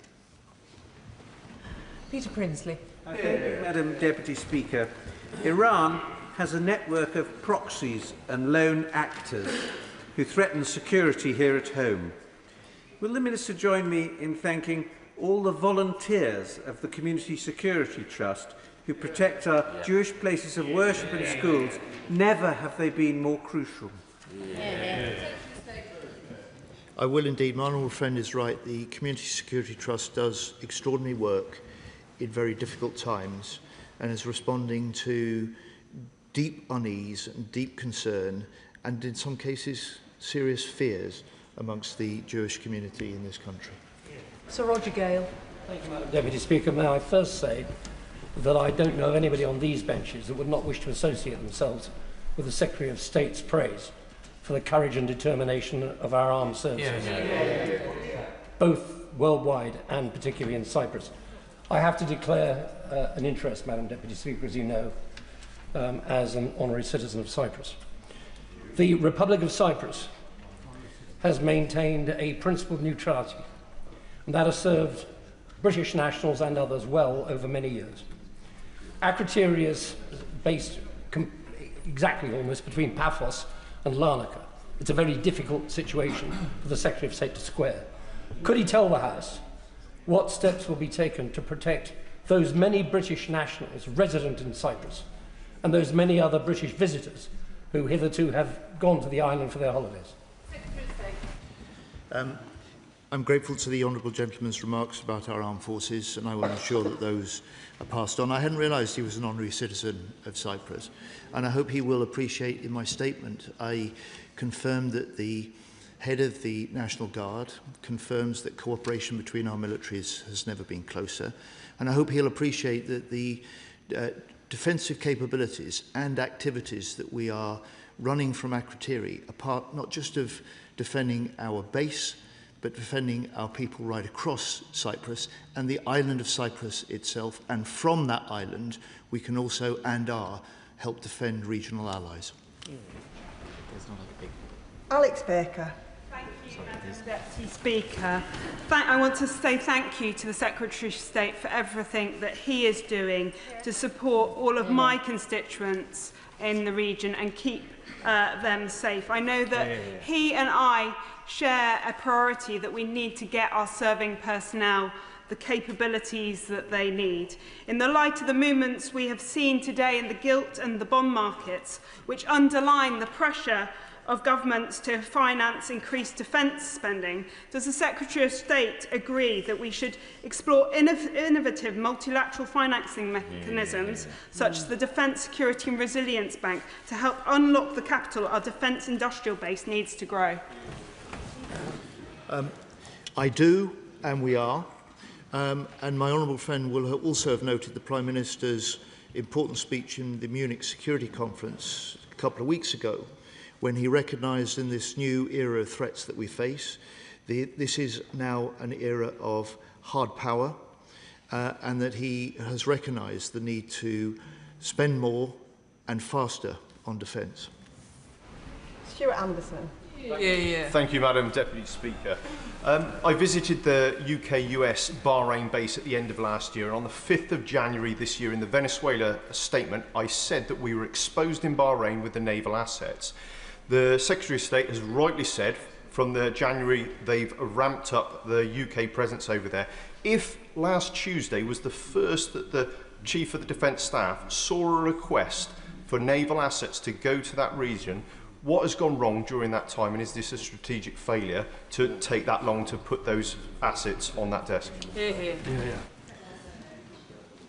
Peter Prinsley. Thank you, Madam Deputy Speaker. Iran has a network of proxies and lone actors who threaten security here at home. Will the Minister join me in thanking all the volunteers of the Community Security Trust who protect our Jewish places of worship and schools? Never have they been more crucial. I will indeed. My honourable friend is right. The Community Security Trust does extraordinary work in very difficult times and is responding to deep unease and deep concern and in some cases serious fears amongst the Jewish community in this country. Sir Roger Gale. Thank you, Madam Deputy Speaker. May I first say that I don't know of anybody on these benches that would not wish to associate themselves with the Secretary of State's praise for the courage and determination of our armed services, both worldwide and particularly in Cyprus. I have to declare an interest, Madam Deputy Speaker, as you know, as an honorary citizen of Cyprus. The Republic of Cyprus has maintained a principle of neutrality, and that has served British nationals and others well over many years. Akrotiri is based exactly almost between Paphos and Larnaca. It's a very difficult situation for the Secretary of State to square. Could he tell the House what steps will be taken to protect those many British nationals resident in Cyprus and those many other British visitors who hitherto have gone to the island for their holidays? I'm grateful to the honourable gentleman's remarks about our armed forces, and I will ensure that those are passed on. I hadn't realised he was an honorary citizen of Cyprus, and I hope he will appreciate in my statement I confirmed that the head of the National Guard confirms that cooperation between our militaries has never been closer, and I hope he'll appreciate that the defensive capabilities and activities that we are running from Akrotiri are part not just of defending our base, but defending our people right across Cyprus and the island of Cyprus itself. And from that island, we can also and are help defend regional allies. Alex Baker. Thank you, Madam Deputy Speaker. I want to say thank you to the Secretary of State for everything that he is doing to support all of my constituents in the region and keep them safe. I know that he and I share a priority that we need to get our serving personnel the capabilities that they need. In the light of the movements we have seen today in the gilt and the bond markets, which underline the pressure of governments to finance increased defence spending, does the Secretary of State agree that we should explore innovative multilateral financing mechanisms, such as the Defence Security and Resilience Bank, to help unlock the capital our defence industrial base needs to grow? I do, and we are. And my honourable friend will also have noted the Prime Minister's important speech in the Munich Security Conference a couple of weeks ago, when he recognised in this new era of threats that we face, this is now an era of hard power, and that he has recognised the need to spend more and faster on defence. Stuart Anderson. Thank you, Madam Deputy Speaker. I visited the UK-US Bahrain base at the end of last year, and on the 5th of January this year in the Venezuela statement, I said that we were exposed in Bahrain with the naval assets. The Secretary of State has rightly said from the January they've ramped up the UK presence over there. If last Tuesday was the first that the Chief of the Defence Staff saw a request for naval assets to go to that region, what has gone wrong during that time, and is this a strategic failure to take that long to put those assets on that desk?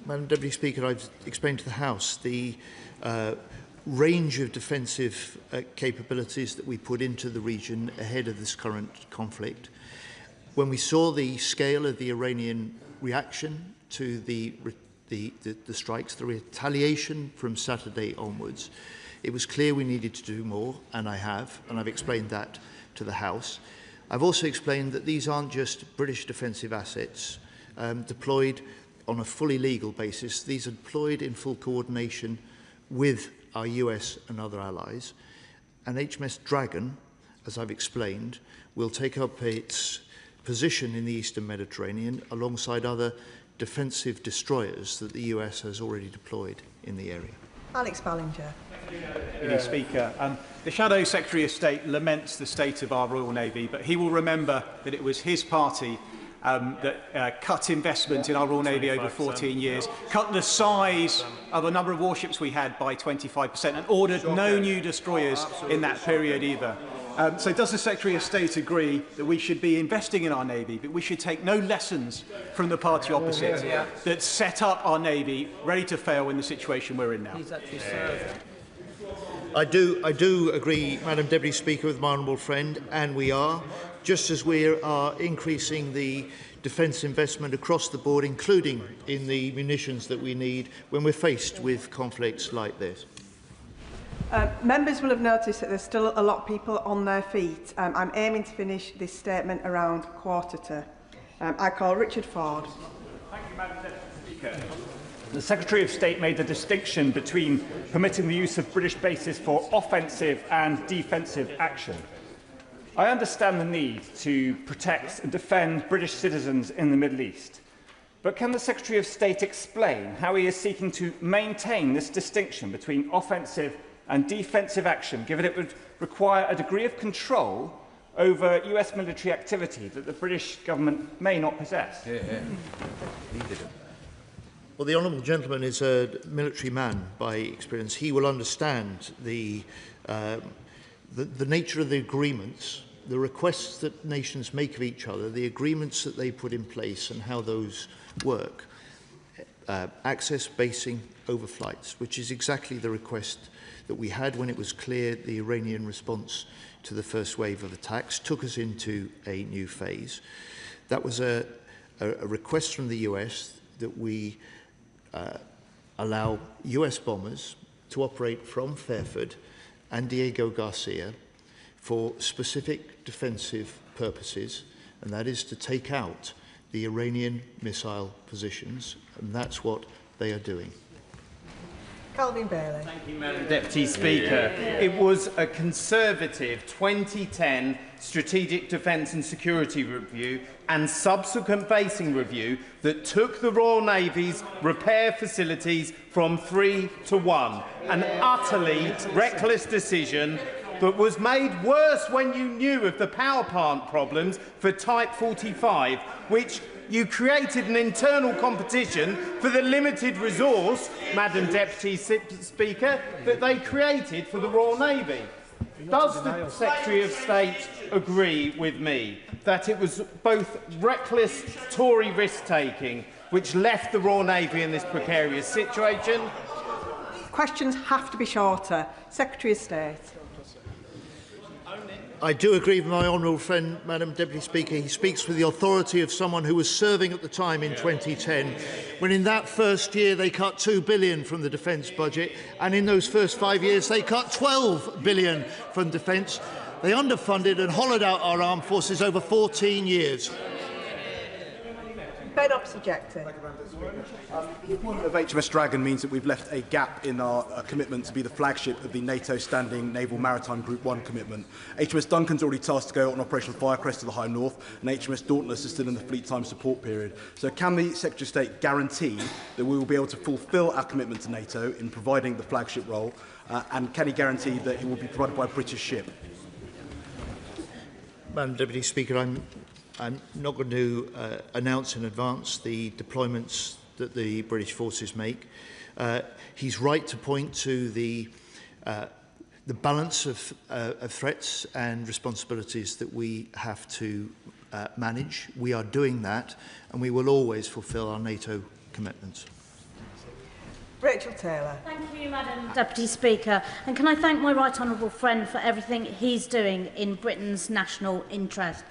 Madam Deputy Speaker, I've explained to the House the range of defensive capabilities that we put into the region ahead of this current conflict. When we saw the scale of the Iranian reaction to the strikes, the retaliation from Saturday onwards, it was clear we needed to do more, and I have, and I've explained that to the House. I've also explained that these aren't just British defensive assets deployed on a fully legal basis. These are deployed in full coordination with our US and other allies. And HMS Dragon, as I've explained, will take up its position in the Eastern Mediterranean alongside other defensive destroyers that the US has already deployed in the area. Alex Ballinger. Deputy Speaker, the Shadow Secretary of State laments the state of our Royal Navy, but he will remember that it was his party that cut investment in our Royal Navy over 14 years, cut the size of a number of warships we had by 25%, and ordered no new destroyers in that period either. So does the Secretary of State agree that we should be investing in our Navy, but we should take no lessons from the party opposite that set up our Navy ready to fail in the situation we're in now? I do agree, Madam Deputy Speaker, with my honourable friend, and we are, just as we are increasing the defence investment across the board, including in the munitions that we need when we're faced with conflicts like this. Members will have noticed that there's still a lot of people on their feet. I'm aiming to finish this statement around 1:15. I call Richard Ford. Thank you, Madam Deputy Speaker. The Secretary of State made the distinction between permitting the use of British bases for offensive and defensive action. I understand the need to protect and defend British citizens in the Middle East. But can the Secretary of State explain how he is seeking to maintain this distinction between offensive and defensive action, given it would require a degree of control over US military activity that the British government may not possess? Well, the honourable gentleman is a military man by experience. He will understand the nature of the agreements, the requests that nations make of each other, the agreements that they put in place and how those work. Access, basing, overflights, which is exactly the request that we had when it was clear the Iranian response to the first wave of attacks took us into a new phase. That was a request from the US that we allow US bombers to operate from Fairford and Diego Garcia for specific defensive purposes, and that is to take out the Iranian missile positions, and that's what they are doing. Calvin Bailey. Thank you, Madam Deputy Speaker. It was a Conservative 2010 Strategic Defence and Security Review and subsequent basing review that took the Royal Navy's repair facilities from 3 to 1, an utterly reckless decision that was made worse when you knew of the power plant problems for Type 45, which you created an internal competition for the limited resource, Madam Deputy Speaker, that they created for the Royal Navy. Does the Secretary of State agree with me that it was both reckless Tory risk-taking which left the Royal Navy in this precarious situation? Questions have to be shorter. Secretary of State. I do agree with my honourable friend, Madam Deputy Speaker. He speaks with the authority of someone who was serving at the time in 2010, when in that first year they cut £2 billion from the defence budget, and in those first 5 years they cut £12 billion from defence. They underfunded and hollowed out our armed forces over 14 years. Ben Objecting. The appointment of HMS Dragon means that we've left a gap in our commitment to be the flagship of the NATO Standing Naval Maritime Group 1 commitment. HMS Duncan's already tasked to go on Operational Firecrest to the High North, and HMS Dauntless is still in the fleet time support period. So can the Secretary of State guarantee that we will be able to fulfil our commitment to NATO in providing the flagship role, and can he guarantee that it will be provided by a British ship? Madam Deputy Speaker, I'm not going to announce in advance the deployments that the British forces make. He's right to point to the balance of threats and responsibilities that we have to manage. We are doing that, and we will always fulfil our NATO commitments. Rachel Taylor. Thank you, Madam Deputy Speaker. And can I thank my right honourable friend for everything he's doing in Britain's national interest.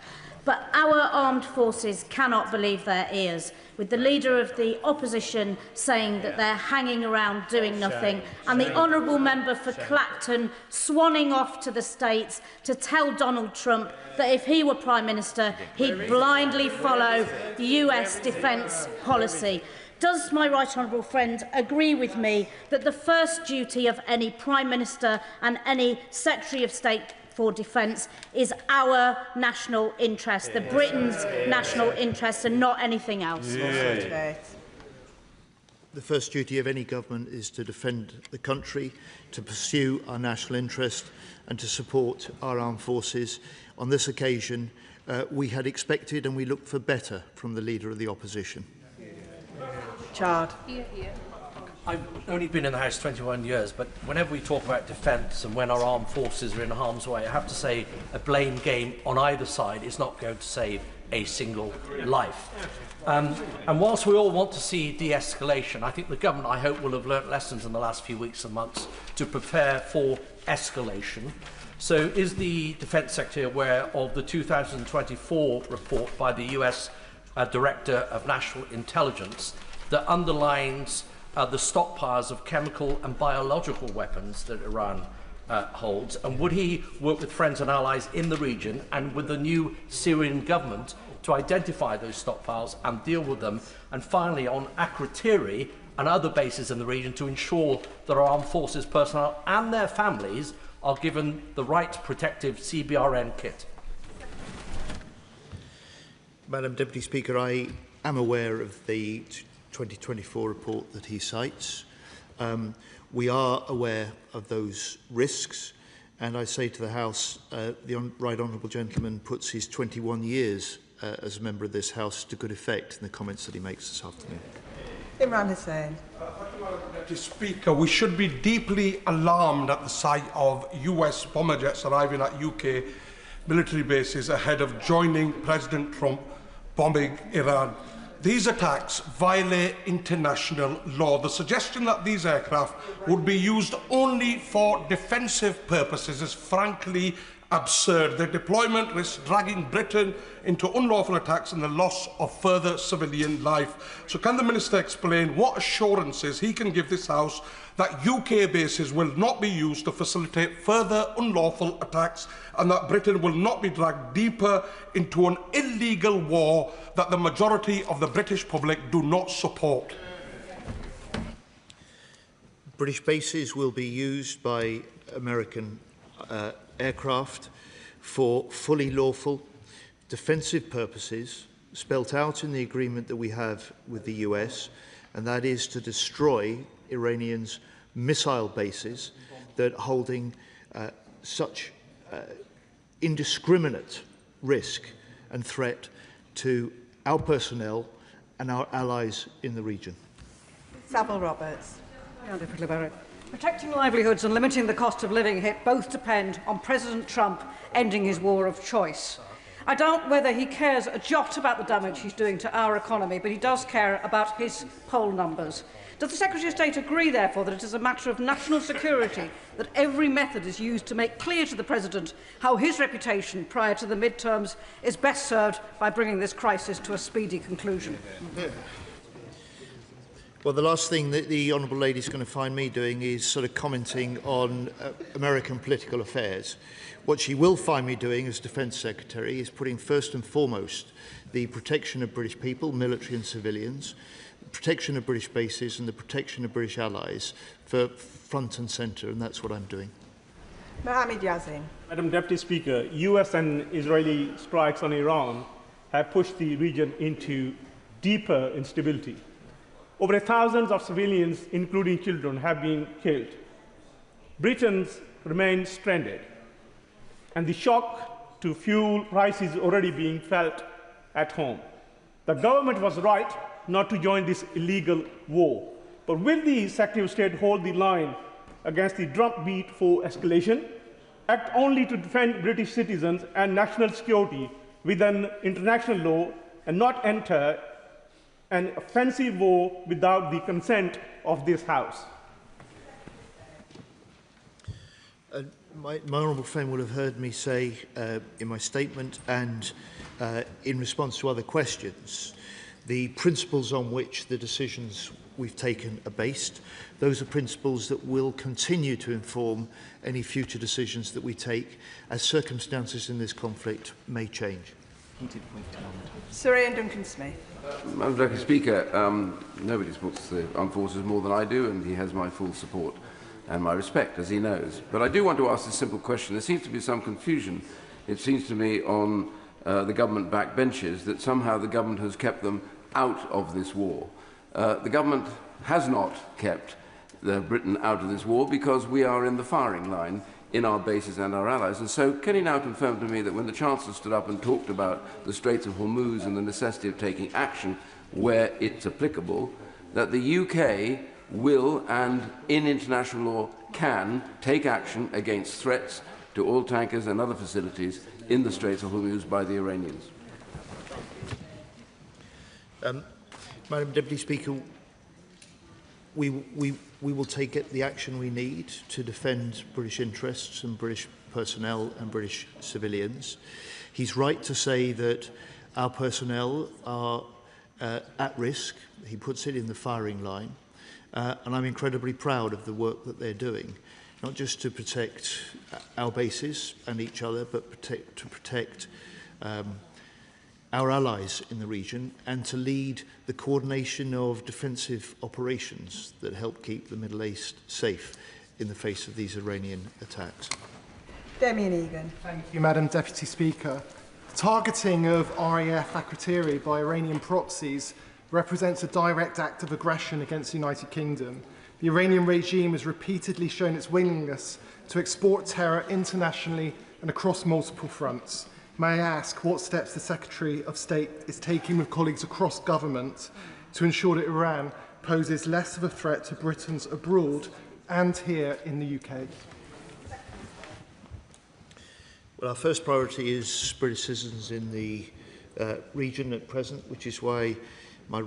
But our armed forces cannot believe their ears, with the leader of the opposition saying that they're hanging around doing nothing, and the honourable member for Clacton swanning off to the States to tell Donald Trump that if he were Prime Minister, he'd blindly follow the US defence policy. Does my right honourable friend agree with me that the first duty of any Prime Minister and any Secretary of State for defence is our national interest, the Britain's national interest, and not anything else. The first duty of any government is to defend the country, to pursue our national interest and to support our armed forces. On this occasion, we had expected and we looked for better from the Leader of the Opposition. Chard. I've only been in the House 21 years, but whenever we talk about defence and when our armed forces are in harm's way, I have to say a blame game on either side is not going to save a single life. And whilst we all want to see de-escalation, I think the government, I hope, will have learnt lessons in the last few weeks and months to prepare for escalation. So is the Defence Secretary aware of the 2024 report by the US Director of National Intelligence that underlines the stockpiles of chemical and biological weapons that Iran holds? And would he work with friends and allies in the region and with the new Syrian government to identify those stockpiles and deal with them? And finally, on Akrotiri and other bases in the region, to ensure that our armed forces personnel and their families are given the right protective CBRN kit? Madam Deputy Speaker, I am aware of the 2024 report that he cites. We are aware of those risks, and I say to the House, the Right Honourable Gentleman puts his 21 years as a member of this House to good effect in the comments that he makes this afternoon. Imran Hussain. Deputy Speaker, we should be deeply alarmed at the sight of US bomber jets arriving at UK military bases ahead of joining President Trump bombing Iran. These attacks violate international law. The suggestion that these aircraft would be used only for defensive purposes is frankly absurd. Their deployment risks dragging Britain into unlawful attacks and the loss of further civilian life. So can the Minister explain what assurances he can give this House that UK bases will not be used to facilitate further unlawful attacks and that Britain will not be dragged deeper into an illegal war that the majority of the British public do not support? British bases will be used by American aircraft for fully lawful defensive purposes spelt out in the agreement that we have with the US, and that is to destroy Iranians' missile bases that are holding such indiscriminate risk and threat to our personnel and our allies in the region. Savile Roberts. Protecting livelihoods and limiting the cost of living hit both depend on President Trump ending his war of choice. I doubt whether he cares a jot about the damage he's doing to our economy, but he does care about his poll numbers. Does the Secretary of State agree, therefore, that it is a matter of national security that every method is used to make clear to the President how his reputation prior to the midterms is best served by bringing this crisis to a speedy conclusion? Well, the last thing that the Honourable Lady is going to find me doing is sort of commenting on American political affairs. What she will find me doing as Defence Secretary is putting first and foremost the protection of British people, military and civilians, the protection of British bases and the protection of British allies for front and centre, and that's what I'm doing. Mohammed Yazin. Madam Deputy Speaker, US and Israeli strikes on Iran have pushed the region into deeper instability. Over thousands of civilians, including children, have been killed. Britain remains stranded, and the shock to fuel prices is already being felt at home. The government was right not to join this illegal war, but will the Secretary of State hold the line against the drumbeat for escalation, act only to defend British citizens and national security within international law, and not enter an offensive war without the consent of this House? My honourable friend will have heard me say in my statement and in response to other questions, the principles on which the decisions we've taken are based. Those are principles that will continue to inform any future decisions that we take as circumstances in this conflict may change. Sir Ian Duncan-Smith. Madam Deputy Speaker, nobody supports the armed forces more than I do, and he has my full support. and my respect, as he knows. But I do want to ask a simple question. There seems to be some confusion, it seems to me, on the government backbenches, that somehow the government has kept them out of this war. The government has not kept Britain out of this war because we are in the firing line in our bases and our allies. And so can he now confirm to me that when the Chancellor stood up and talked about the Straits of Hormuz and the necessity of taking action where it's applicable, that the UK will, and in international law can, take action against threats to oil tankers and other facilities in the Straits of Hormuz by the Iranians? Madam Deputy Speaker, we will take the action we need to defend British interests and British personnel and British civilians. He's right to say that our personnel are at risk. He puts it in the firing line. And I'm incredibly proud of the work that they're doing, not just to protect our bases and each other, but to protect our allies in the region and to lead the coordination of defensive operations that help keep the Middle East safe in the face of these Iranian attacks. Damien Egan. Thank you, Madam Deputy Speaker. Targeting of RAF Fairford by Iranian proxies represents a direct act of aggression against the United Kingdom. The Iranian regime has repeatedly shown its willingness to export terror internationally and across multiple fronts. May I ask what steps the Secretary of State is taking with colleagues across government to ensure that Iran poses less of a threat to Britons abroad and here in the UK? Well, our first priority is British citizens in the region at present, which is why my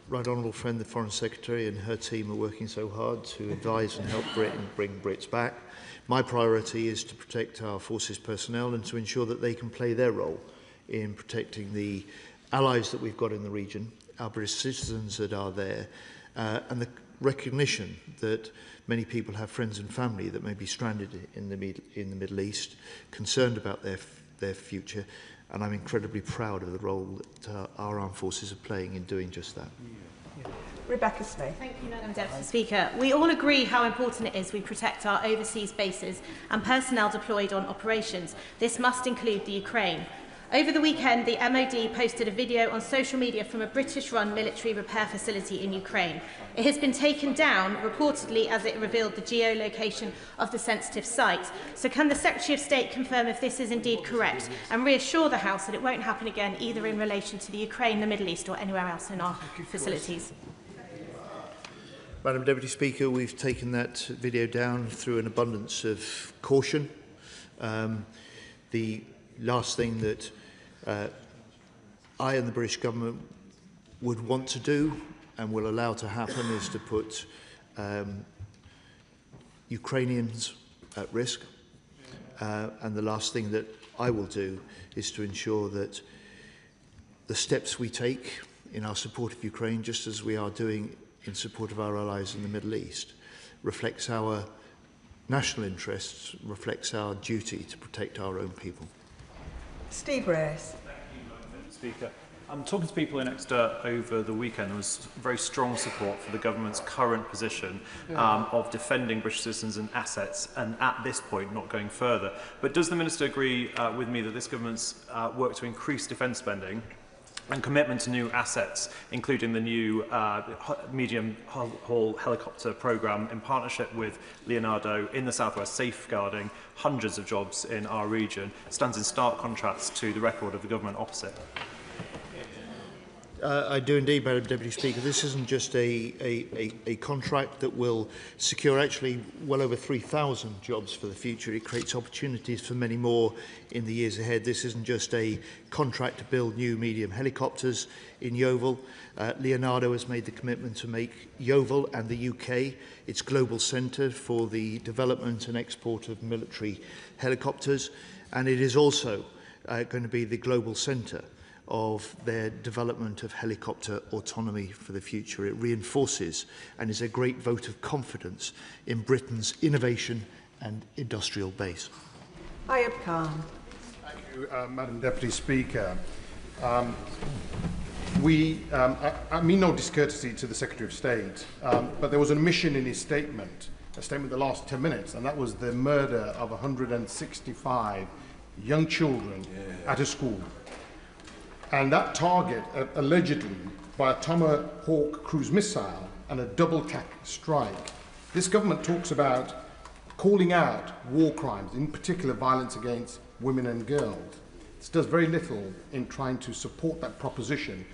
right honourable friend, the Foreign Secretary, and her team are working so hard to advise and help Britain bring Brits back. My priority is to protect our forces personnel and to ensure that they can play their role in protecting the allies that we've got in the region, our British citizens that are there, and the recognition that many people have friends and family that may be stranded in the Middle East, concerned about their future, and I'm incredibly proud of the role that our armed forces are playing in doing just that. Rebecca Smith. Thank you, Madam Deputy Speaker. We all agree how important it is we protect our overseas bases and personnel deployed on operations. This must include the Ukraine. Over the weekend, the MOD posted a video on social media from a British-run military repair facility in Ukraine. It has been taken down, reportedly, as it revealed the geolocation of the sensitive site. So can the Secretary of State confirm if this is indeed correct and reassure the House that it won't happen again, either in relation to the Ukraine, the Middle East or anywhere else in our facilities? Madam Deputy Speaker, we've taken that video down through an abundance of caution. The last thing that I and the British government would want to do and will allow to happen is to put Ukrainians at risk. And the last thing that I will do is to ensure that the steps we take in our support of Ukraine, just as we are doing in support of our allies in the Middle East, reflects our national interests, reflects our duty to protect our own people. Steve Race. Thank you, Madam Speaker. I'm talking to people in Exeter over the weekend. There was very strong support for the government's current position of defending British citizens and assets, and at this point not going further. But does the Minister agree with me that this government's work to increase defence spending and commitment to new assets, including the new medium-haul helicopter programme in partnership with Leonardo in the southwest, safeguarding hundreds of jobs in our region, stands in stark contrast to the record of the government opposite? I do indeed, Madam Deputy Speaker. This isn't just a contract that will secure actually well over 3,000 jobs for the future. It creates opportunities for many more in the years ahead. This isn't just a contract to build new medium helicopters in Yeovil. Leonardo has made the commitment to make Yeovil and the UK its global centre for the development and export of military helicopters, and it is also going to be the global centre of their development of helicopter autonomy for the future. It reinforces and is a great vote of confidence in Britain's innovation and industrial base. Ayub Khan. Thank you, Madam Deputy Speaker. I mean no discourtesy to the Secretary of State, but there was an omission in his statement statement the last 10 minutes, and that was the murder of 165 young children at a school. And that target, allegedly, by a Tomahawk cruise missile and a double-tack strike. This government talks about calling out war crimes, in particular violence against women and girls. This does very little in trying to support that proposition.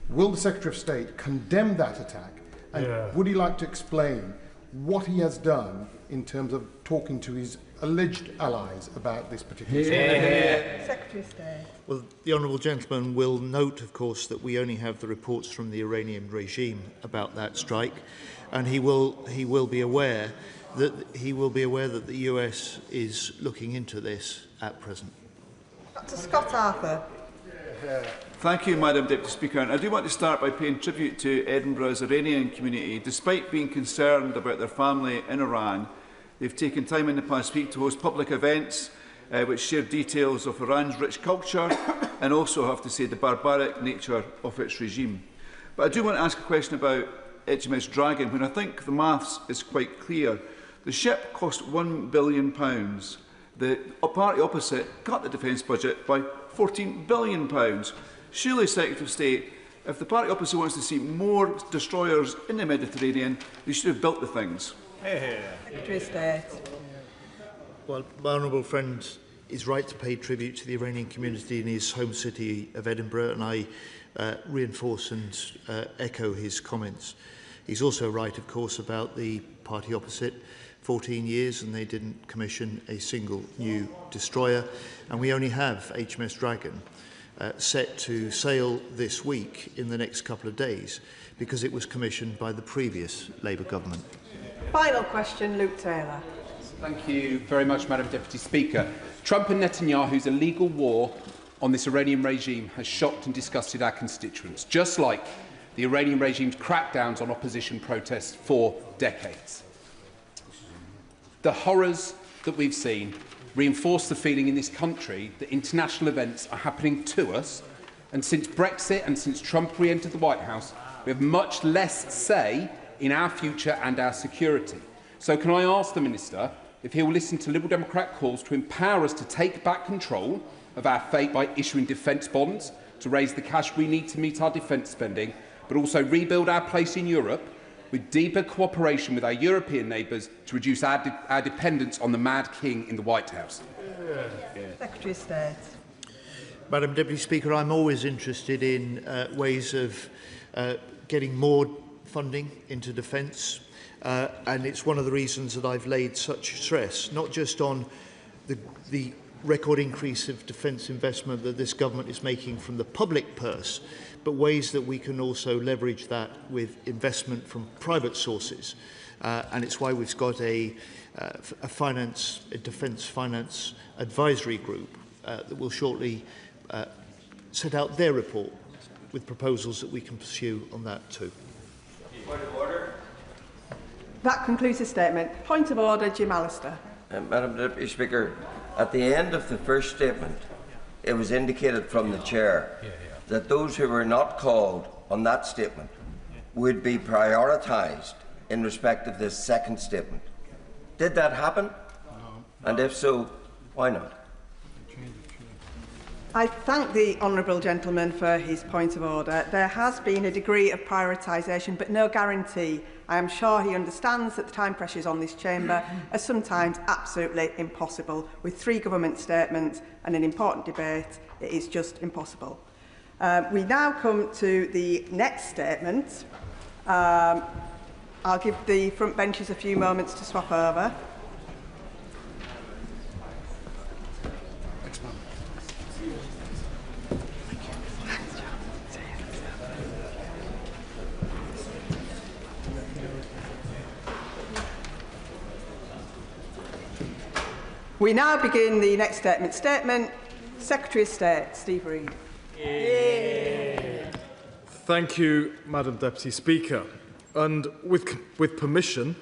Will the Secretary of State condemn that attack? And would he like to explain what he has done in terms of talking to his alleged allies about this particular Secretary of State. Well, the honourable gentleman will note, of course, that we only have the reports from the Iranian regime about that strike, and he will be aware that the US is looking into this at present. Dr. Scott Arthur. Thank you, Madam Deputy Speaker. And I do want to start by paying tribute to Edinburgh's Iranian community. Despite being concerned about their family in Iran, they've taken time in the past week to host public events which share details of Iran's rich culture and also, I have to say, the barbaric nature of its regime. But I do want to ask a question about HMS Dragon, when I think the maths is quite clear. The ship cost £1 billion. The party opposite cut the defence budget by £14 billion. Surely, Secretary of State, if the party opposite wants to see more destroyers in the Mediterranean, they should have built the things. Secretary of State. Well, my honourable friend is right to pay tribute to the Iranian community in his home city of Edinburgh, and I reinforce and echo his comments. He's also right, of course, about the party opposite. 14 years and they didn't commission a single new destroyer, and we only have HMS Dragon set to sail this week in the next couple of days because it was commissioned by the previous Labour government. Final question, Luke Taylor. Thank you very much, Madam Deputy Speaker. Trump and Netanyahu's illegal war on this Iranian regime has shocked and disgusted our constituents, just like the Iranian regime's crackdowns on opposition protests for decades. The horrors that we've seen reinforce the feeling in this country that international events are happening to us, and since Brexit and since Trump re-entered the White House, we have much less say in our future and our security. So can I ask the Minister if he will listen to Liberal Democrat calls to empower us to take back control of our fate by issuing defence bonds to raise the cash we need to meet our defence spending, but also rebuild our place in Europe with deeper cooperation with our European neighbours to reduce our dependence on the mad king in the White House? Secretary of State. Madam Deputy Speaker, I'm always interested in ways of getting more funding into defence, and it's one of the reasons that I've laid such stress, not just on the record increase of defence investment that this government is making from the public purse, but ways that we can also leverage that with investment from private sources. And it's why we've got a defence finance advisory group that will shortly set out their report with proposals that we can pursue on that too. Point of order. That concludes the statement. Point of order, Jim Allister. Madam Deputy Speaker, at the end of the first statement, it was indicated from the Chair that those who were not called on that statement would be prioritised in respect of this second statement. Did that happen? No. And if so, why not? I thank the honourable gentleman for his point of order. There has been a degree of prioritisation, but no guarantee. I am sure he understands that the time pressures on this chamber are sometimes absolutely impossible. With 3 government statements and an important debate, it is just impossible. We now come to the next statement. I'll give the front benches a few moments to swap over. We now begin the next statement. Statement, Secretary of State, Steve Reid. Thank you, Madam Deputy Speaker. And with permission,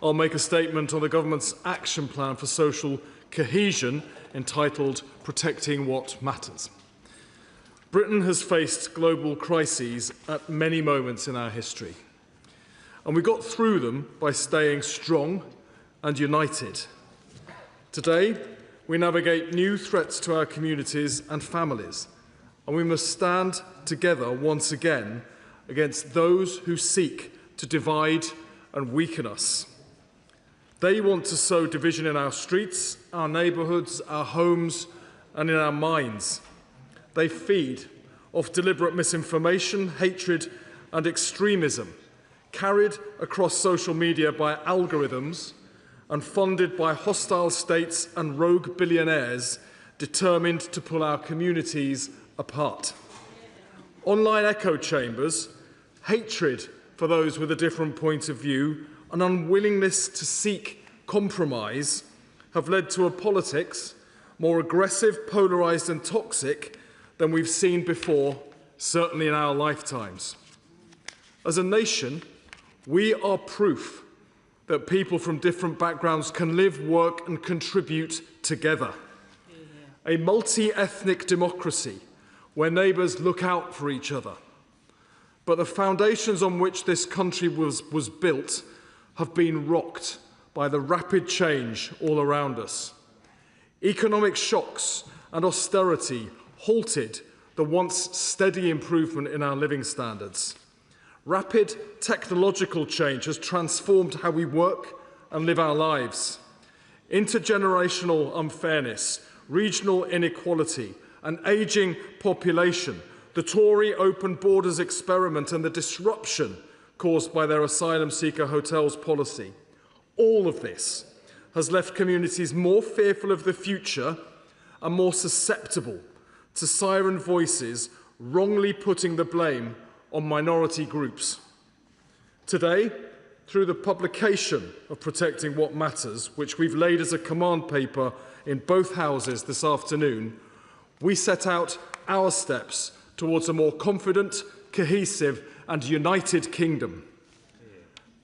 I'll make a statement on the government's action plan for social cohesion entitled Protecting What Matters. Britain has faced global crises at many moments in our history, and we got through them by staying strong and united. Today, we navigate new threats to our communities and families, and we must stand together once again against those who seek to divide and weaken us. They want to sow division in our streets, our neighbourhoods, our homes, and in our minds. They feed off deliberate misinformation, hatred, and extremism, carried across social media by algorithms and funded by hostile states and rogue billionaires determined to pull our communities apart. Online echo chambers, hatred for those with a different point of view, an unwillingness to seek compromise have led to a politics more aggressive, polarised and toxic than we've seen before, certainly in our lifetimes. As a nation, we are proof that people from different backgrounds can live, work and contribute together. A multi-ethnic democracy where neighbours look out for each other. But the foundations on which this country was built have been rocked by the rapid change all around us. Economic shocks and austerity halted the once steady improvement in our living standards. Rapid technological change has transformed how we work and live our lives. Intergenerational unfairness, regional inequality, an ageing population, the Tory open borders experiment and the disruption caused by their asylum seeker hotels policy. All of this has left communities more fearful of the future and more susceptible to siren voices wrongly putting the blame on minority groups. Today, through the publication of Protecting What Matters, which we've laid as a command paper in both houses this afternoon, we set out our steps towards a more confident, cohesive and united kingdom.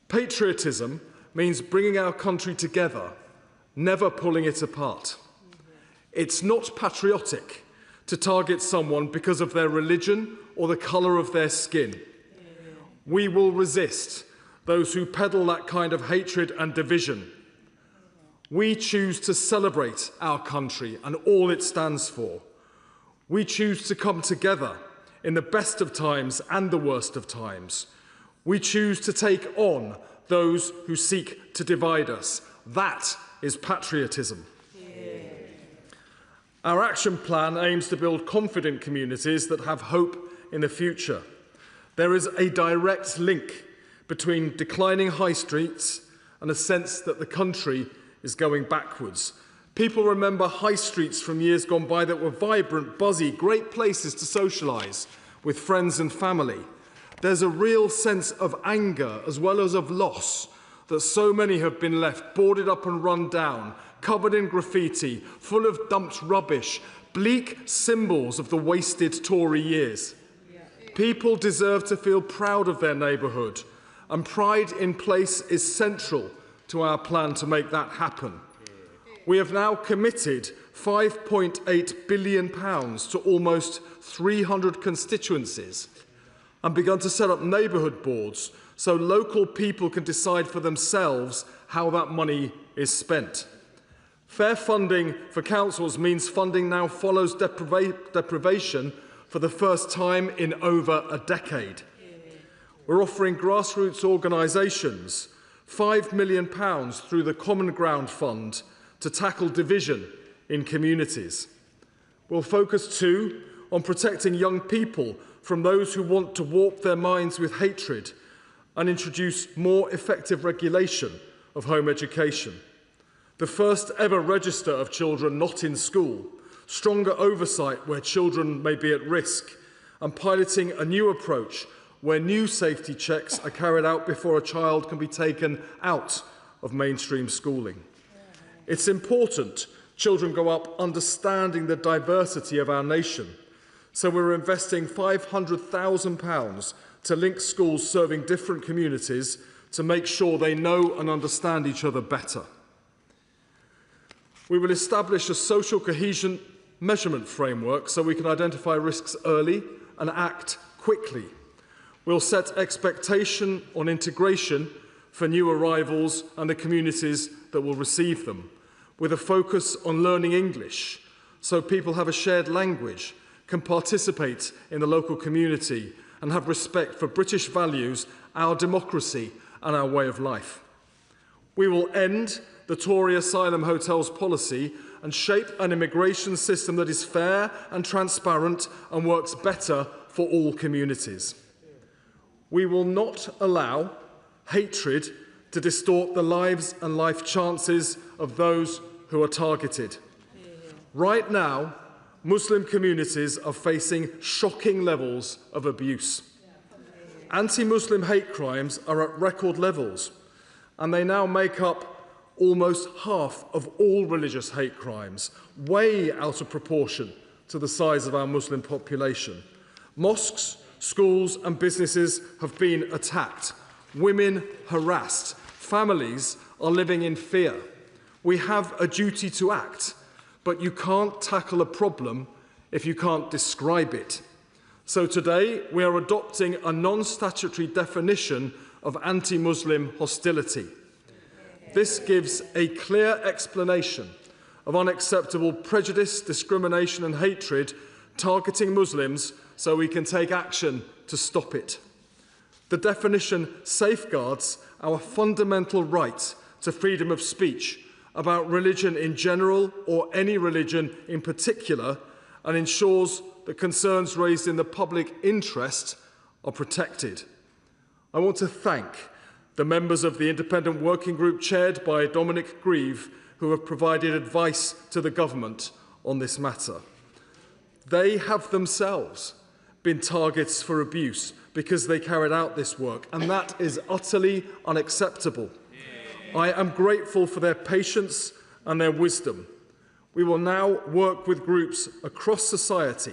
Patriotism means bringing our country together, never pulling it apart. It's not patriotic to target someone because of their religion or the colour of their skin. We will resist those who peddle that kind of hatred and division. We choose to celebrate our country and all it stands for. We choose to come together in the best of times and the worst of times. We choose to take on those who seek to divide us. That is patriotism. Our action plan aims to build confident communities that have hope in the future. There is a direct link between declining high streets and a sense that the country is going backwards. People remember high streets from years gone by that were vibrant, buzzy, great places to socialise with friends and family. There's a real sense of anger as well as of loss that so many have been left boarded up and run down, covered in graffiti, full of dumped rubbish, bleak symbols of the wasted Tory years. People deserve to feel proud of their neighbourhood, and pride in place is central to our plan to make that happen. We have now committed £5.8 billion to almost 300 constituencies and begun to set up neighbourhood boards so local people can decide for themselves how that money is spent. Fair funding for councils means funding now follows deprivation for the first time in over a decade. We're offering grassroots organisations £5 million through the Common Ground Fund to tackle division in communities. We'll focus too on protecting young people from those who want to warp their minds with hatred and introduce more effective regulation of home education. The first ever register of children not in school, stronger oversight where children may be at risk, and piloting a new approach where new safety checks are carried out before a child can be taken out of mainstream schooling. It's important children grow up understanding the diversity of our nation, so we're investing £500,000 to link schools serving different communities to make sure they know and understand each other better. We will establish a social cohesion measurement framework so we can identify risks early and act quickly. We'll set expectation on integration for new arrivals and the communities that will receive them, with a focus on learning English so people have a shared language, can participate in the local community and have respect for British values, our democracy and our way of life. We will end the Tory asylum hotels policy and shape an immigration system that is fair and transparent and works better for all communities. We will not allow hatred to distort the lives and life chances of those who are targeted. Right now, Muslim communities are facing shocking levels of abuse. Anti-Muslim hate crimes are at record levels, and they now make up almost half of all religious hate crimes, way out of proportion to the size of our Muslim population. Mosques, schools and businesses have been attacked, women harassed, families are living in fear. We have a duty to act, but you can't tackle a problem if you can't describe it. So today we are adopting a non-statutory definition of anti-Muslim hostility. This gives a clear explanation of unacceptable prejudice, discrimination and hatred targeting Muslims so we can take action to stop it. The definition safeguards our fundamental right to freedom of speech about religion in general or any religion in particular, and ensures that concerns raised in the public interest are protected. I want to thank the members of the independent working group chaired by Dominic Reeves, who have provided advice to the government on this matter. They have themselves been targets for abuse because they carried out this work, and that is utterly unacceptable. I am grateful for their patience and their wisdom. We will now work with groups across society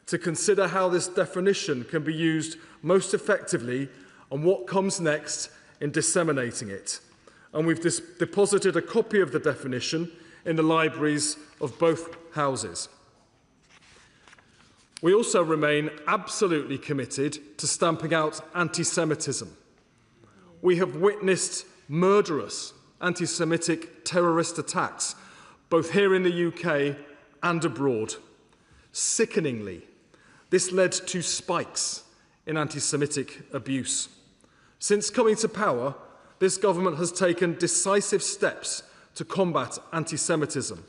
to consider how this definition can be used most effectively and what comes next in disseminating it. And we've deposited a copy of the definition in the libraries of both houses. We also remain absolutely committed to stamping out anti-Semitism. We have witnessed murderous anti-Semitic terrorist attacks, both here in the UK and abroad. Sickeningly, this led to spikes in anti-Semitic abuse. Since coming to power, this government has taken decisive steps to combat anti-Semitism.